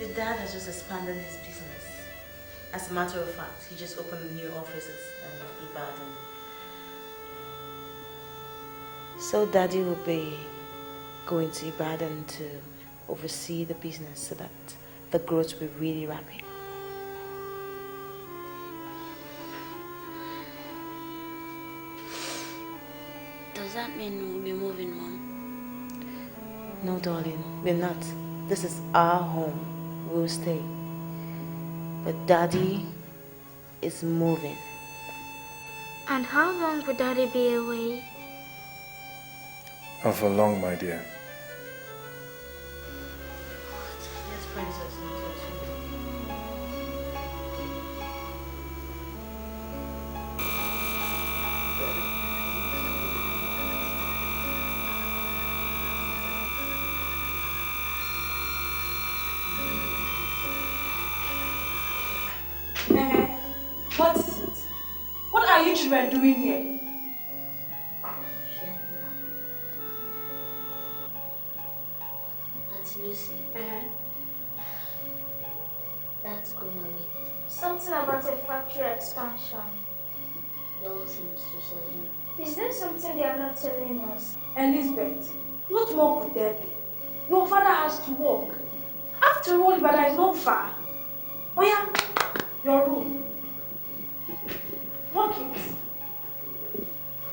your dad has just expanded his business. As a matter of fact, he just opened new offices in Ibadan. So Daddy will be going to Ibadan to oversee the business so that the growth will be really rapid.
Does that mean we'll be moving, Mom?
No, darling, we're not. This is our home. We'll stay. But Daddy is moving.
And how long will Daddy be away?
Not for long, my dear.
Yes, Princess.
What is it? What are you children doing here?
Auntie Lucy. That's going away.
Something about a factory expansion.
It all seems to certain.
Is there something they are not telling us?
Elizabeth, what more could there be? Your father has to work. After all, Ibadan is not far. Oh yeah, your room. Walk it.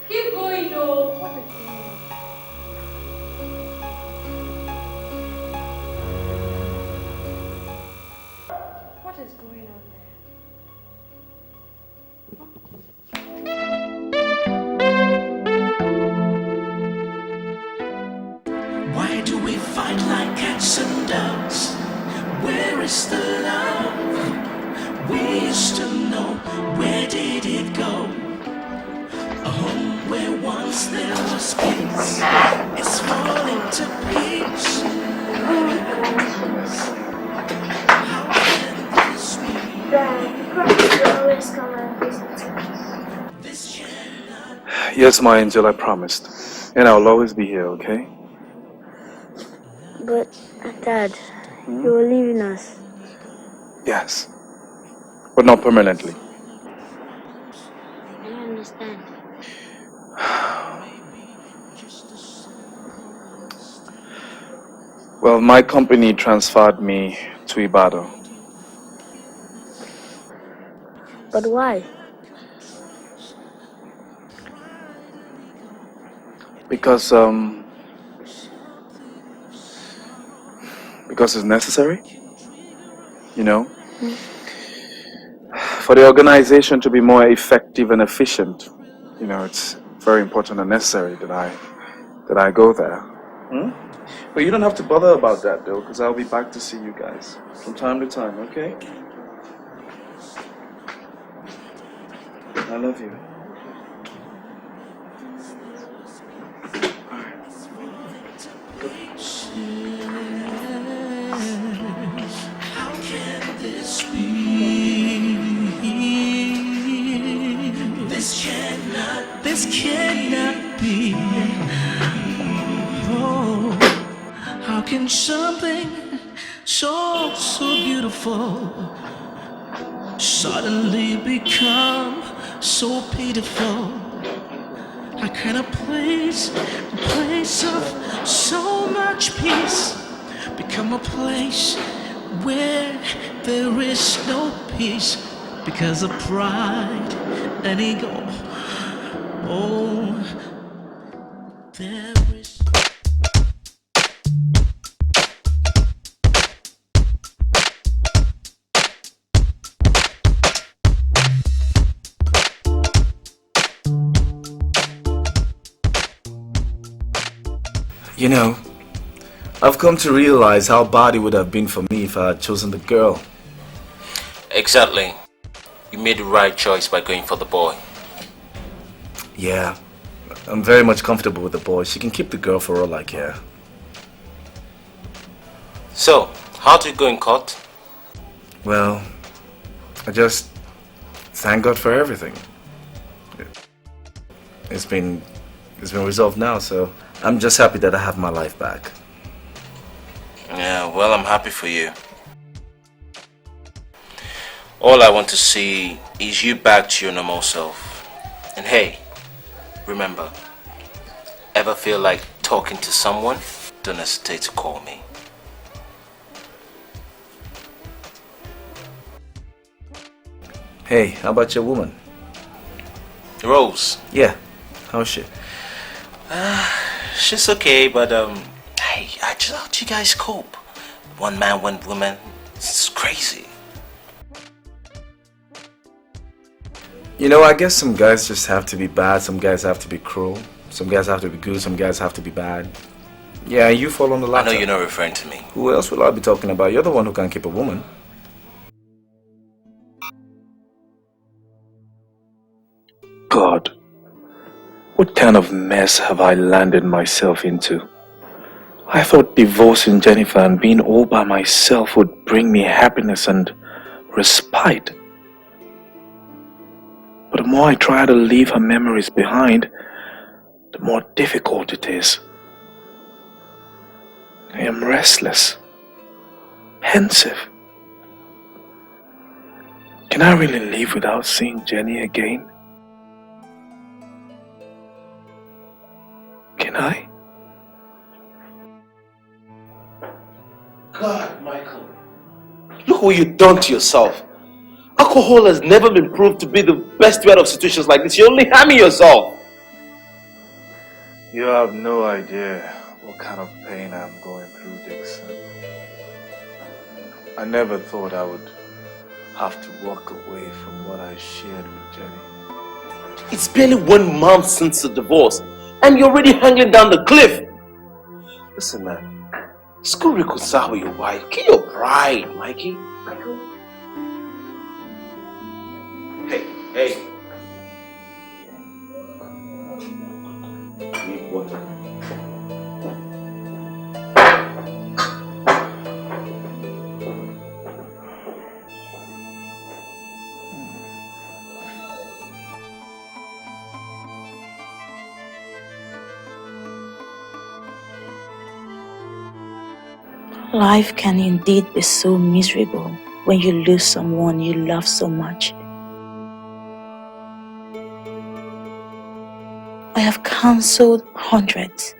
Keep going though. What is going on? What is going on
there? Why do we fight like cats and dogs? Where is the love we used to know? Where did it go? A home where one once there was peace, it's falling to peace.
Yes, my angel, I promised. And I'll always be here, okay?
But, Dad, you were leaving us.
Yes. But not permanently.
I don't understand.
Well, my company transferred me to Ibadan.
But why?
Because it's necessary, you know, for the organization to be more effective and efficient. You know, it's very important and necessary that I go there. But you don't have to bother about that though, because I'll be back to see you guys from time to time, okay? I love you.
How can this be? This cannot be. Oh, how can something so beautiful suddenly become so pitiful? A kind of place of so much peace become a place where there is no peace because of pride and ego. Oh, there is.
You know, I've come to realize how bad it would have been for me if I had chosen the girl.
Exactly. You made the right choice by going for the boy.
Yeah, I'm very much comfortable with the boy. She can keep the girl for all I care.
So, how did it go in court?
Well, I just thank God for everything. It's been resolved now, so I'm just happy that I have my life back.
Yeah, well, I'm happy for you. All I want to see is you back to your normal self. And hey, remember, ever feel like talking to someone, don't hesitate to call me.
Hey, how about your woman?
Rose?
Yeah, how's she?
She's okay, but hey, how do you guys cope? One man, one woman, it's crazy.
You know, I guess some guys just have to be bad, some guys have to be cruel, some guys have to be good, some guys have to be bad. Yeah, you fall on the latter.
I know you're not referring to me.
Who else will I be talking about? You're the one who can't keep a woman. God, what kind of mess have I landed myself into? I thought divorcing Jennifer and being all by myself would bring me happiness and respite. But the more I try to leave her memories behind, the more difficult it is. I am restless, pensive. Can I really live without seeing Jenny again? Can I?
God, Michael. Look what you've done to yourself. Alcohol has never been proved to be the best way out of situations like this. You're only harming yourself.
You have no idea what kind of pain I'm going through, Dixon. I never thought I would have to walk away from what I shared with Jenny.
It's barely 1 month since the divorce, and you're already hanging down the cliff. Listen, man. Just go reconcile with your wife. Get your pride, Mikey. Michael? Hey.
Life can indeed be so miserable when you lose someone you love so much. I have counseled hundreds.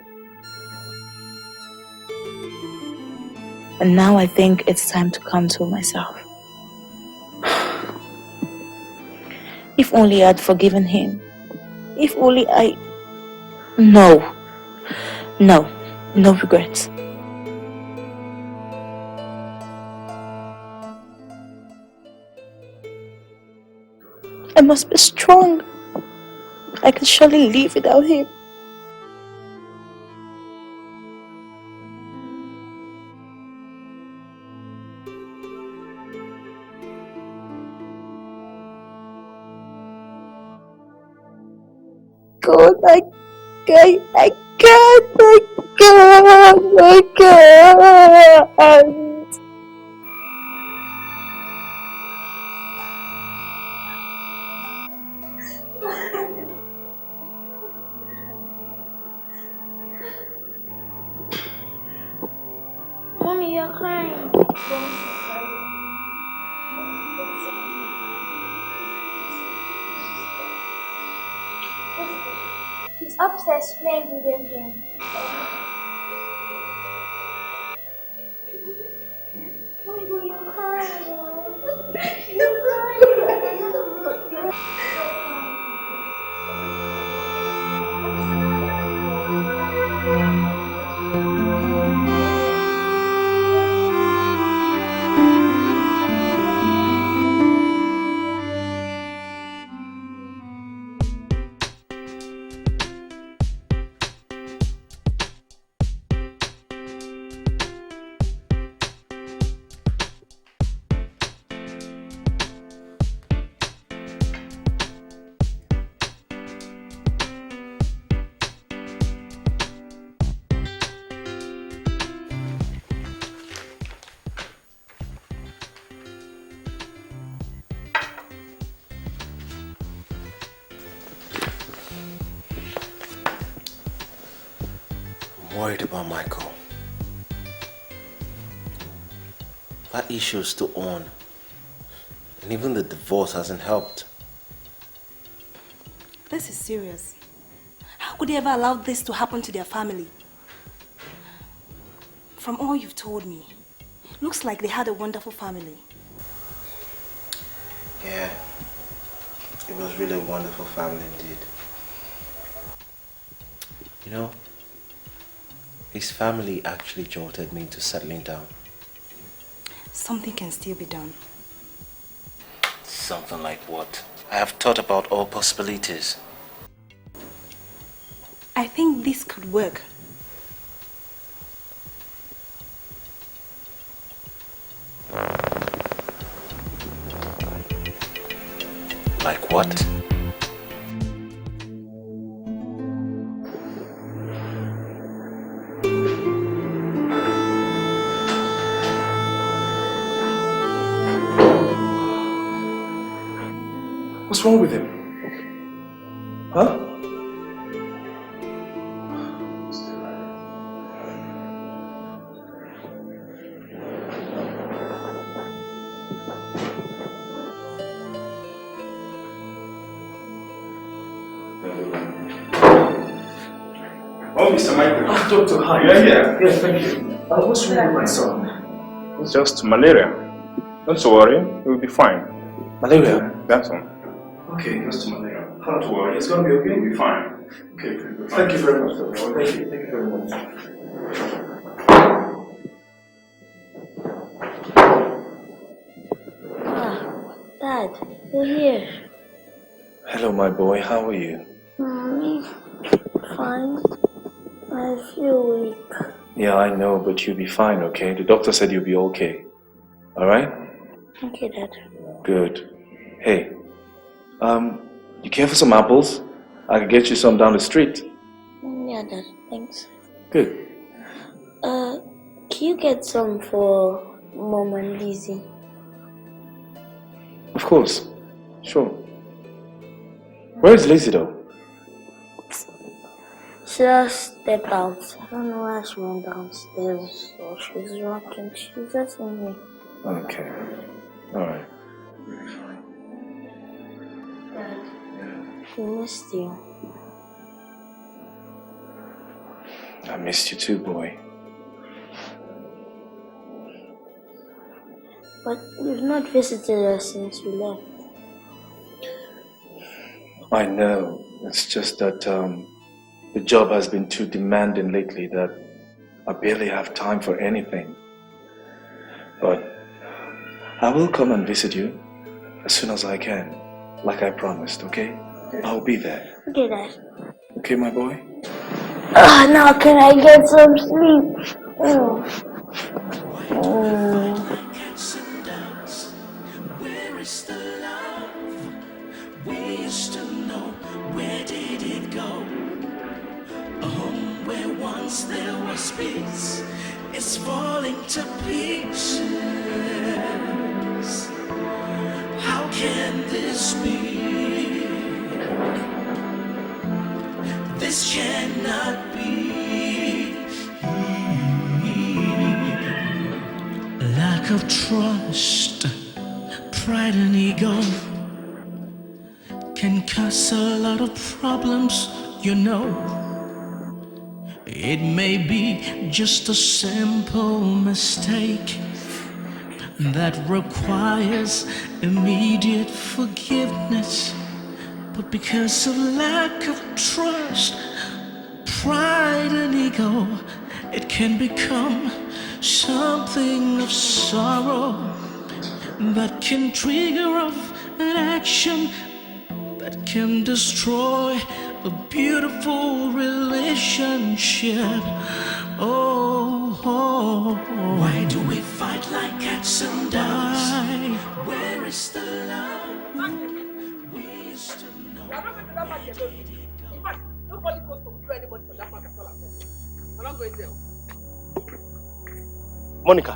And now I think it's time to counsel myself. If only I had forgiven him. If only I... No regrets. I must be strong. I can surely live without him. God, I can't.
Mommy, you're crying. He's upstairs playing video games. Mommy, but you're crying. You're crying.
Worried about Michael. That issue is still on, and even the divorce hasn't helped.
This is serious. How could they ever allow this to happen to their family? From all you've told me, looks like they had a wonderful family.
Yeah, it was really a wonderful family indeed. You know, his family actually jolted me into settling down.
Something can still be done.
Something like what? I have thought about all possibilities.
I think this could work.
Like what?
What's wrong with him? Huh?
Oh, Mr. Michael.
Oh, Doctor, hi.
Yeah.
Yeah, thank you. What's wrong with my son?
It's just malaria. Don't worry, you'll be fine.
Malaria?
That's all.
Okay, just malaria. Don't worry, it's gonna be okay.
You'll be fine.
Okay, thank you very much, Doctor. Thank you very much.
Dad, you're here.
Hello, my boy. How are you?
Mommy, fine. I feel weak.
Yeah, I know, but you'll be fine, okay? The doctor said you'll be okay. Alright?
Okay, Dad.
Good. Hey, you care for some apples? I can get you some down the street.
Yeah, Dad, thanks.
Good.
Can you get some for Mom and Lizzie?
Of course. Sure. Where is Lizzie though?
She just stepped out. I don't know why she went downstairs or she's rocking. She's just in here.
Okay. Alright.
She missed you.
I missed you too, boy.
But you've not visited us since we left.
I know. It's just that the job has been too demanding lately that I barely have time for anything. But I will come and visit you as soon as I can, like I promised, okay? I'll be there.
Okay, Dad.
Okay, my boy?
Now can I get some sleep?
Where is the love we used to know? Where did it go? A home where once there was peace is falling to pieces. How can this be? This cannot be. Lack of trust, pride and ego can cause a lot of problems, you know. It may be just a simple mistake that requires immediate forgiveness. But because of lack of trust, pride and ego, it can become something of sorrow that can trigger off an action that can destroy a beautiful relationship. Why do we fight like cats and dogs? Where is the love we used to know?
Nobody goes to kill anybody for that market. I'm not going there.
Monica,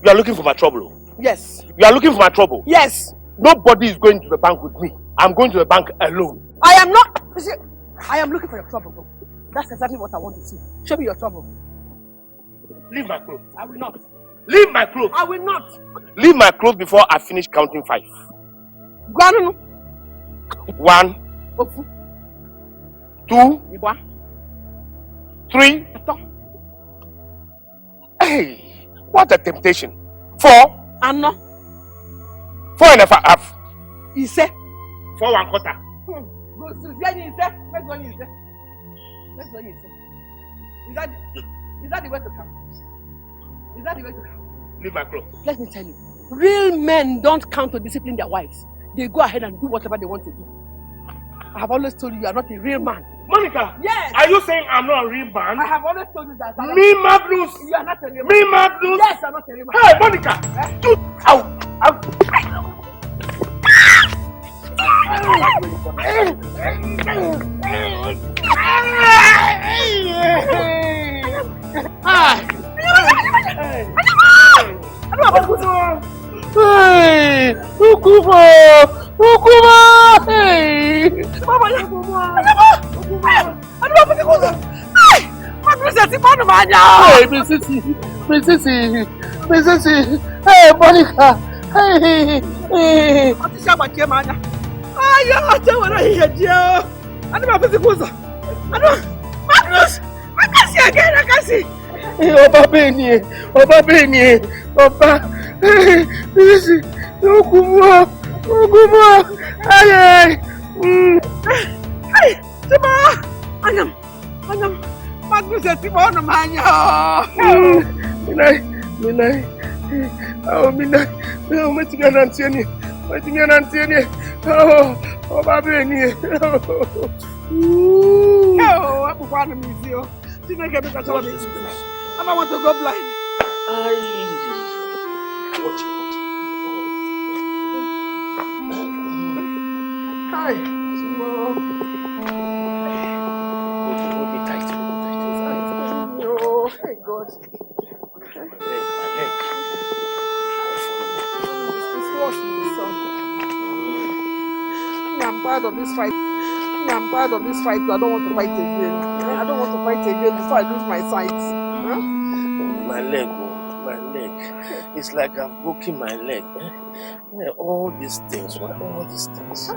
you are looking for my trouble.
Yes.
You are looking for my trouble.
Yes.
Nobody is going to the bank with me. I'm going to the bank alone.
I am not. See, I am looking for your trouble, bro. That's exactly what I want to see. Show me your trouble.
Leave my clothes.
I will not.
Leave my clothes.
I will not.
Leave my clothes before I finish counting 5. 1, 2, 3. Hey, what a temptation. 4.
And no.
4 and a half.
You say
4 1/4.
Go to the Let's go. Let's go. Is that the way to come? Is that the way to come?
Leave my clothes.
Let me tell you, real men don't count to discipline their wives. They go ahead and do whatever they want to do. I have always told you, you are not a real man.
Monica!
Yes!
Are you saying I'm not a real man?
I have always told you that.
Me, Magnus!
You are not a real man.
Me, Magnus!
Yes, I'm not a real man.
Hey, Monica! Dude! Hey! Ukuma! Hey! Mrs. Hey, Monica! Hey! Oba Beni, Oba. Ukuma. Hey!
Anyam. Magnus is Timon Manya.
Minai. Oh, Minai. Oh, Metiganantiani. Oh, Babeni.
Oh, I'm going to miss you. I don't want to go blind. Hi.
Hold me tight.
Oh, thank God.
My leg.
It's worse in the sun. I'm proud of this fight. I'm tired of this fight. I don't want to fight again. I don't want to fight again before I lose my sight. Huh?
My leg, my leg. It's like I've broken my leg. Why all these things? Why all these things?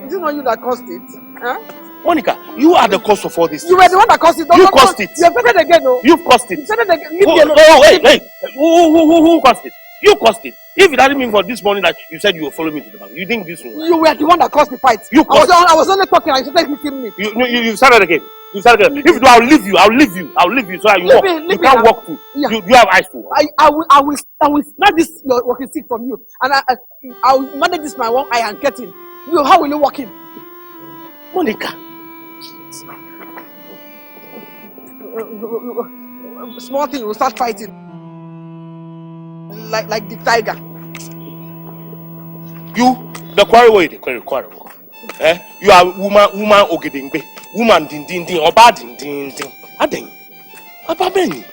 Is it not you that caused it? Huh?
Monica, you are the cause of all this.
You were the one that caused it.
You caused it.
You have said it again, no?
You've caused it.
You said it again. Leave me alone.
Oh, hey. Who caused it? You caused it. If it hadn't been for this morning that you said you will follow me to the bank, you think this will work?
You were the one that caused the fight.
You caused
I was only talking and you started hitting me.
You started again. You started again. If you do, I'll leave you. I'll leave you so that you walk. You can't walk through.
Yeah.
You have eyes to walk.
I will snatch this your walking stick from you, and I'll manage this my one eye and get in. You, how will you walk in?
Monica.
Small thing, we'll start fighting. Like the tiger.
You, the quarrel way, the quarrel. You are woman ogedengbe, woman din, oba din. Adeng. Oba beni.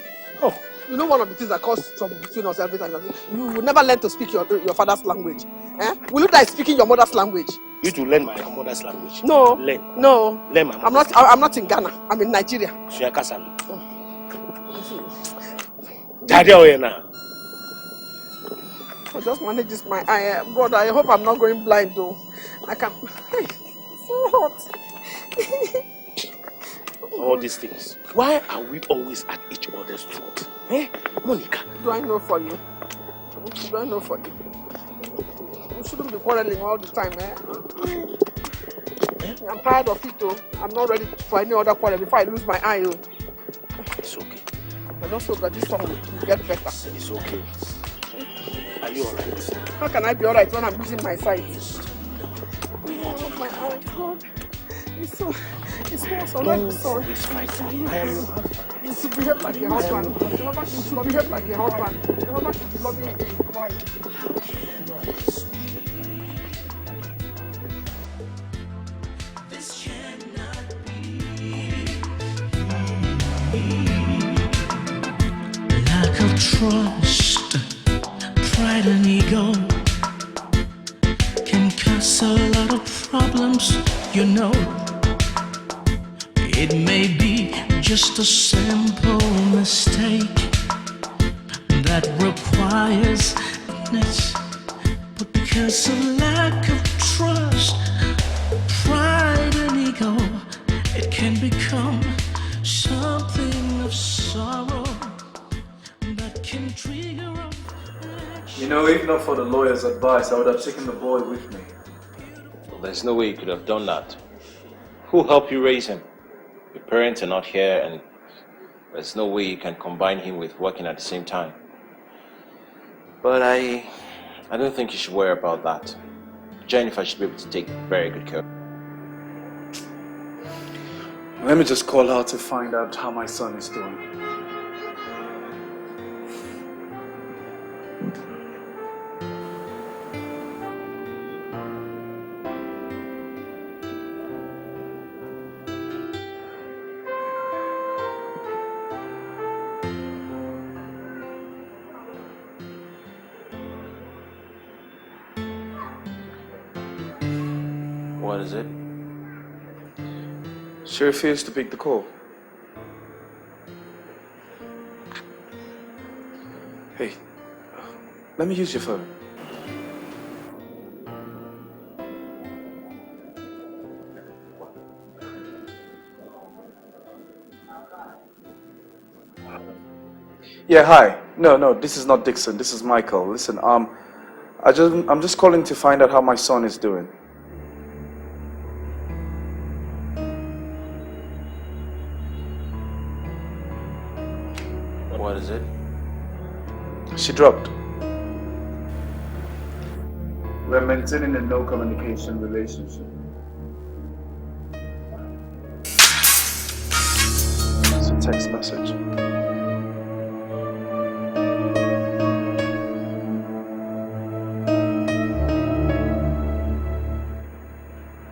Oh.
You know one of the things that cause trouble between us every time. You will never learn to speak your father's language. Will you die speaking your mother's language?
You to learn my mother's language.
No.
Learn.
No.
Learn my mother's
I'm not in Ghana. I'm in Nigeria. I just manage this my eye. God, I hope I'm not going blind though. I can. Hey, so hot.
All these things. Why are we always at each other's throat? Monica.
Do I know for you? Do I know for you? You shouldn't be quarreling all the time, I'm tired of it though. I'm not ready for any other quarrel before I lose my eye.
It's okay.
I don't feel that this one will get better.
It's okay. Are you alright?
How can I be alright when I'm losing my sight? Oh, my eye, God. It smells so like the sun.
It's fine. I am your husband.
You should behave like a husband. You should behave like a husband. You should be loving a wife.
Lack of trust, pride and ego can cause a lot of problems, you know. It may be just a simple mistake that requires goodness, but because of lack of trust, pride and ego, it can become something of sorrow that can trigger up.
You know, if not for the lawyer's advice, I would have taken the boy with me.
Well, there's no way you could have done that. Who helped you raise him? Your parents are not here, and there's no way you can combine him with working at the same time. But I don't think you should worry about that. Jennifer should be able to take very good care.
Let me just call her to find out how my son is doing.
What is it?
She refused to pick the call. Hey, let me use your phone. Yeah, hi. No, this is not Dixon. This is Michael. Listen, I'm just calling to find out how my son is doing.
What is it?
She dropped. We're maintaining a no communication relationship. It's a text message.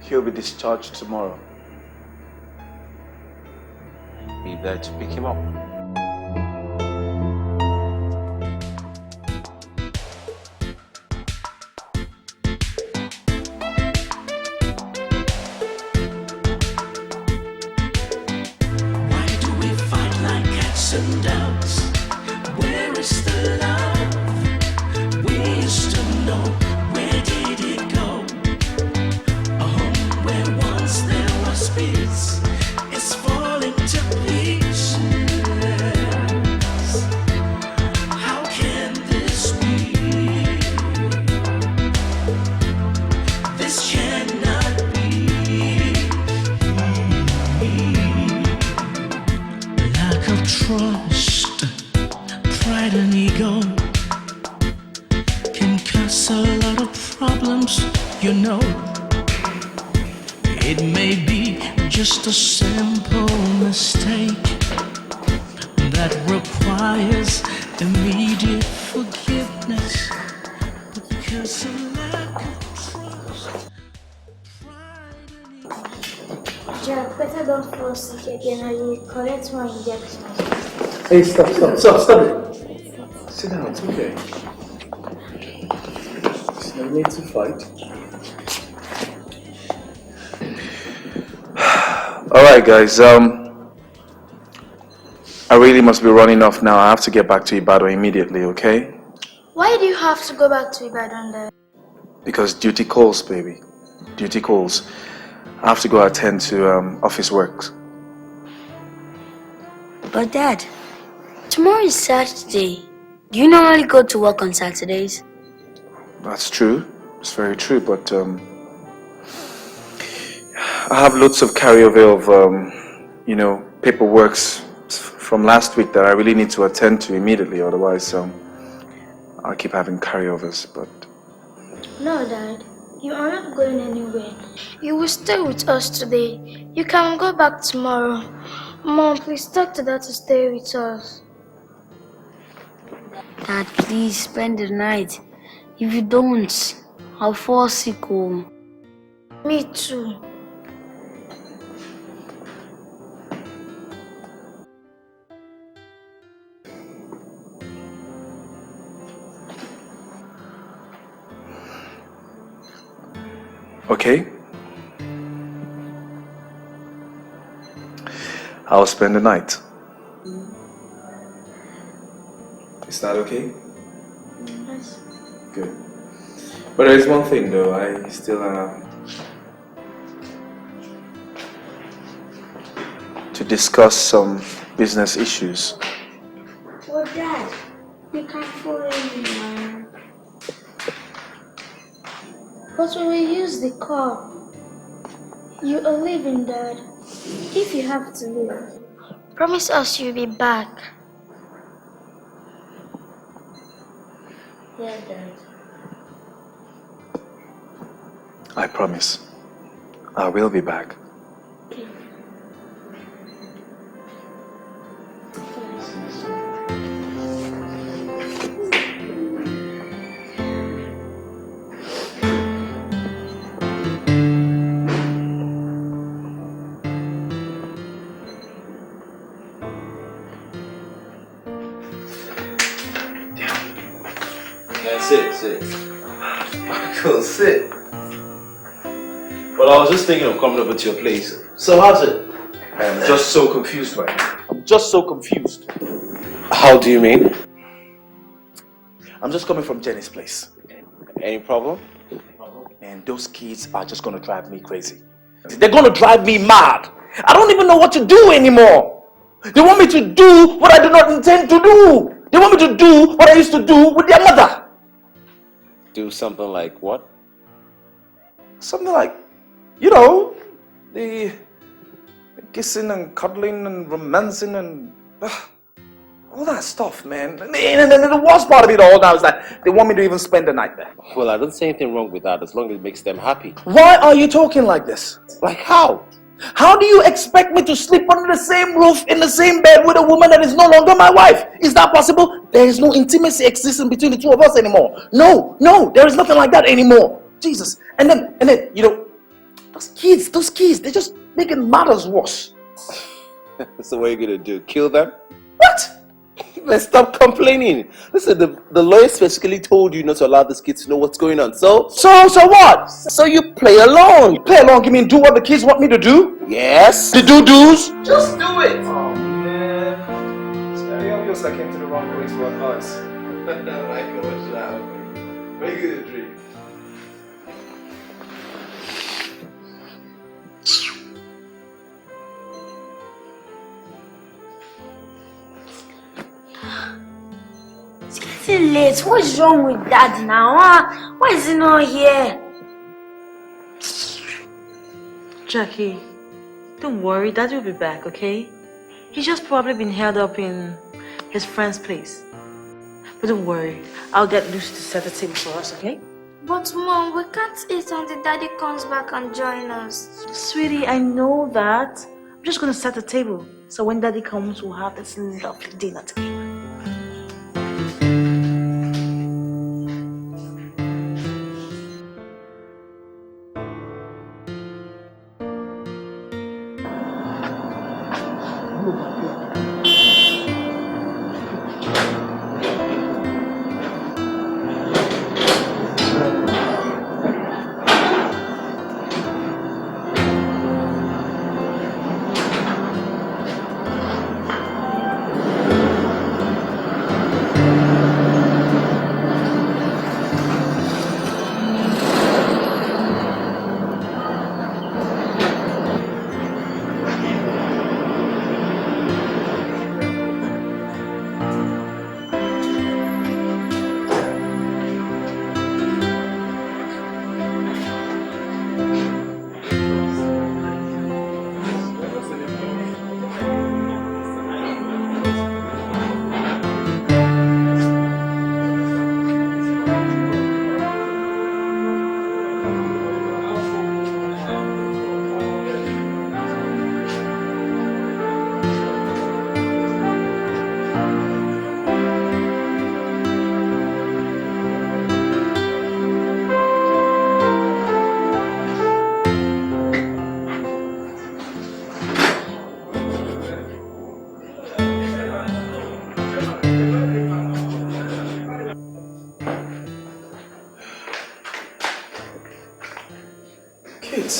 He'll be discharged tomorrow.
Be there to pick him up.
cause a lot of problems, you know. It may be just a simple mistake that requires immediate forgiveness, because a lack of trust.
Jack, better don't fall sick again or you collect more injections.
Hey, stop it. Sit down, it's okay. There's no need to fight. Alright guys, I really must be running off now. I have to get back to Ibadan immediately, okay?
Why do you have to go back to Ibadan then?
Because duty calls, baby. Duty calls. I have to go attend to office works.
But Dad, tomorrow is Saturday. Do you normally go to work on Saturdays?
That's true. It's very true, but I have lots of carryover of, paperworks from last week that I really need to attend to immediately. Otherwise, I'll keep having carryovers, but...
No, Dad. You are not going anywhere. You will stay with us today. You can go back tomorrow. Mom, please talk to Dad to stay with us.
Dad, please spend the night. If you don't, I'll fall sick home.
Me too.
Okay. I'll spend the night. Is that okay?
Yes.
Good. But there is one thing though, I still to discuss some business issues.
Well, Dad, you can't follow me now. But we will use the car. You are leaving, Dad. If you have to leave, promise us you'll be back. Yeah, Dad.
I promise. I will be back.
Okay.
Sit. Michael, sit. Well, I was just thinking of coming over to your place. So how's it?
I'm just so confused right now.
I'm just so confused.
How do you mean?
I'm just coming from Jenny's place.
Any problem?
And those kids are just gonna drive me crazy. They're gonna drive me mad. I don't even know what to do anymore. They want me to do what I do not intend to do. They want me to do what I used to do with their mother.
Do something like what?
Something like, the kissing and cuddling and romancing and all that stuff, man. And the worst part of it all now is that they want me to even spend the night there.
Well, I don't see anything wrong with that as long as it makes them happy.
Why are you talking like this?
Like how?
How do you expect me to sleep under the same roof in the same bed with a woman that is no longer my wife? Is that possible? There is no intimacy existing between the two of us anymore. No, there is nothing like that anymore. Jesus. And then, those kids, they're just making matters worse.
So what are you gonna do? Kill them?
What?
Let's stop complaining. Listen, the lawyer specifically told you not to allow these kids to know what's going on. So
what?
So you play along.
Play along? You mean do what the kids want me to do?
Yes.
The do-dos?
Just do it.
Oh man. It's very obvious I came to the wrong place for advice.
Michael, what's that? What are you gonna drink?
It's getting late. What's wrong with Dad now? Why is he not here?
Jackie, don't worry, Dad will be back, okay? He's just probably been held up in his friend's place. But don't worry, I'll get Lucy to set the table for us, okay?
But Mom, we can't eat until Daddy comes back and join us.
Sweetie, I know that. I'm just gonna set the table. So when Daddy comes, we'll have this lovely dinner together.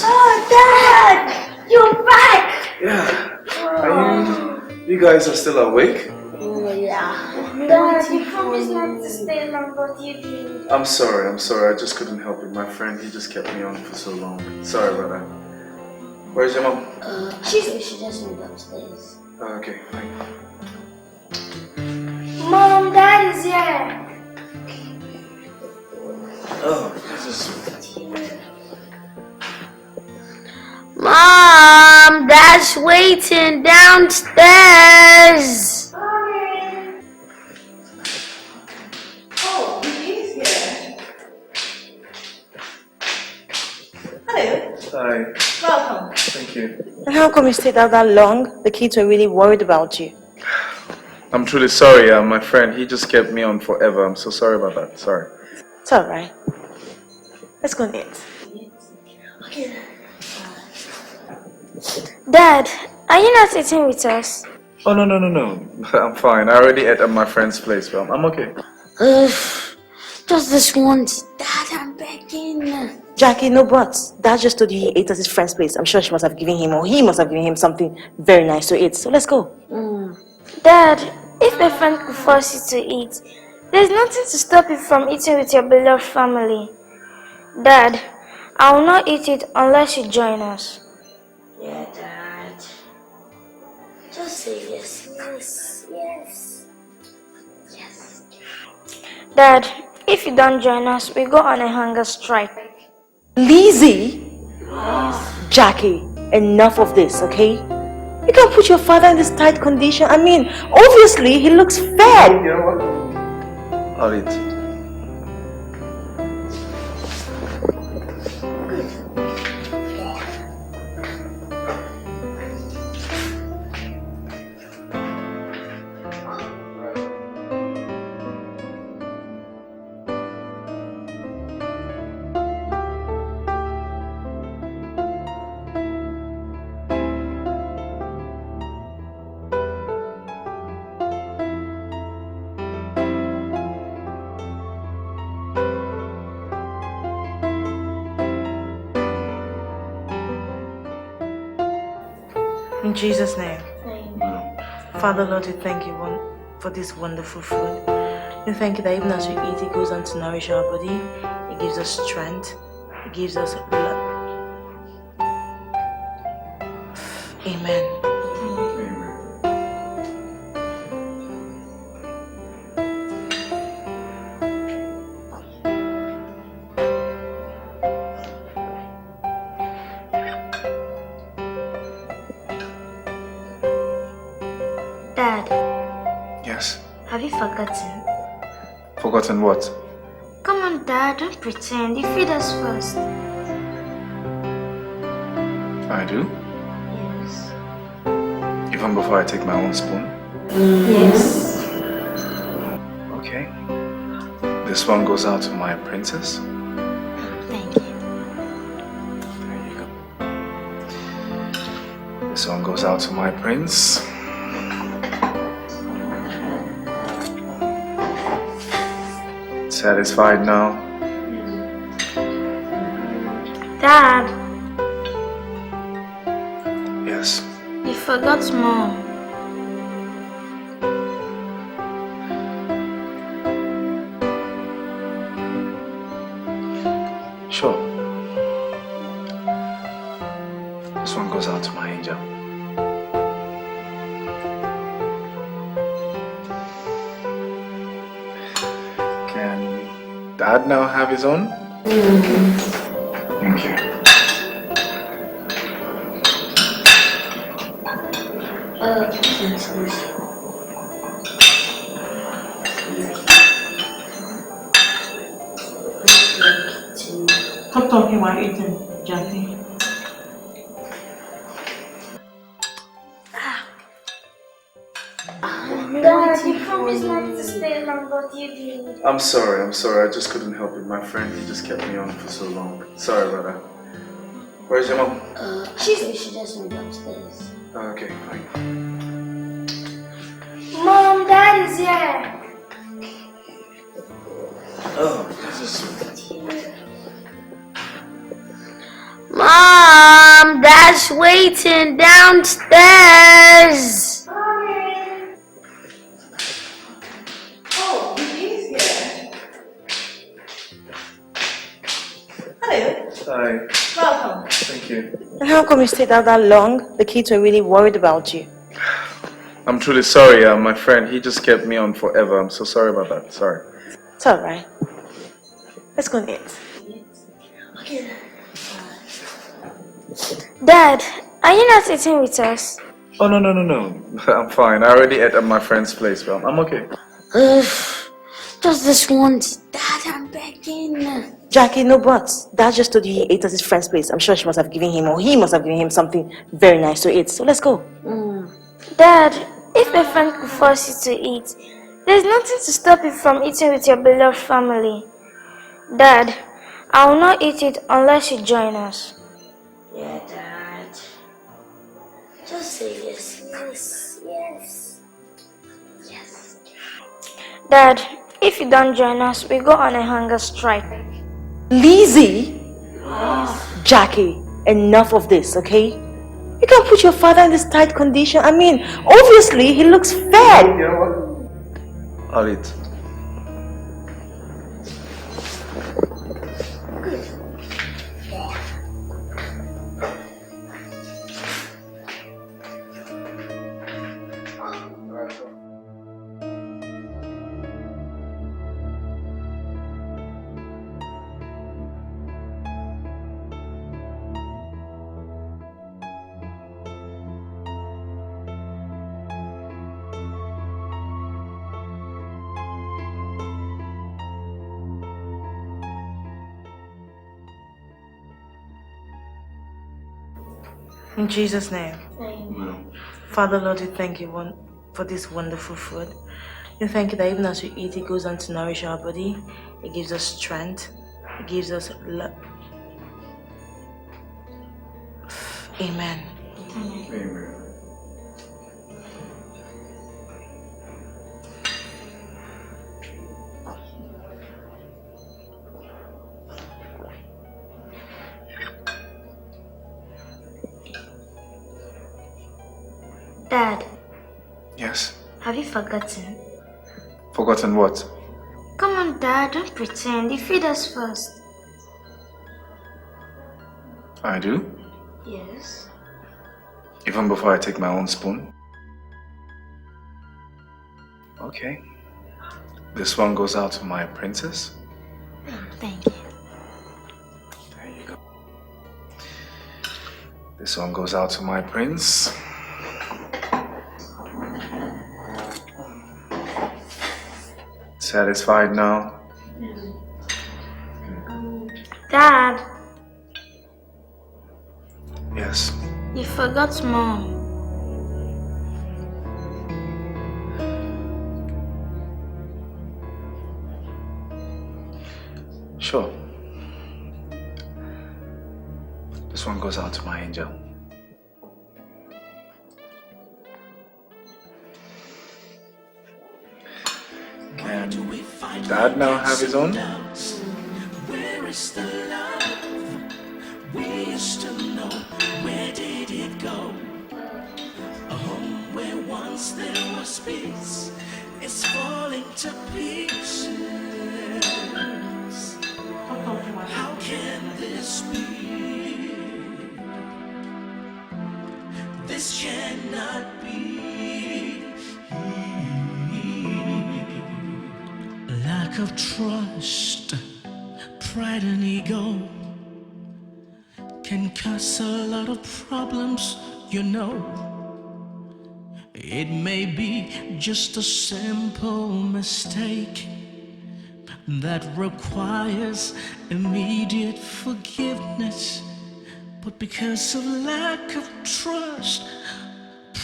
Oh, Dad! You're back!
Yeah. You guys are still awake?
Yeah. Dad, you promised not to stay long, but you did.
I'm sorry. I just couldn't help it. My friend, he just kept me on for so long. Sorry about that. Where's your mom?
She just moved upstairs.
Okay, fine.
Mom, Dad is here.
Oh, this is sweet.
Mom, Dad's waiting downstairs.
Oh, he's here. Hello.
Hi.
Welcome.
Thank you.
And how come you stayed out that long? The kids were really worried about you.
I'm truly sorry. My friend, he just kept me on forever. I'm so sorry about that. Sorry.
It's alright. Let's go and eat.
Okay. Dad, are you not eating with us?
Oh, no. I'm fine. I already ate at my friend's place, but I'm okay.
Just this once. Dad, I'm begging.
Jackie, no buts. Dad just told you he ate at his friend's place. I'm sure she must have given him, or he must have given him something very nice to eat. So let's go.
Dad, if a friend could force you to eat, there's nothing to stop you from eating with your beloved family. Dad, I will not eat it unless you join us.
Yeah, Dad. Just say yes. Yes.
Dad, if you don't join us, we go on a hunger strike.
Lizzie? Jackie, enough of this, okay? You can't put your father in this tight condition. I mean, obviously, he looks fed.
You know what? I'll eat.
In Jesus' name. Father, Lord, we thank you for this wonderful food. We thank you that even as we eat, it goes on to nourish our body. It gives us strength. It gives us love. Amen.
Dad.
Yes.
Have you forgotten?
Forgotten what?
Come on, Dad, don't pretend. You feed us first.
I do?
Yes.
Even before I take my own spoon?
Yes.
Okay. This one goes out to my princess.
Thank you.
There you go. This one goes out to my prince. Satisfied now?
Dad,
Yes.
you forgot Mom.
Sure. This one goes out to my angel. Can Dad now have his own? Thank you.
Stop talking while eating, Jackie.
Dad, you promised not to stay long, but you did.
I'm sorry. I just couldn't help it. My friend, he just kept me on for so long. Sorry about that. Where's your mom?
She just went upstairs.
Okay, fine.
Mom, Dad is here.
Mom, Dad's waiting downstairs.
Oh, he is here. Hello.
Hi.
Welcome.
Thank you.
And how come you stayed out that long? The kids were really worried about you.
I'm truly sorry, my friend. He just kept me on forever. I'm so sorry about that. Sorry.
It's alright. Let's go and eat.
Okay.
Dad, are you not eating with us?
Oh, no. I'm fine. I already ate at my friend's place, but I'm okay.
Just this once. Dad, I'm begging.
Jackie, no buts. Dad just told you he ate at his friend's place. I'm sure she must have given him, or he must have given him something very nice to eat. So let's go.
Dad, if a friend could force you to eat, there's nothing to stop you from eating with your beloved family. Dad, I will not eat it unless you join us.
Yeah, Dad. Just say yes. Yes.
Dad, if you don't join us, we go on a hunger strike.
Lizzie? Jackie, enough of this, okay? You can't put your father in this tight condition. I mean, obviously, he looks fed.
You know what? I'll eat.
In Jesus' name.
Amen.
Father, Lord, we thank you for this wonderful food. We thank you that even as we eat, it goes on to nourish our body. It gives us strength. It gives us love. Amen.
Amen.
Dad,
Yes.
have you forgotten?
Forgotten what?
Come on, Dad, don't pretend. You feed us first.
I do?
Yes.
Even before I take my own spoon? Okay. This one goes out to my princess.
Thank you.
There you go. This one goes out to my prince. satisfied now?
Dad,
Yes.
you forgot Mom.
Sure. This one goes out to my angel. Can Dad now have his own?
Where is the love we used to know? Where did it go? A home where once there was peace is falling to pieces. How can this be? This cannot be. Lack of trust, pride and ego can cause a lot of problems, you know. It may be just a simple mistake that requires immediate forgiveness, but because of lack of trust,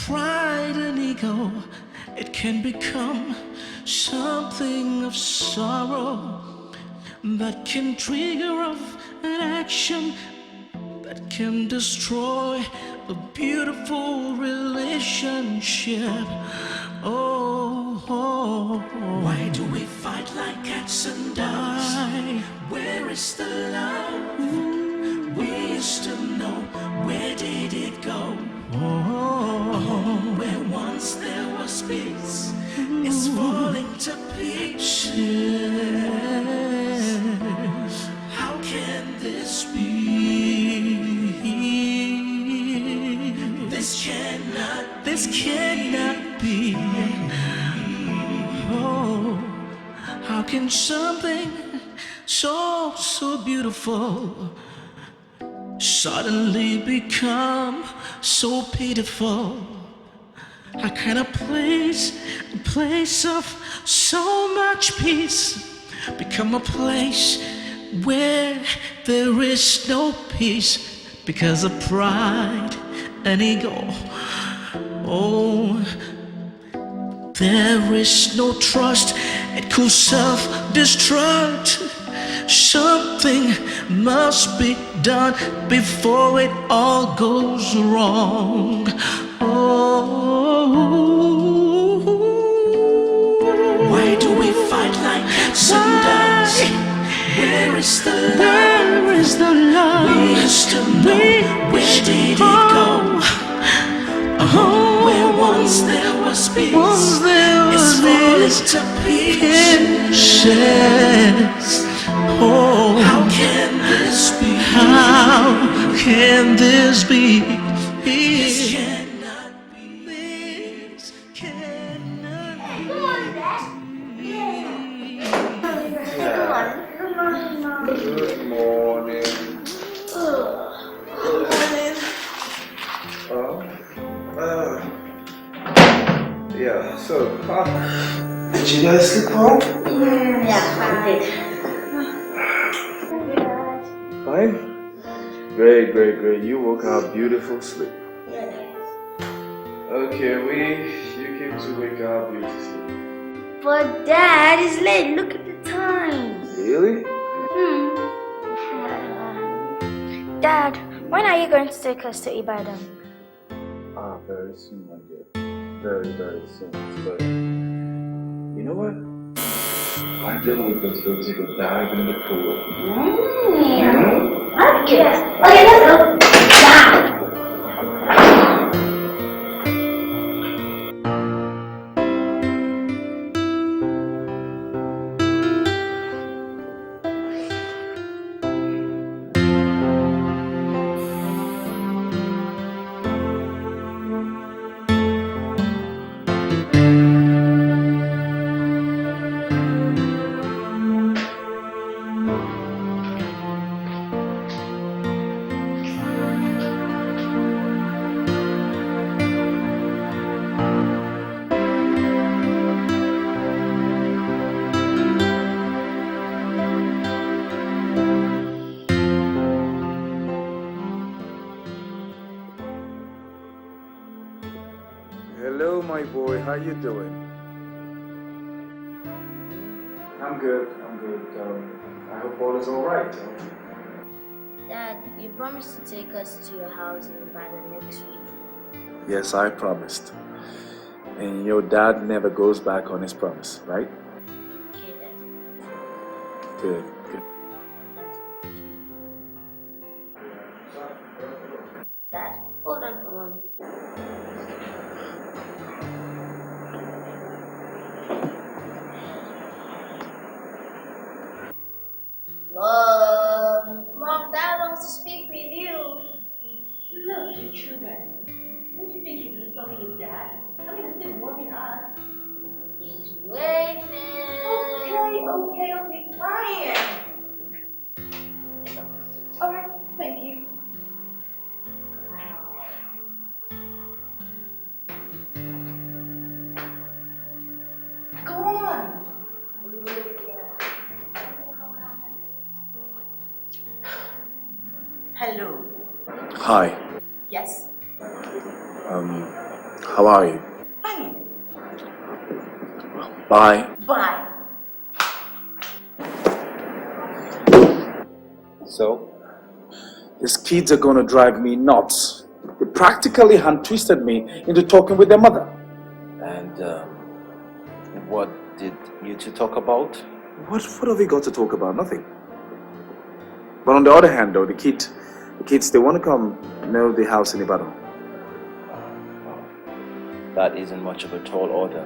pride and ego, it can become something of sorrow that can trigger off an action that can destroy a beautiful relationship. Why do we fight like cats and dogs? Where is the love we used to know? Where did it go? A home where once there was peace is falling to pieces. How can this be? This cannot be. Oh, how can something so beautiful suddenly become so pitiful? How can a place of so much peace become a place where there is no peace because of pride and ego? Oh, there is no trust, it could self-destruct. Something must be done before it all goes wrong. Why do we fight like cats and dogs? Where is the love? We used to know. Where did it go? A home where once there was peace is falling to pieces. Oh, how can this be? How can this be? This cannot be. This cannot be.
Good morning. Yeah, so, did you guys sleep well?
Yeah, I did.
Fine? Great. You woke up beautiful sleep. Okay, you came to wake up beautiful.
But Dad, it's late. Look at the time.
Really?
Dad, when are you going to take us to Ibadan?
Very soon, my dear. Very soon. But you know what? I think we're going to go take a dive in the pool.
Okay, let's go.
my boy. How you doing? I'm good. I hope all is all right.
Dad, you promised to take us to your house by the next week.
Yes, I promised. And your dad never goes back on his promise, right?
Okay, Dad.
Good.
Dad, hold on for a moment. Mom, Dad wants to speak with you.
Look, you children. Don't you think you can stop your dad? I'm gonna sit warming up.
He's waiting.
Okay, quiet. Alright, thank you. Go on. Hello.
Hi.
Yes.
How are you?
Fine.
Bye.
Bye.
So? These kids are gonna drive me nuts. They practically hand-twisted me into talking with their mother.
And what did you two talk about?
What have we got to talk about? Nothing. But on the other hand, though, the kids, they want to come know the house in Ibadan.
That isn't much of a tall order.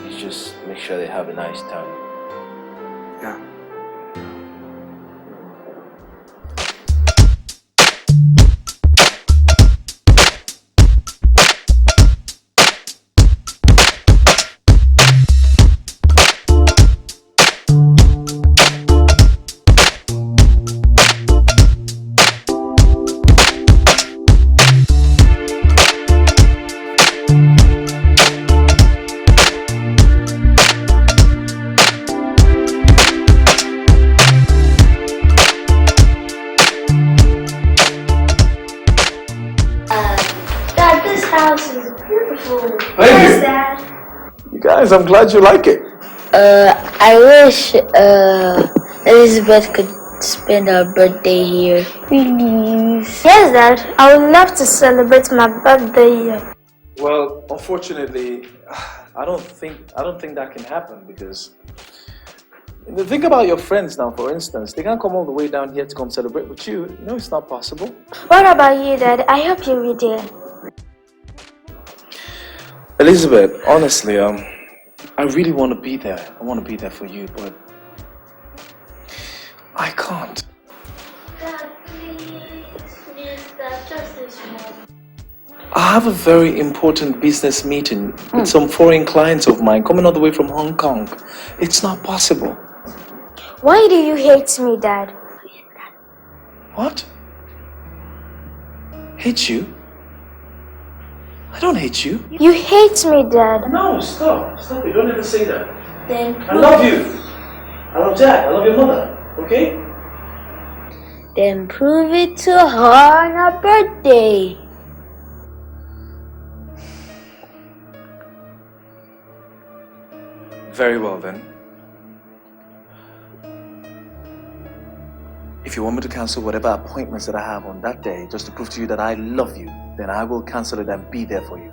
You just make sure they have a nice time.
Yeah. Guys, I'm glad you like it.
I wish Elizabeth could spend her birthday here. Please.
Yes, Dad. I would love to celebrate my birthday here.
Well, unfortunately, I don't think that can happen because think about your friends now. For instance, they can't come all the way down here to come celebrate with you. You know, it's not possible.
What about you, Dad? I hope you'll be there.
Elizabeth, honestly, I really want to be there. I want to be there for you, but I can't.
Dad, please, Dad, just this one.
I have a very important business meeting with some foreign clients of mine coming all the way from Hong Kong. It's not possible.
Why do you hate me, Dad?
What? Hate you? I don't hate you.
You hate me, Dad.
No, stop. Stop. You don't ever say that.
Then
I love you. I love Dad. I love your mother. Okay?
Then prove it to her on her birthday.
Very well then. If you want me to cancel whatever appointments that I have on that day, just to prove to you that I love you, then I will cancel it and be there for you.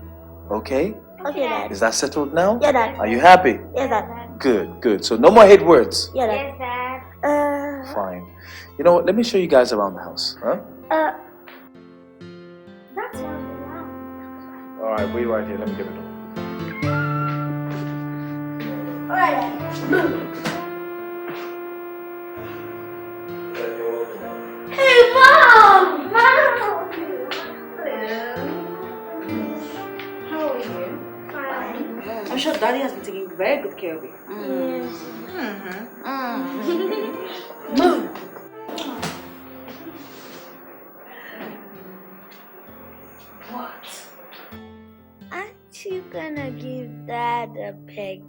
Okay?
Okay, Dad.
Is that settled now?
Yeah, Dad.
Are you happy?
Yeah, Dad.
Good. So no more hate words.
Yeah, Dad. Yes, Dad.
Fine. You know what? Let me show you guys around the house. Huh?
That's one.
Alright, wait right here. Let me get it on.
Alright, Hey, Mom!
How are you?
Fine.
I'm sure Daddy has been taking very good care of you.
Yes.
Move.
What? Aren't you gonna give Dad a peg?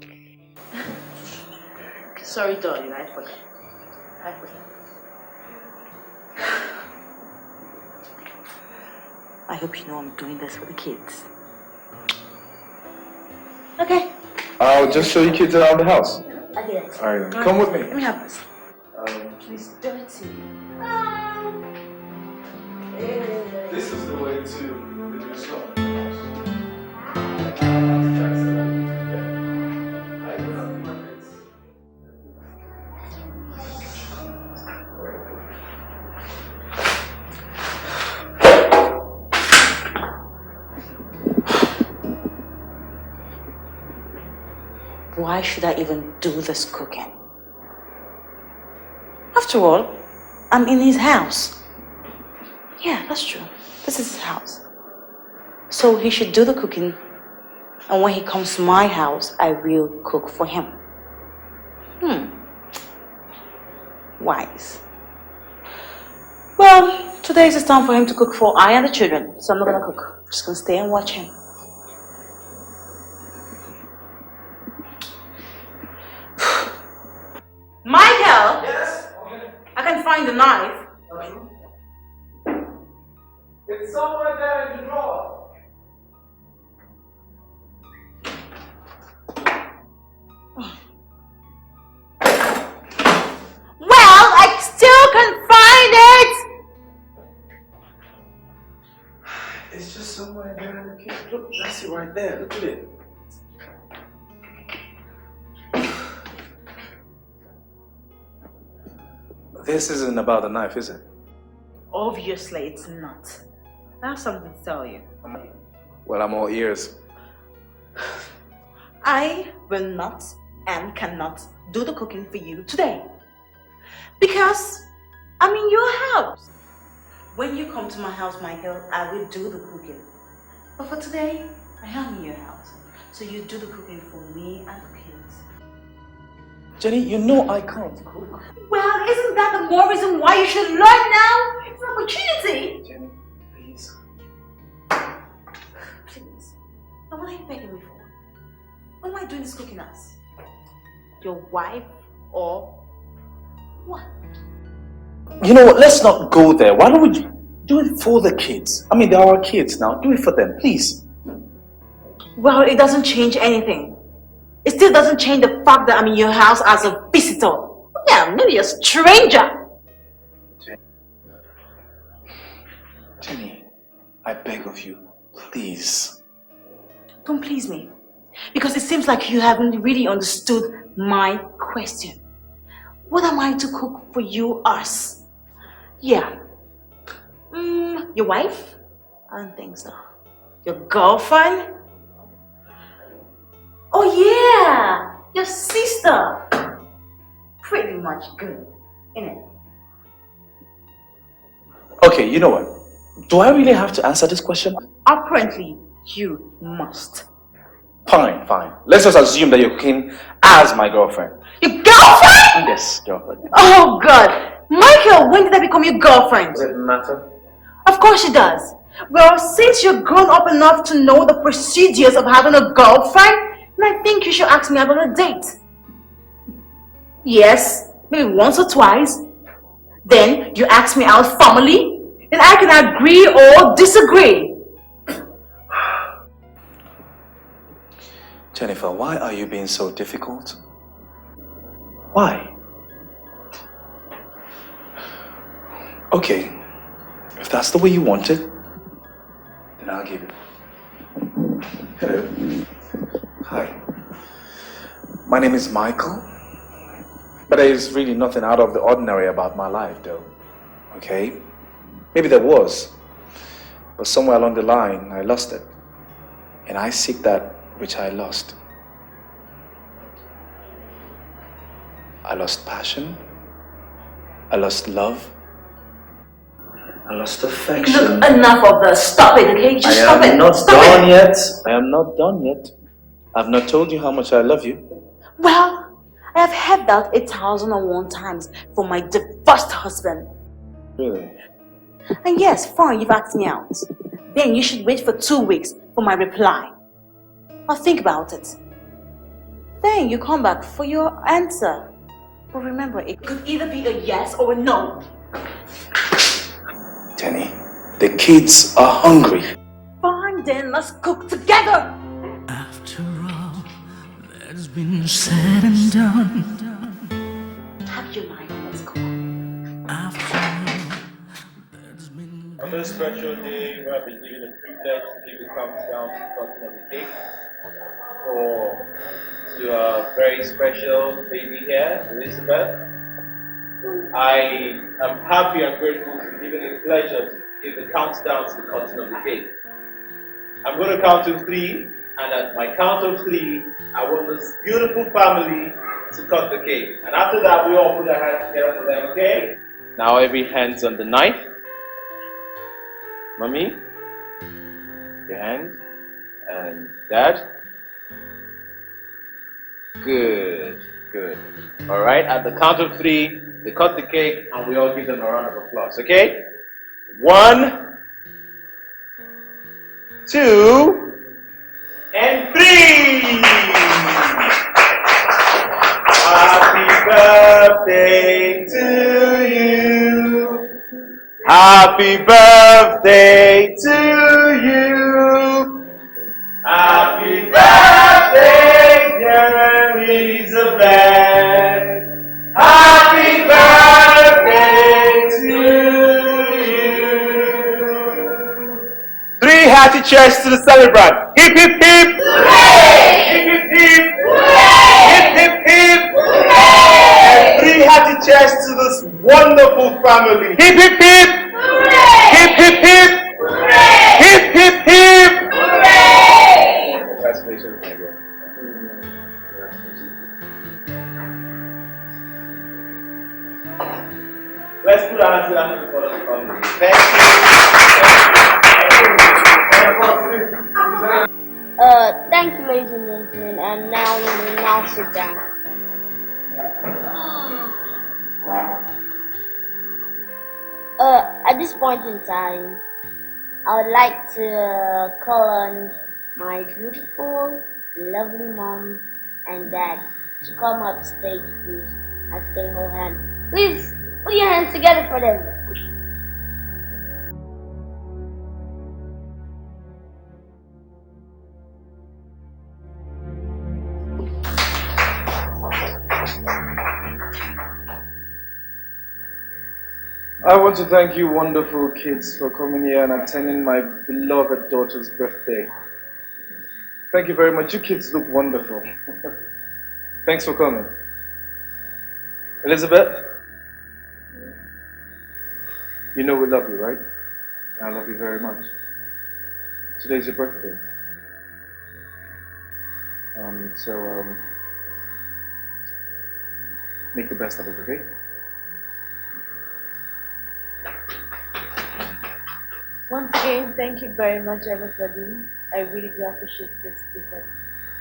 Sorry, darling, I forgot.
I hope you know I'm doing this for the kids.
Okay.
I'll just show you kids around the house.
Okay.
Alright, come with me.
Let me have this.
It's dirty.
This is the way to the result.
Why should I even do this cooking? After all, I'm in his house. Yeah, that's true. This is his house. So he should do the cooking, and when he comes to my house, I will cook for him. Wise. Well, today is the time for him to cook for I and the children, so I'm not gonna cook. I'm just gonna stay and watch him. Michael!
Yes?
I can find the knife.
It's somewhere there in the drawer.
Well, I still can find it!
It's just somewhere there in the kitchen. Look, that's it right there. Look at it. This isn't about the knife, is it?
Obviously, it's not. I have something to tell you.
Well, I'm all ears.
I will not and cannot do the cooking for you today. Because I'm in your house. When you come to my house, Michael, I will do the cooking. But for today, I am in your house. So you do the cooking for me and the kids.
Jenny, you know I can't cook.
Well, isn't that the more reason why you should learn now? It's an opportunity.
Jenny, please.
Please. Now, what are you begging me for? What am I doing this cooking as? Your wife or what?
You know what? Let's not go there. Why don't we do it for the kids? I mean, they are our kids now. Do it for them, please.
Well, it doesn't change anything. It still doesn't change the fact that I'm in your house as a visitor. Yeah, maybe a stranger.
Jenny, I beg of you, please.
Don't please me. Because it seems like you haven't really understood my question. What am I to cook for you, us? Yeah. Your wife? I don't think so. Your girlfriend? Oh yeah! Your sister! Pretty much good, innit?
Okay, you know what? Do I really have to answer this question?
Apparently, you must.
Fine, fine. Let's just assume that you're cooking as my girlfriend.
Your girlfriend?
Yes, girlfriend.
Oh God! Michael, when did I become your girlfriend?
Does it matter?
Of course it does. Well, since you're grown up enough to know the procedures of having a girlfriend, then I think you should ask me about a date. Yes, maybe once or twice. Then you ask me out formally. Then I can agree or disagree.
Jennifer, why are you being so difficult? Why? Okay, if that's the way you want it, then I'll give it. Hello. Hi. My name is Michael. But there is really nothing out of the ordinary about my life, though. Okay? Maybe there was. But somewhere along the line, I lost it. And I seek that which I lost. I lost passion. I lost love. I lost affection.
Look, enough of the stop it, okay? Just stop it.
I am not
Stop
done
it.
yet. I am not done yet. I've not told you how much I love you.
Well, I have heard that 1,001 times from my divorced husband.
Really?
And yes, fine, you've asked me out. Then you should wait for 2 weeks for my reply. I'll think about it. Then you come back for your answer. But remember, it could either be a yes or a no.
Jenny, the kids are hungry.
Fine, then let's cook together.
After all, It's been said and done.
Have your mind, let's go.
On this special day, we have been given the privilege to give the countdown to the cutting of the cake to a very special lady here, Elizabeth. I am happy and grateful to be given the pleasure to give the countdown to the cutting of the cake. I'm going to count to 3, and at my count of 3, I want this beautiful family to cut the cake. And after that, we all put our hands together for them, okay? Now every hand's on the knife. Mommy, your hand, and Dad. Good, good. All right, at the count of 3, they cut the cake, and we all give them a round of applause, okay? 1, 2, and 3! Happy birthday to you! Happy birthday to you! Happy birthday, dear Elizabeth! Happy birthday to you! 3 hearty cheers to the celebrant! Hip hip hip! Hooray! Hip hip hip! Hooray! Hip hip hip! Hooray! And 3 hearty cheers to this wonderful family! Hip hip hip! Hooray! Hip hip hip! Hooray! Hip hip hip! Hooray! Congratulations, Margaret. Let's put our hands together for the family. Thank you.
Thank you, ladies and gentlemen, and now you may now sit down. At this point in time, I would like to call on my beautiful, lovely mom and dad to come up stage, please, and stay hold hands. Please, put your hands together for them.
I want to thank you wonderful kids for coming here and attending my beloved daughter's birthday. Thank you very much. You kids look wonderful. Thanks for coming. Elizabeth, you know we love you, right? I love you very much. Today's your birthday. So make the best of it, okay?
Once again, thank you very much, everybody. I really do appreciate this visit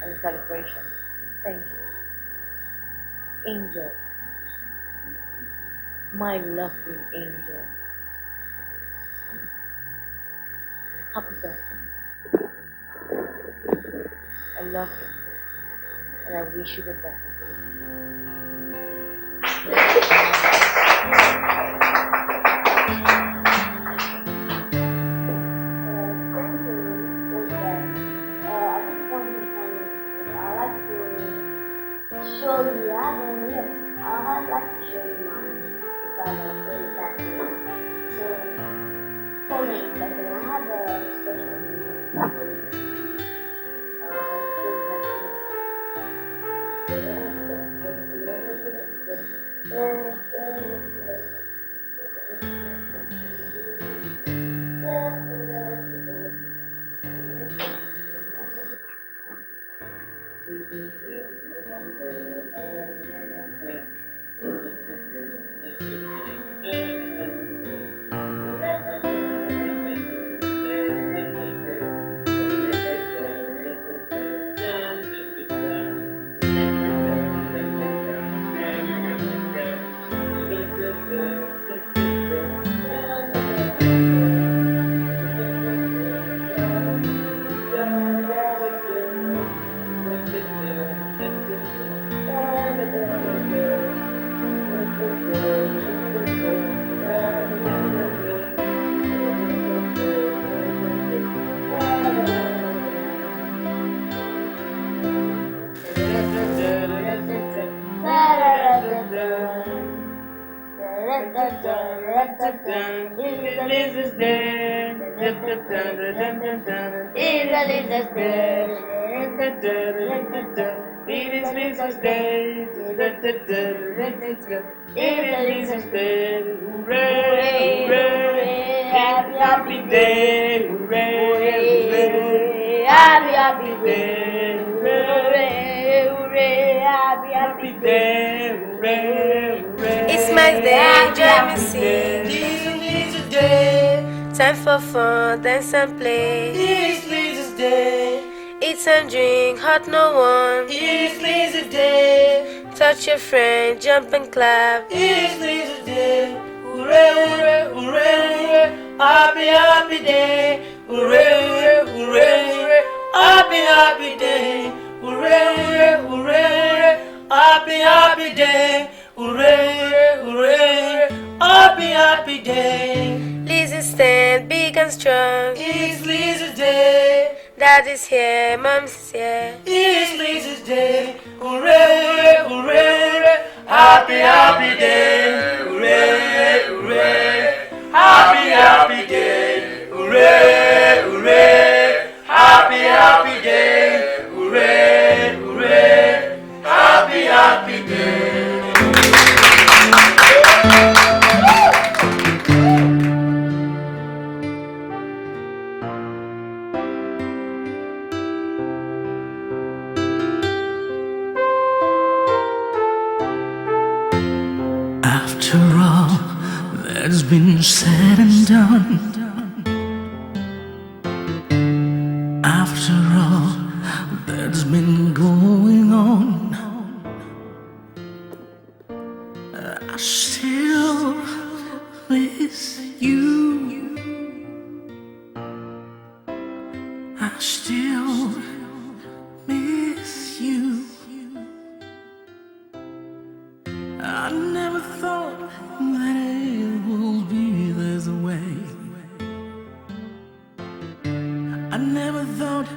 and celebration. Thank you. Angel. My lovely angel. Happy birthday. I love you. And I wish you the best.
Show you, yes, I'd like to show you mine if I was very that way. So, for me, like when I have a special meeting for you, Evangelist Day. Evangelist Day. It is Jesus' Day. It is Jesus' Day. Hooray, hooray, happy, happy day. Hooray, hooray, happy, happy day. Hooray, hooray, happy, happy day. Hooray, hooray.
It's my day, join me sing.
This is Jesus' Day.
Time for fun, dance and play.
This is Jesus' Day.
Eat and drink, hurt no one.
This is Jesus' Day.
Touch your friend, jump and clap.
This is Jesus' Day. Hooray, hooray, hooray, hooray. Happy, happy day. Hooray, hooray, hooray, hooray. Happy, happy day. Hooray, hooray, hooray, hooray. Happy, happy day. Hooray, hooray, hooray. Happy, happy day.
Lizzie stand big and strong.
It's Lizzie's Day.
Daddy's here, Mom's here.
It's Lizzie's Day. Hooray, hooray, hooray, hooray. Happy, happy day. Hooray, hooray. Happy, happy day. Hooray, hooray. Happy, happy day. Hooray, hooray. Happy, happy day.
After all that's been said and done, after all that's been going on, I still miss you. I still miss you. I never thought that it would be this way. I never thought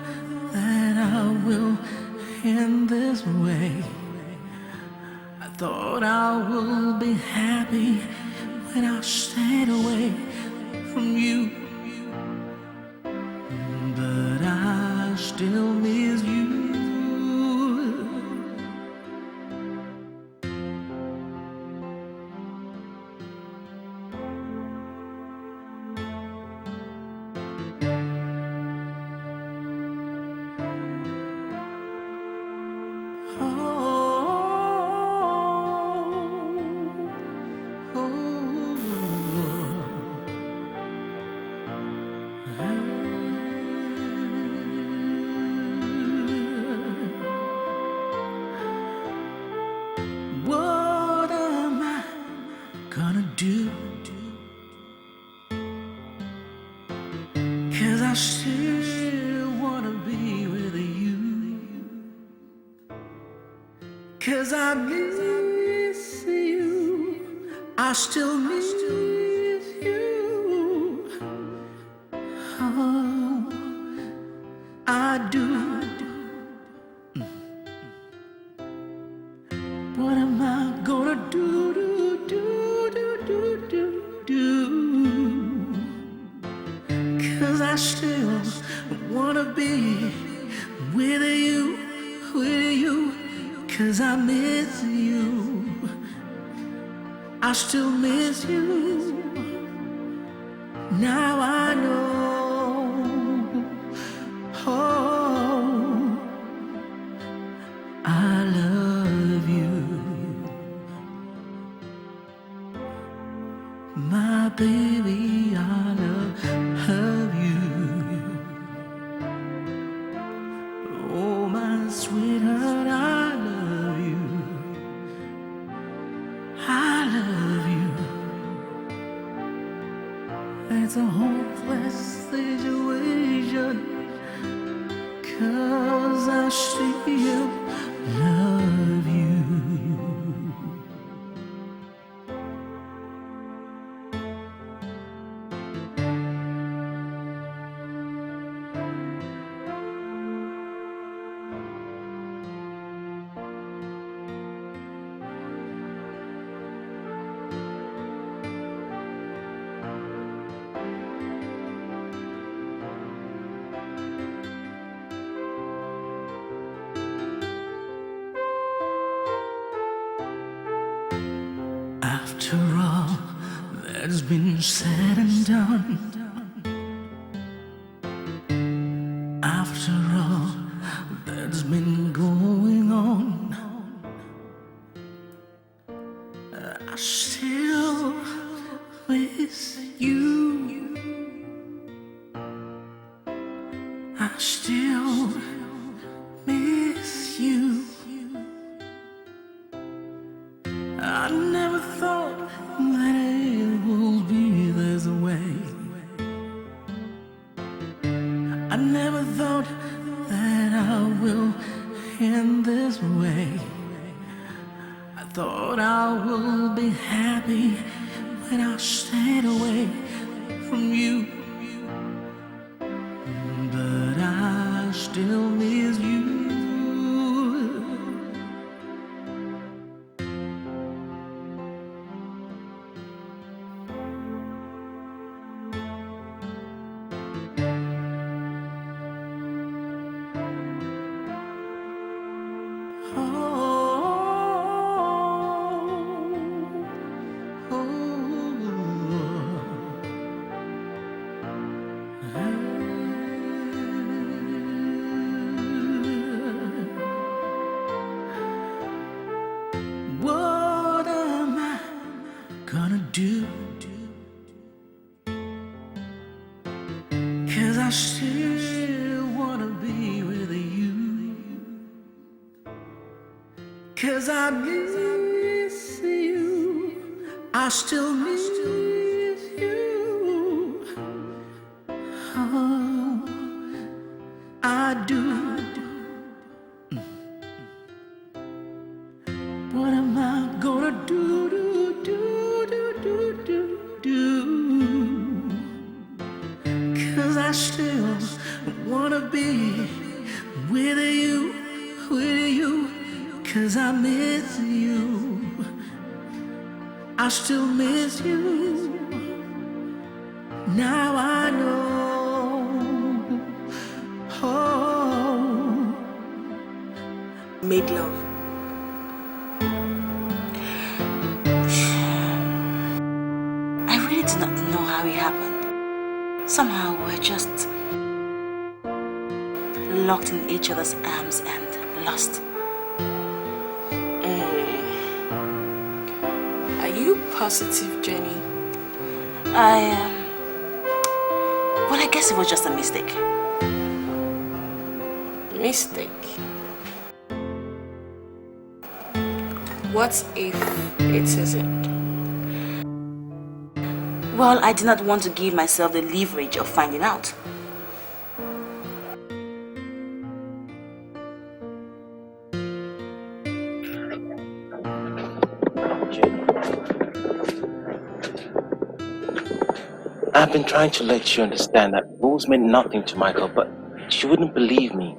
that I will end this way. I thought I would be happy when I stayed away from you. But I still miss you. What am I gonna do? 'Cause I still wanna be with you. 'Cause I miss you. I still miss you. Oh, I do. What am I gonna do, do? 'Cause I still wanna be with you, 'cause I miss you. I still miss you. Now I know. Oh, I love you. My baby, I love you. Oh, my sweetheart, I love you. I love you. It's a hopeless situation, 'cause I still love you. After all that's been said and done, after all that's been going on, I still miss you. I still miss you. I never thought that it would be this way. I never thought that I will end this way. I thought I would be happy when I stayed away from you, but I still miss you. What am I gonna do? 'Cause I still wanna be with you. 'Cause I miss you. I still miss you. Oh, I do. What am I gonna do, do? 'Cause I still wanna be with you, 'cause I miss you. I still miss you. Now I know. Oh.
Made love.
I really do not know how it happened. Somehow we're just locked in each other's arms and lost.
Are you positive, Jenny?
Well, I guess it was just a mistake.
Mistake? What if it isn't?
Well, I did not want to give myself the leverage of finding out.
I've been trying to let you understand that Rose meant nothing to Michael, but she wouldn't believe me.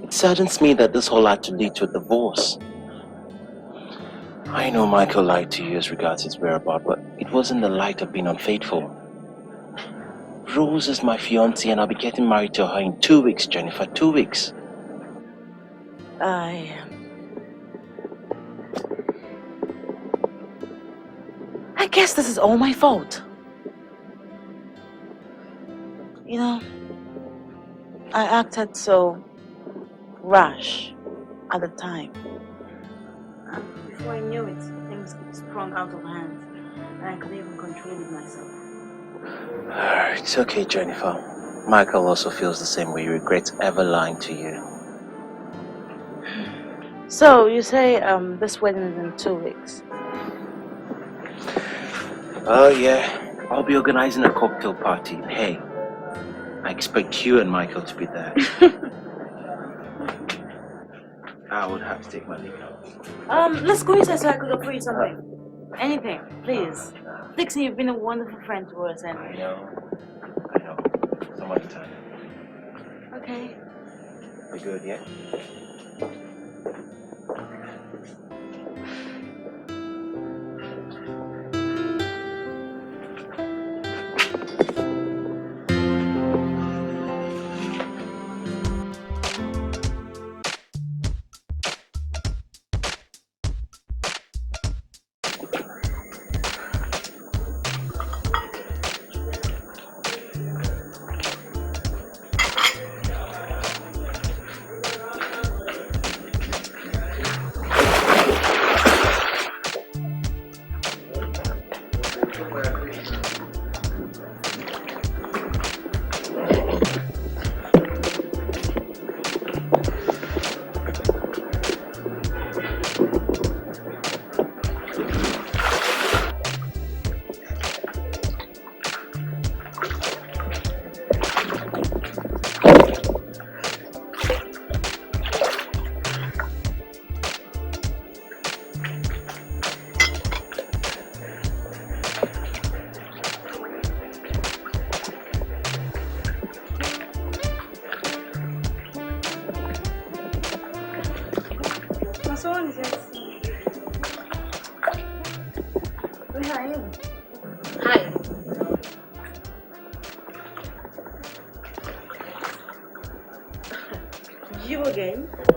It saddens me that this whole had to lead to a divorce. I know Michael lied to you as regards his whereabouts, but it wasn't the light of being unfaithful. Rose is my fiancée and I'll be getting married to her in 2 weeks, Jennifer, 2 weeks.
I guess this is all my fault. You know, I acted so rash at the time. Before I knew it, things sprung out of hand and I couldn't even control it myself.
It's okay, Jennifer. Michael also feels the same way. He regrets ever lying to you.
So, you say this wedding is in 2 weeks?
Oh yeah, I'll be organizing a cocktail party. Hey, I expect you and Michael to be there. I would have to take my leave now.
Let's go inside so I could offer you something. Anything, please. Dixon, you've been a wonderful friend to us and...
I know. Some other time.
Okay.
We're good, yeah?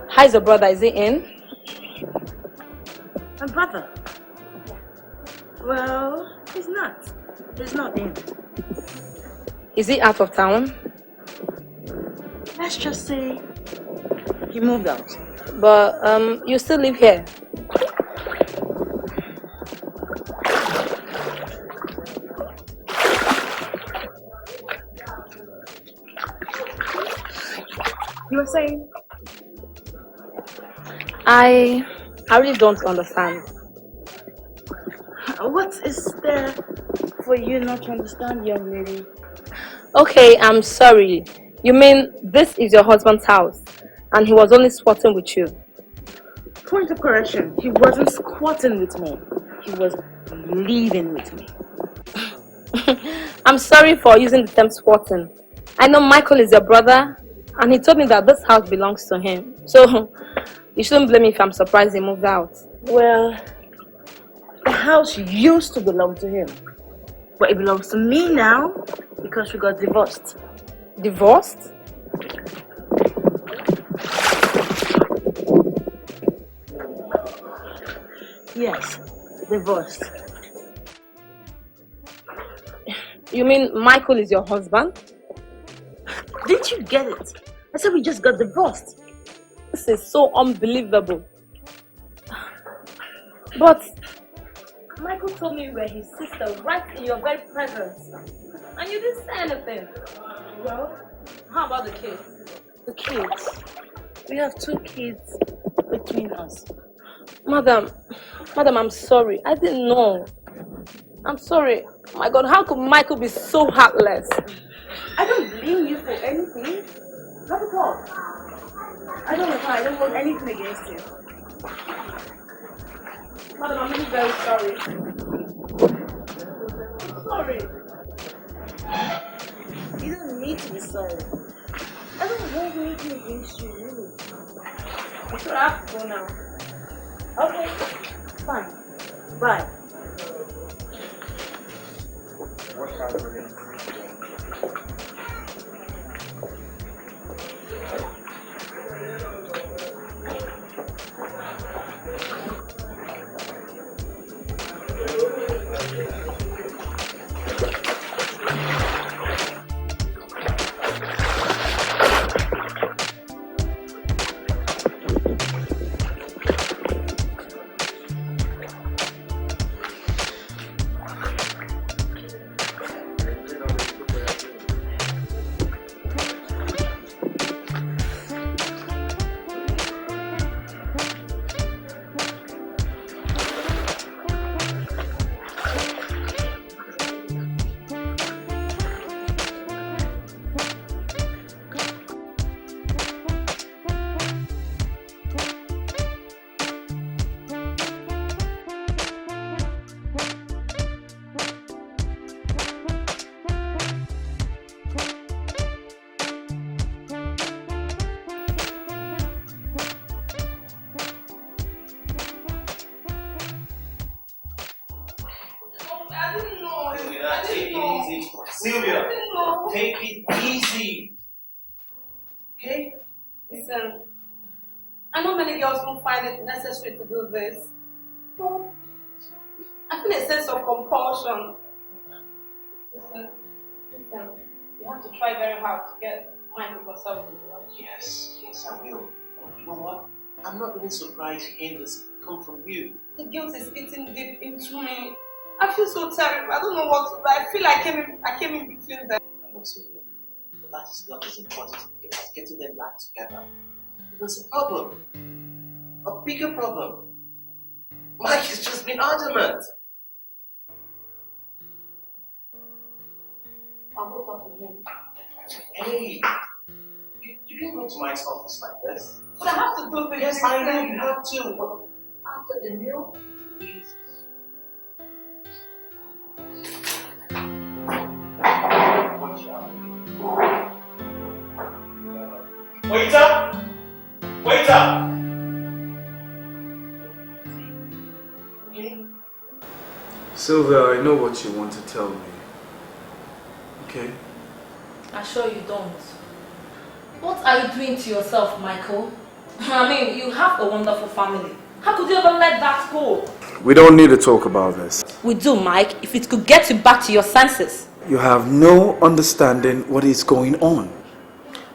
How's your brother? Is he in?
My brother? Well, he's not. He's not in.
Is he out of town?
Let's just say he moved out.
But you still live here?
You were saying?
I really don't understand.
What is there for you not to understand, young lady?
Okay, I'm sorry. You mean this is your husband's house and he was only squatting with you?
Point of correction. He wasn't squatting with me. He was living with me.
I'm sorry for using the term squatting. I know Michael is your brother and he told me that this house belongs to him. So you shouldn't blame me if I'm surprised he moved out.
Well, the house used to belong to him. But it belongs to me now because we got divorced.
Divorced?
Yes, divorced.
You mean Michael is your husband?
Didn't you get it? I said we just got divorced.
This is so unbelievable. But Michael told me you were his sister right in your very presence. And you didn't say anything. Well, how about the kids?
The kids? We have 2 kids between us.
Madam, I'm sorry. I didn't know. I'm sorry. My God, how could Michael be so heartless?
I don't blame you for anything. Not at all. I don't want anything against you.
Madam, I'm really very sorry. I'm sorry.
You don't need to be sorry. I don't hold anything against you, really.
I should have to go now.
Okay, fine. Bye.
What happened?
Sylvia, take it easy. Okay?
Listen, I know many girls won't find it necessary to do this, but I feel a sense of compulsion. Listen, you have to try very hard to get Michael yourself.
Yes, I will. And you know what? I'm not even surprised hearing this come from you.
The guilt is eating deep into me. I feel so terrible. I don't know what to do. I feel I came in between them.
I know, Sylvia. But that is not as important as getting them back together. There's a problem. A bigger problem. Mike has just been adamant.
I'll go talk to him.
Hey, you can go to Mike's office like this.
But I have to do this.
Yes, I know you have to. But after the meal, please.
Waiter! Waiter! Sylvia, I know what you want to tell me. Okay?
I'm sure you don't. What are you doing to yourself, Michael? I mean, you have a wonderful family. How could you ever let that go?
We don't need to talk about this.
We do, Mike, if it could get you back to your senses.
You have no understanding what is going on.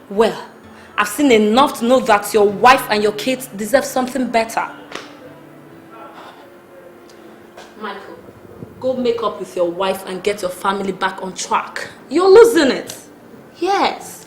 Well, I've seen enough to know that your wife and your kids deserve something better. Michael, go make up with your wife and get your family back on track. You're losing it. Yes.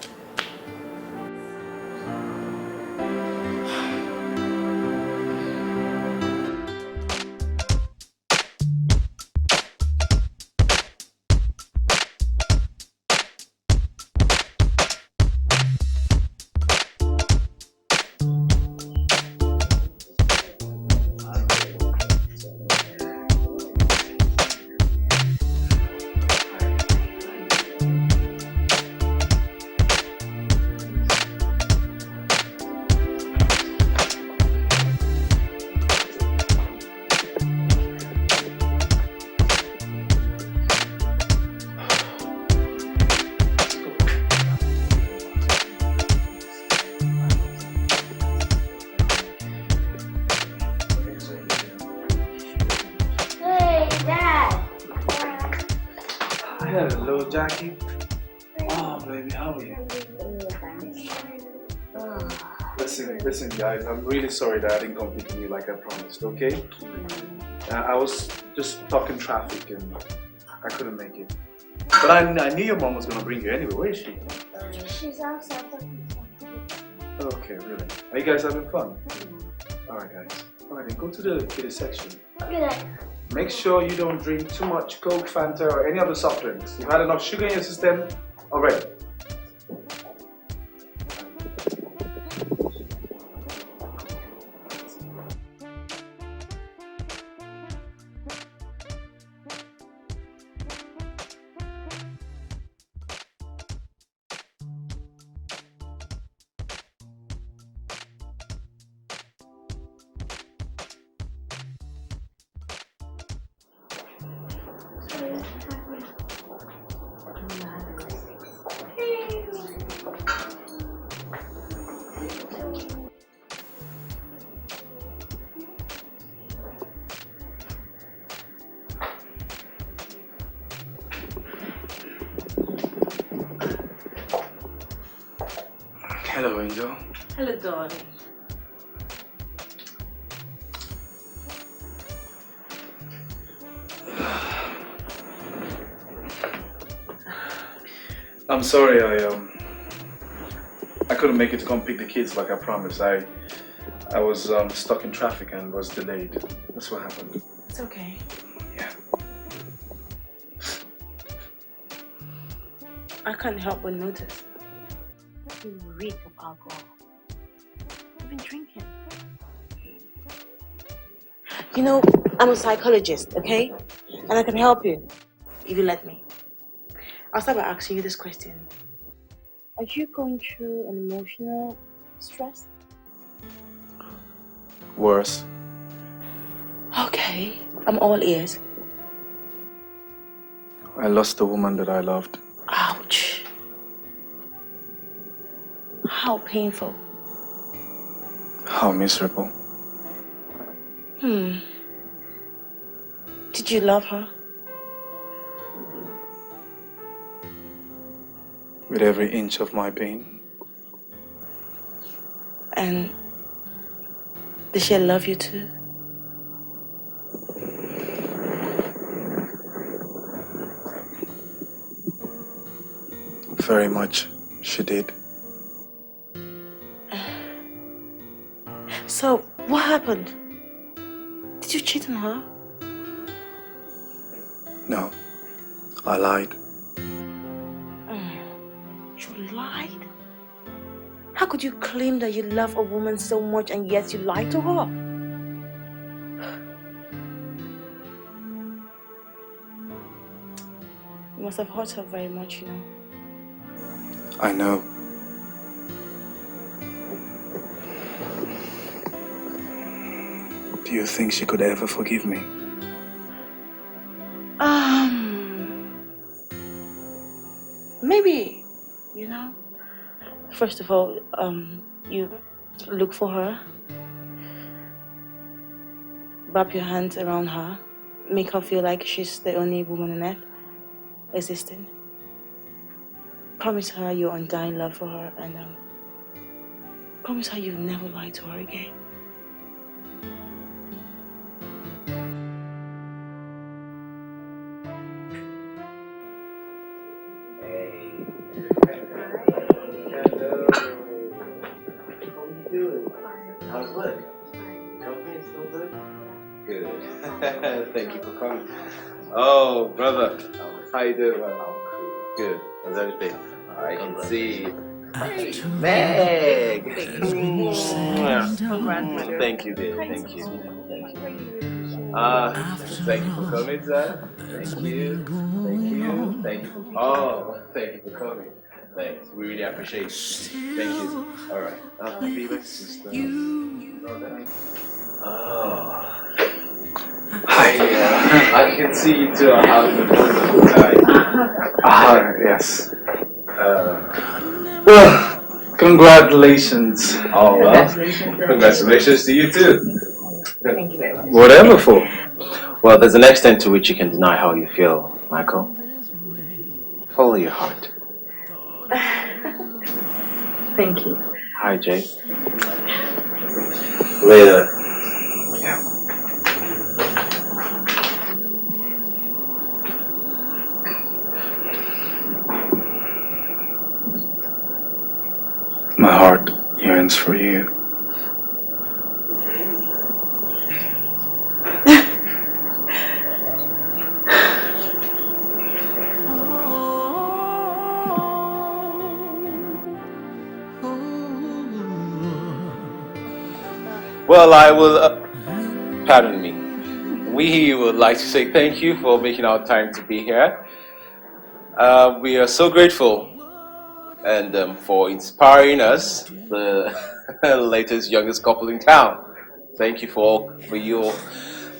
Hello, Jackie. Oh, baby, how are you? Listen, guys. I'm really sorry that I didn't come pick you like I promised. Okay? I was just stuck in traffic and I couldn't make it. But I knew your mom was gonna bring you anyway. Where is she?
She's outside.
Okay, really? Are you guys having fun? All right, guys. All right, then go to the kiddie section.
Okay.
Make sure you don't drink too much Coke, Fanta, or any other soft drinks. You've had enough sugar in your system already. Hello, Angel.
Hello, darling.
I'm sorry, I couldn't make it to come pick the kids like I promised. I was stuck in traffic and was delayed. That's what happened.
It's okay.
Yeah.
I can't help but notice. You reek of alcohol. You've been drinking. You know, I'm a psychologist, okay? And I can help you, if you let me. I'll start by asking you this question. Are you going through an emotional stress?
Worse.
Okay, I'm all ears.
I lost the woman that I loved.
Ouch. How painful.
How miserable.
Did you love her?
With every inch of my being.
And did she love you too?
very much she did.
So, what happened? Did you cheat on her?
No, I lied.
You lied? How could you claim that you love a woman so much and yet you lied to her? You must have hurt her very much, you know.
I know. Do you think she could ever forgive me?
Maybe, you know. First of all, you look for her, wrap your hands around her, make her feel like she's the only woman on earth existing. Promise her your undying love for her, and promise her you'll never lie to her again.
How's work? Company still good? Good. Thank you for coming. Oh, brother. How you doing, man? Good. How's everything? I can see. Hey, Meg! Thank you, dear. Thank you. Thank you for coming, sir. Thank you. Thank you. Thank you. Thank you for coming. Thanks. We really appreciate it. Thank you. All right. I'll be my sister. Hi. I can see you two are having a wonderful time.
Yes. Well, congratulations.
Oh, well. Congratulations to you too.
Thank you very much. Whatever for?
Well, there's an extent to which you can deny how you feel, Michael. Follow your heart.
Thank you.
Hi, Jay. Later. Yeah.
My heart yearns for you.
Well, I will, pardon me. We would like to say thank you for making our time to be here. We are so grateful and for inspiring us, the latest youngest couple in town. Thank you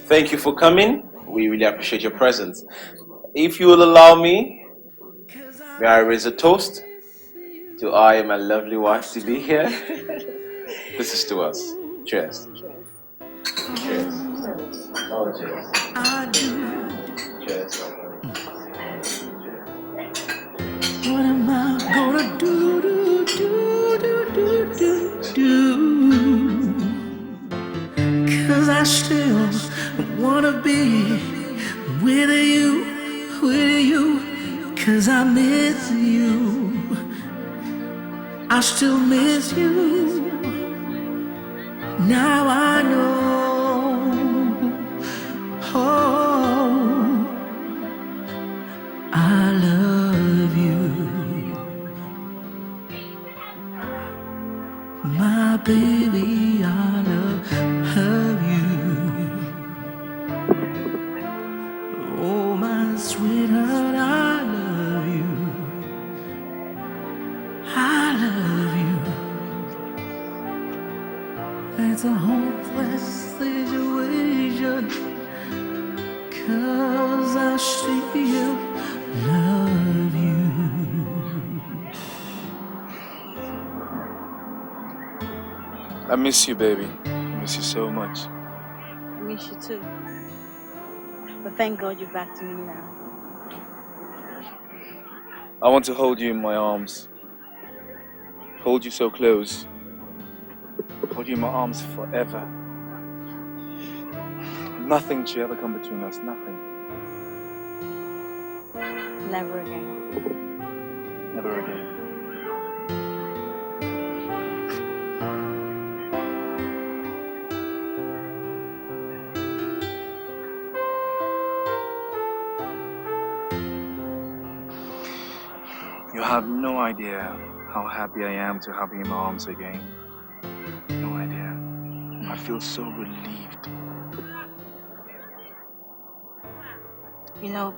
thank you for coming. We really appreciate your presence. If you will allow me, may I raise a toast to I and my lovely wife to be here. This is to us. Cheers. Cheers. Oh, cheers. Cheers.
What am I gonna do? 'Cause I still wanna be with you, 'cause I miss you. I still miss you. Now I know. Oh, I love you, my baby. I love you. Oh, my sweetheart, I love you. I love you. It's a hopeless situation, 'cause I still love you.
I miss you, baby. I miss you so much.
I miss you too. But thank God you're back to me now.
I want to hold you in my arms. Hold you so close. Hold you in my arms forever. Nothing should ever come between us. Nothing.
Never again.
Never again. You have no idea how happy I am to have you in my arms again. No idea. I feel so relieved.
You know,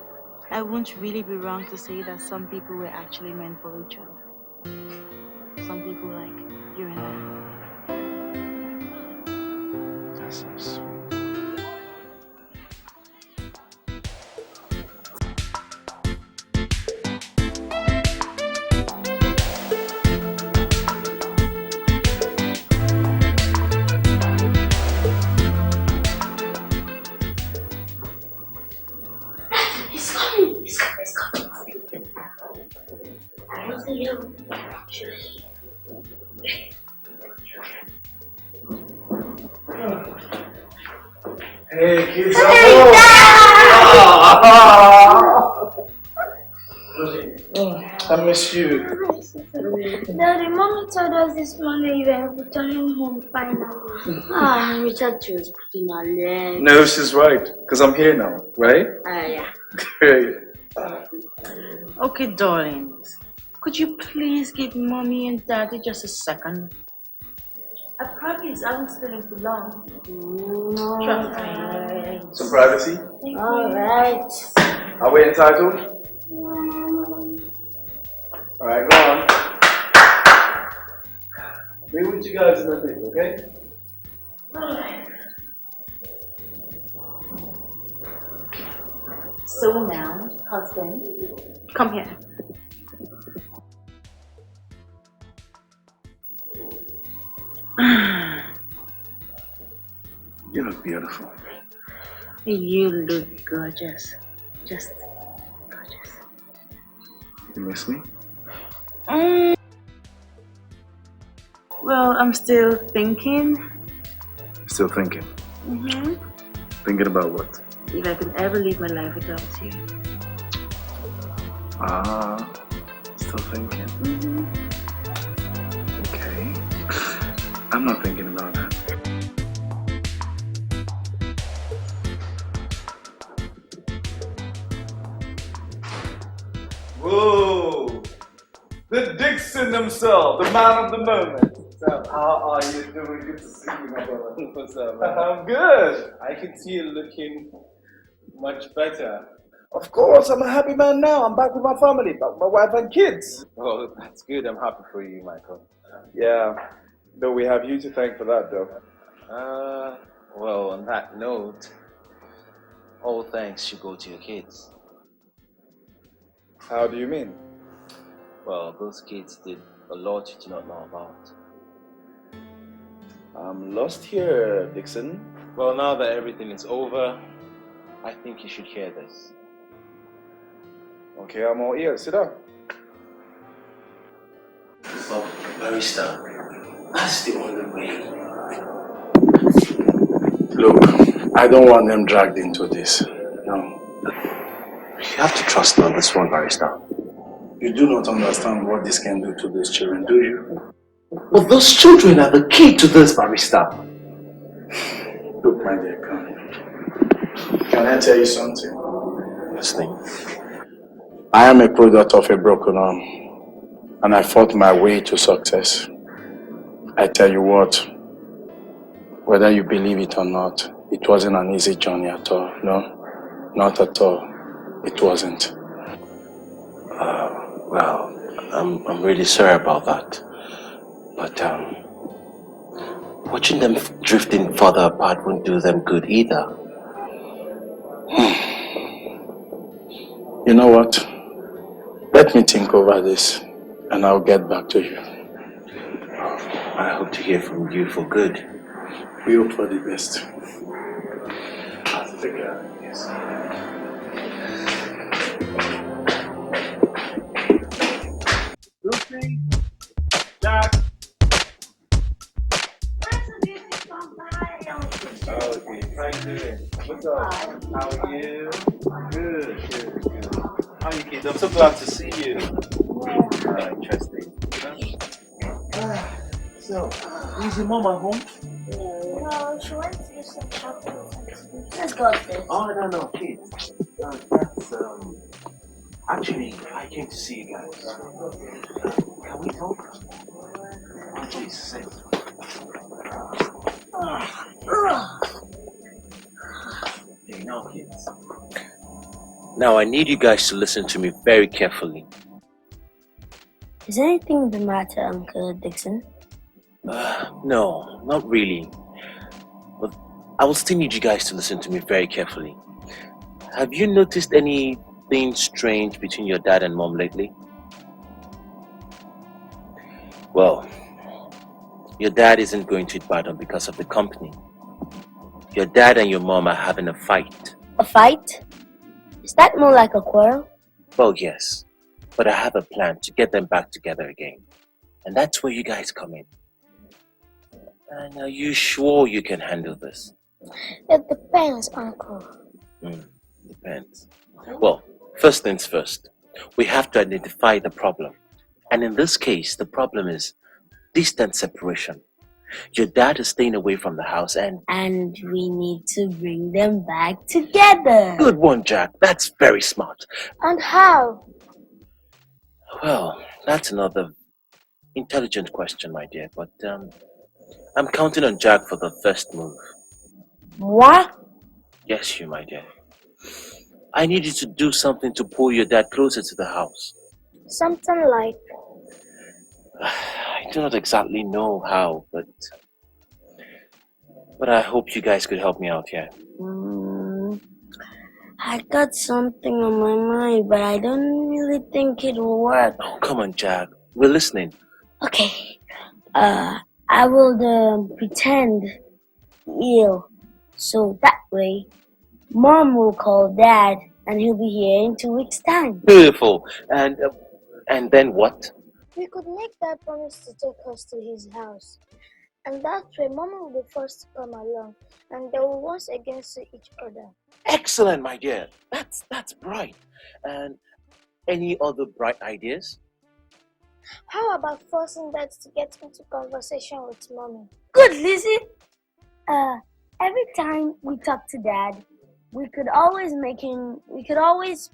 I won't really be wrong to say that some people were actually meant for each other. Some people like you and I.
That's so sweet.
Hey, kids. I miss you.
Daddy, Mommy told us this morning you were returning home finally.
Richard was putting our leg.
No, she's right. Because I'm here now, right?
Yeah.
Great.
Okay, darlings. Could you please give Mommy and Daddy just a second? I promise I won't stay for long. Trust me.
Some privacy?
Alright.
Are we entitled? Alright, go on. Be with you guys in a bit, okay?
So now, husband,
come here.
You look beautiful.
You look gorgeous. Just gorgeous.
You miss me?
Well, I'm still thinking.
Still thinking?
Mm-hmm.
Thinking about what?
If I could ever live my life without you.
Still thinking.
Mm-hmm.
Okay. I'm not thinking about that.
Whoa! The Dixon himself, the man of the moment. So, how are you doing? Good to see you, my brother.
What's up, man?
I'm good.
I can see you looking much better.
Of course, I'm a happy man now. I'm back with my family, my wife and kids.
Oh, that's good. I'm happy for you, Michael.
Yeah, though we have you to thank for that, though.
Well, on that note, all thanks should go to your kids.
How do you mean?
Well, those kids did a lot you do not know about.
I'm lost here, Dixon.
Well, now that everything is over, I think you should hear this.
Okay, I'm all ears. Sit down.
Well, Barrister, that's the only way.
Look, I don't want them dragged into this. No.
You have to trust me on this one, Barrister.
You do not understand what this can do to those children, do you?
But those children are the key to this, Barrister.
Look, my dear, come. Can I tell you something?
Listening.
I am a product of a broken arm, and I fought my way to success. I tell you what, whether you believe it or not, it wasn't an easy journey at all. No, not at all. It wasn't.
Well, I'm really sorry about that. But watching them drifting further apart won't do them good either.
You know what? Let me think over this, and I'll get back to you.
I hope to hear from you for good.
We hope for the best.
I'll figure out, yes.
Lucy, Jack.
Okay, how you doing? What's up? How are you? Good. How are you kids? I'm so glad to see you. Interesting.
So, is your mom at home?
No, she went to do some shopping. Let's go upstairs.
Oh, no, kids. That's, actually, I came to see you guys. Can we talk? Actually, sit. Now, kids. Now, I need you guys to listen to me very carefully.
Is anything the matter, Uncle Dixon?
No, not really. But I will still need you guys to listen to me very carefully. Have you noticed anything strange between your dad and mom lately? Well, your dad isn't going to Ibadan because of the company. Your dad and your mom are having a fight.
A fight? Is that more like a quarrel?
Well, yes. But I have a plan to get them back together again. And that's where you guys come in. And are you sure you can handle this?
It depends, Uncle.
Depends. Well, first things first. We have to identify the problem. And in this case, the problem is distant separation. Your dad is staying away from the house and
we need to bring them back together.
Good one, Jack. That's very smart.
And how?
Well, that's another intelligent question, my dear. But I'm counting on Jack for the first move.
What?
Yes, you, my dear. I need you to do something to pull your dad closer to the house.
Something like...
I do not exactly know how, but I hope you guys could help me out here.
I got something on my mind, but I don't really think it will work.
Oh, come on, Jack. We're listening.
Okay. I will pretend ill, so that way, Mom will call Dad, and he'll be here in 2 weeks' time.
Beautiful. And then what?
We could make Dad promise to take us to his house. And that way, Mama will be forced to come along, and they will once again see each other.
Excellent, my dear. That's bright. And any other bright ideas?
How about forcing Dad to get into conversation with Mommy?
Good, Lizzie. Every time we talk to Dad, we could always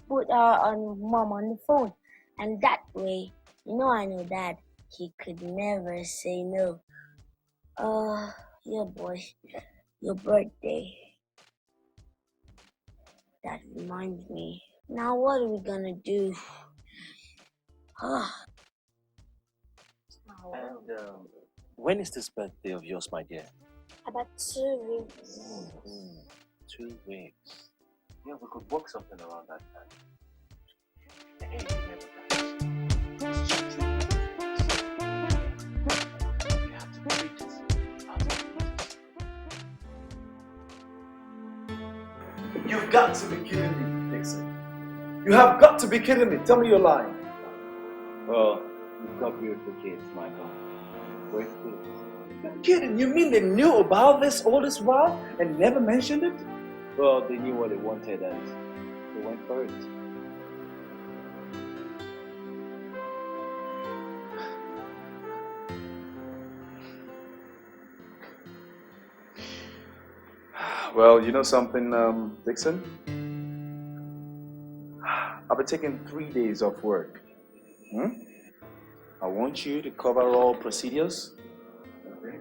put on Mom on the phone, and that way, I know Dad, he could never say no. Yeah, boy, your birthday. That reminds me. Now, what are we gonna do?
And when is this birthday of yours, my dear?
About 2 weeks.
2 weeks. Yeah, we could work something around that time. Hey,
You've got to be kidding me, Dixon. You have got to be kidding me. Tell me you're lying.
Well, you've got beautiful kids, Michael. Great kids.
You're kidding. You mean they knew about this all this while and never mentioned it?
Well, they knew what they wanted and they went for it.
Well, you know something, Dixon? I'll be taking 3 days off work. I want you to cover all procedures. Okay.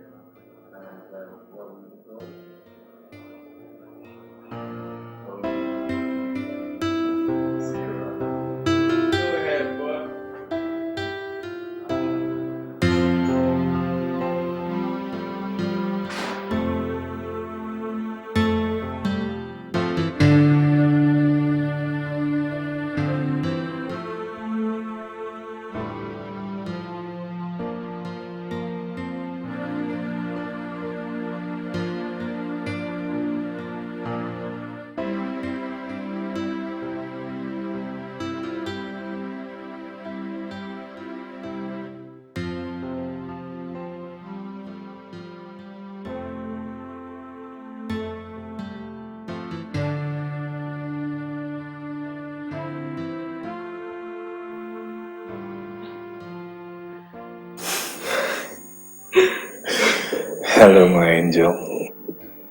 Hello, my angel.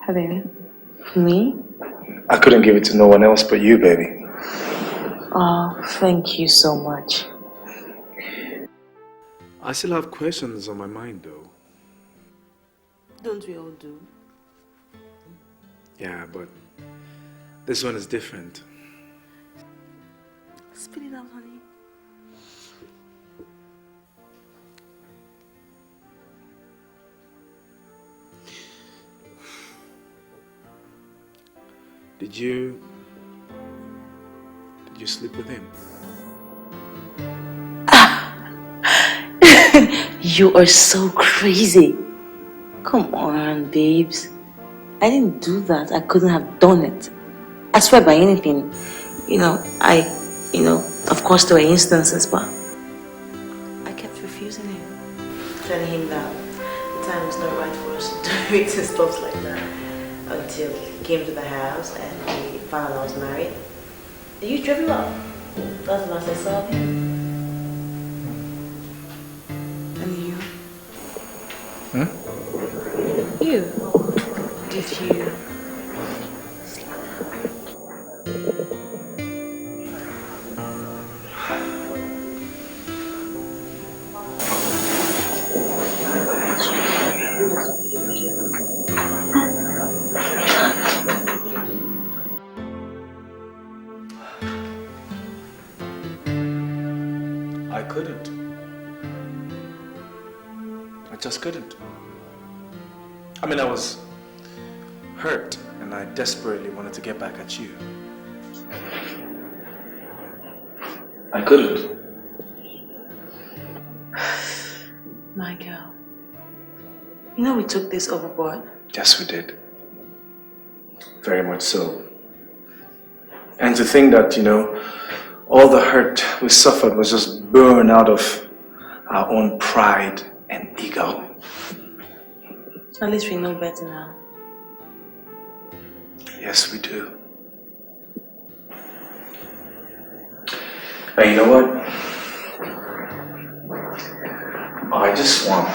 Hello. Me?
I couldn't give it to no one else but you, baby.
Oh, thank you so much.
I still have questions on my mind, though.
Don't we all do?
Yeah, but this one is different.
Spit it out, honey.
Did you sleep with him?
You are so crazy. Come on, babes. I didn't do that. I couldn't have done it. I swear by anything. Of course there were instances, but I kept refusing him.
Telling him that the time was not right for us to do it and stuff like that. Until he came to the house and he found out I was married. Did you drop him up? That's the last I saw of him.
And you?
You? Did you?
I couldn't. I just couldn't. I mean, I was hurt and I desperately wanted to get back at you. I couldn't.
My girl. We took this overboard.
Yes, we did. Very much so. And to think that, all the hurt we suffered was just born out of our own pride and ego.
At least we know better now.
Yes, we do. And you know what? I just want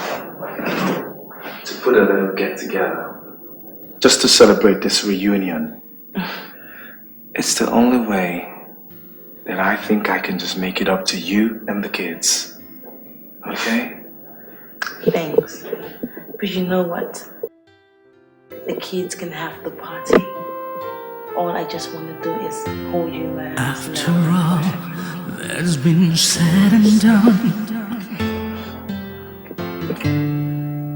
to put a little get together just to celebrate this reunion. It's the only way that I think I can just make it up to you and the kids. Okay?
Thanks. But you know what? The kids can have the party. All I just want to do is hold you in my arms.
After all that's been said and done,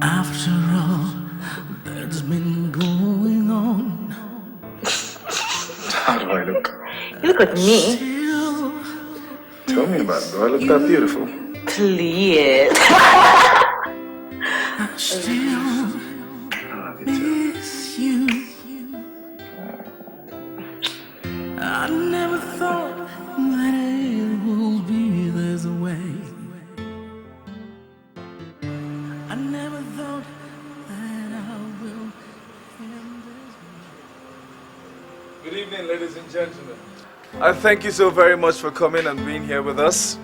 after all that's been going on,
how do I look?
You look like me.
Tell me about it. Do I look that beautiful?
Please.
I still miss you. I never thought that it would be this way. I never thought that I will end this way.
Good evening, ladies and gentlemen. I thank you so very much for coming and being here with us.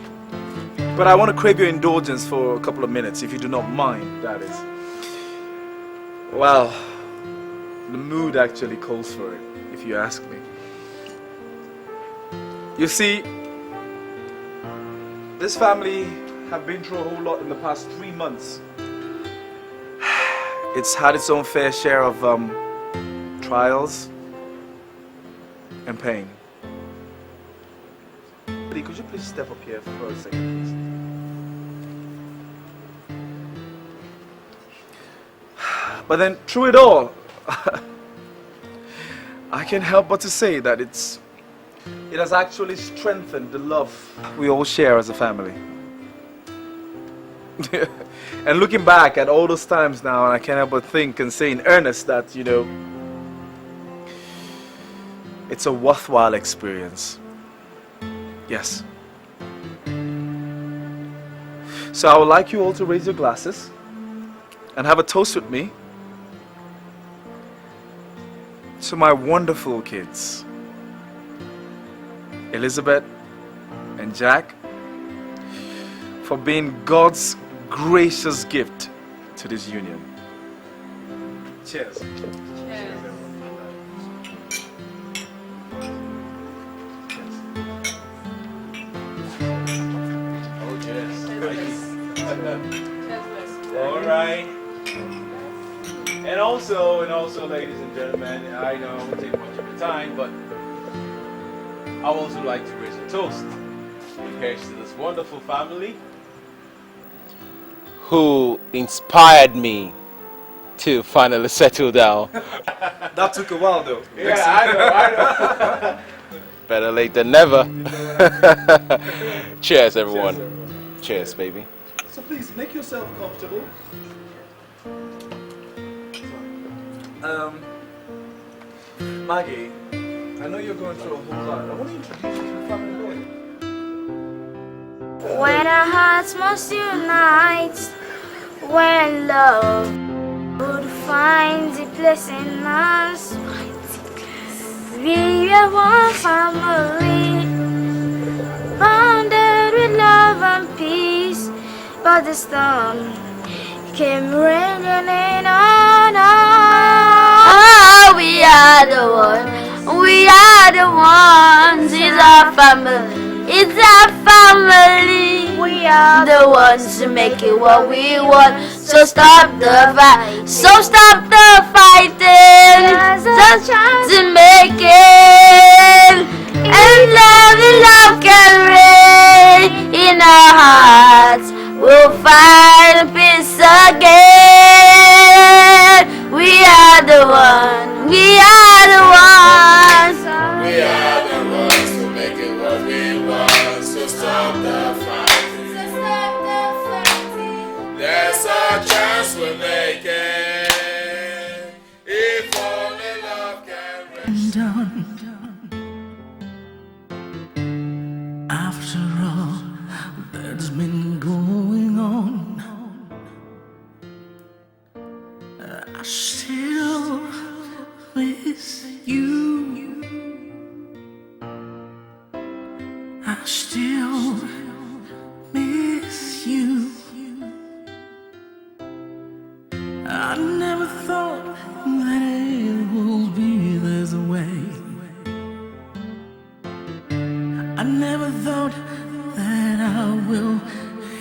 But I want to crave your indulgence for a couple of minutes, if you do not mind, that is. Well, the mood actually calls for it, if you ask me. You see, this family have been through a whole lot in the past 3 months. It's had its own fair share of trials and pain. Could you please step up here for a second, please? But then, through it all, I can't help but to say that it has actually strengthened the love we all share as a family. And looking back at all those times now, and I can't help but think and say in earnest that, it's a worthwhile experience. Yes. So I would like you all to raise your glasses and have a toast with me to my wonderful kids, Elizabeth and Jack, for being God's gracious gift to this union. Cheers.
Cheers.
Oh, yes. All right. And also, ladies and gentlemen, I know I won't take much of your time, but I would also like to raise a toast. Here's to this wonderful family who inspired me to finally settle down.
That took a while though.
Yeah, I know. Better late than never. Cheers, everyone. Cheers, baby.
So please, make yourself comfortable. Maggie, I know you're going through a whole lot. I want to introduce you to the family.
When our hearts must unite, when love would find a place in us, we are one family, bounded with love and peace. But the storm came raining in on us. Oh, we are the ones. It's our family. It's our family. We are the ones to make it what we want. So stop the fight. So stop the fighting. Just to make it. And love can reign in our hearts. We'll find peace again. We are the ones. We are the ones.
We are the ones to make it what we want. So stop the fighting. There's a chance we're making. If only love can reach down. After all that's been going on, I still miss you. I still miss you. I never thought that it would be this way. I never thought that I will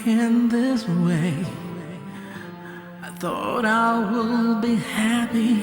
end this way. I thought I will be happy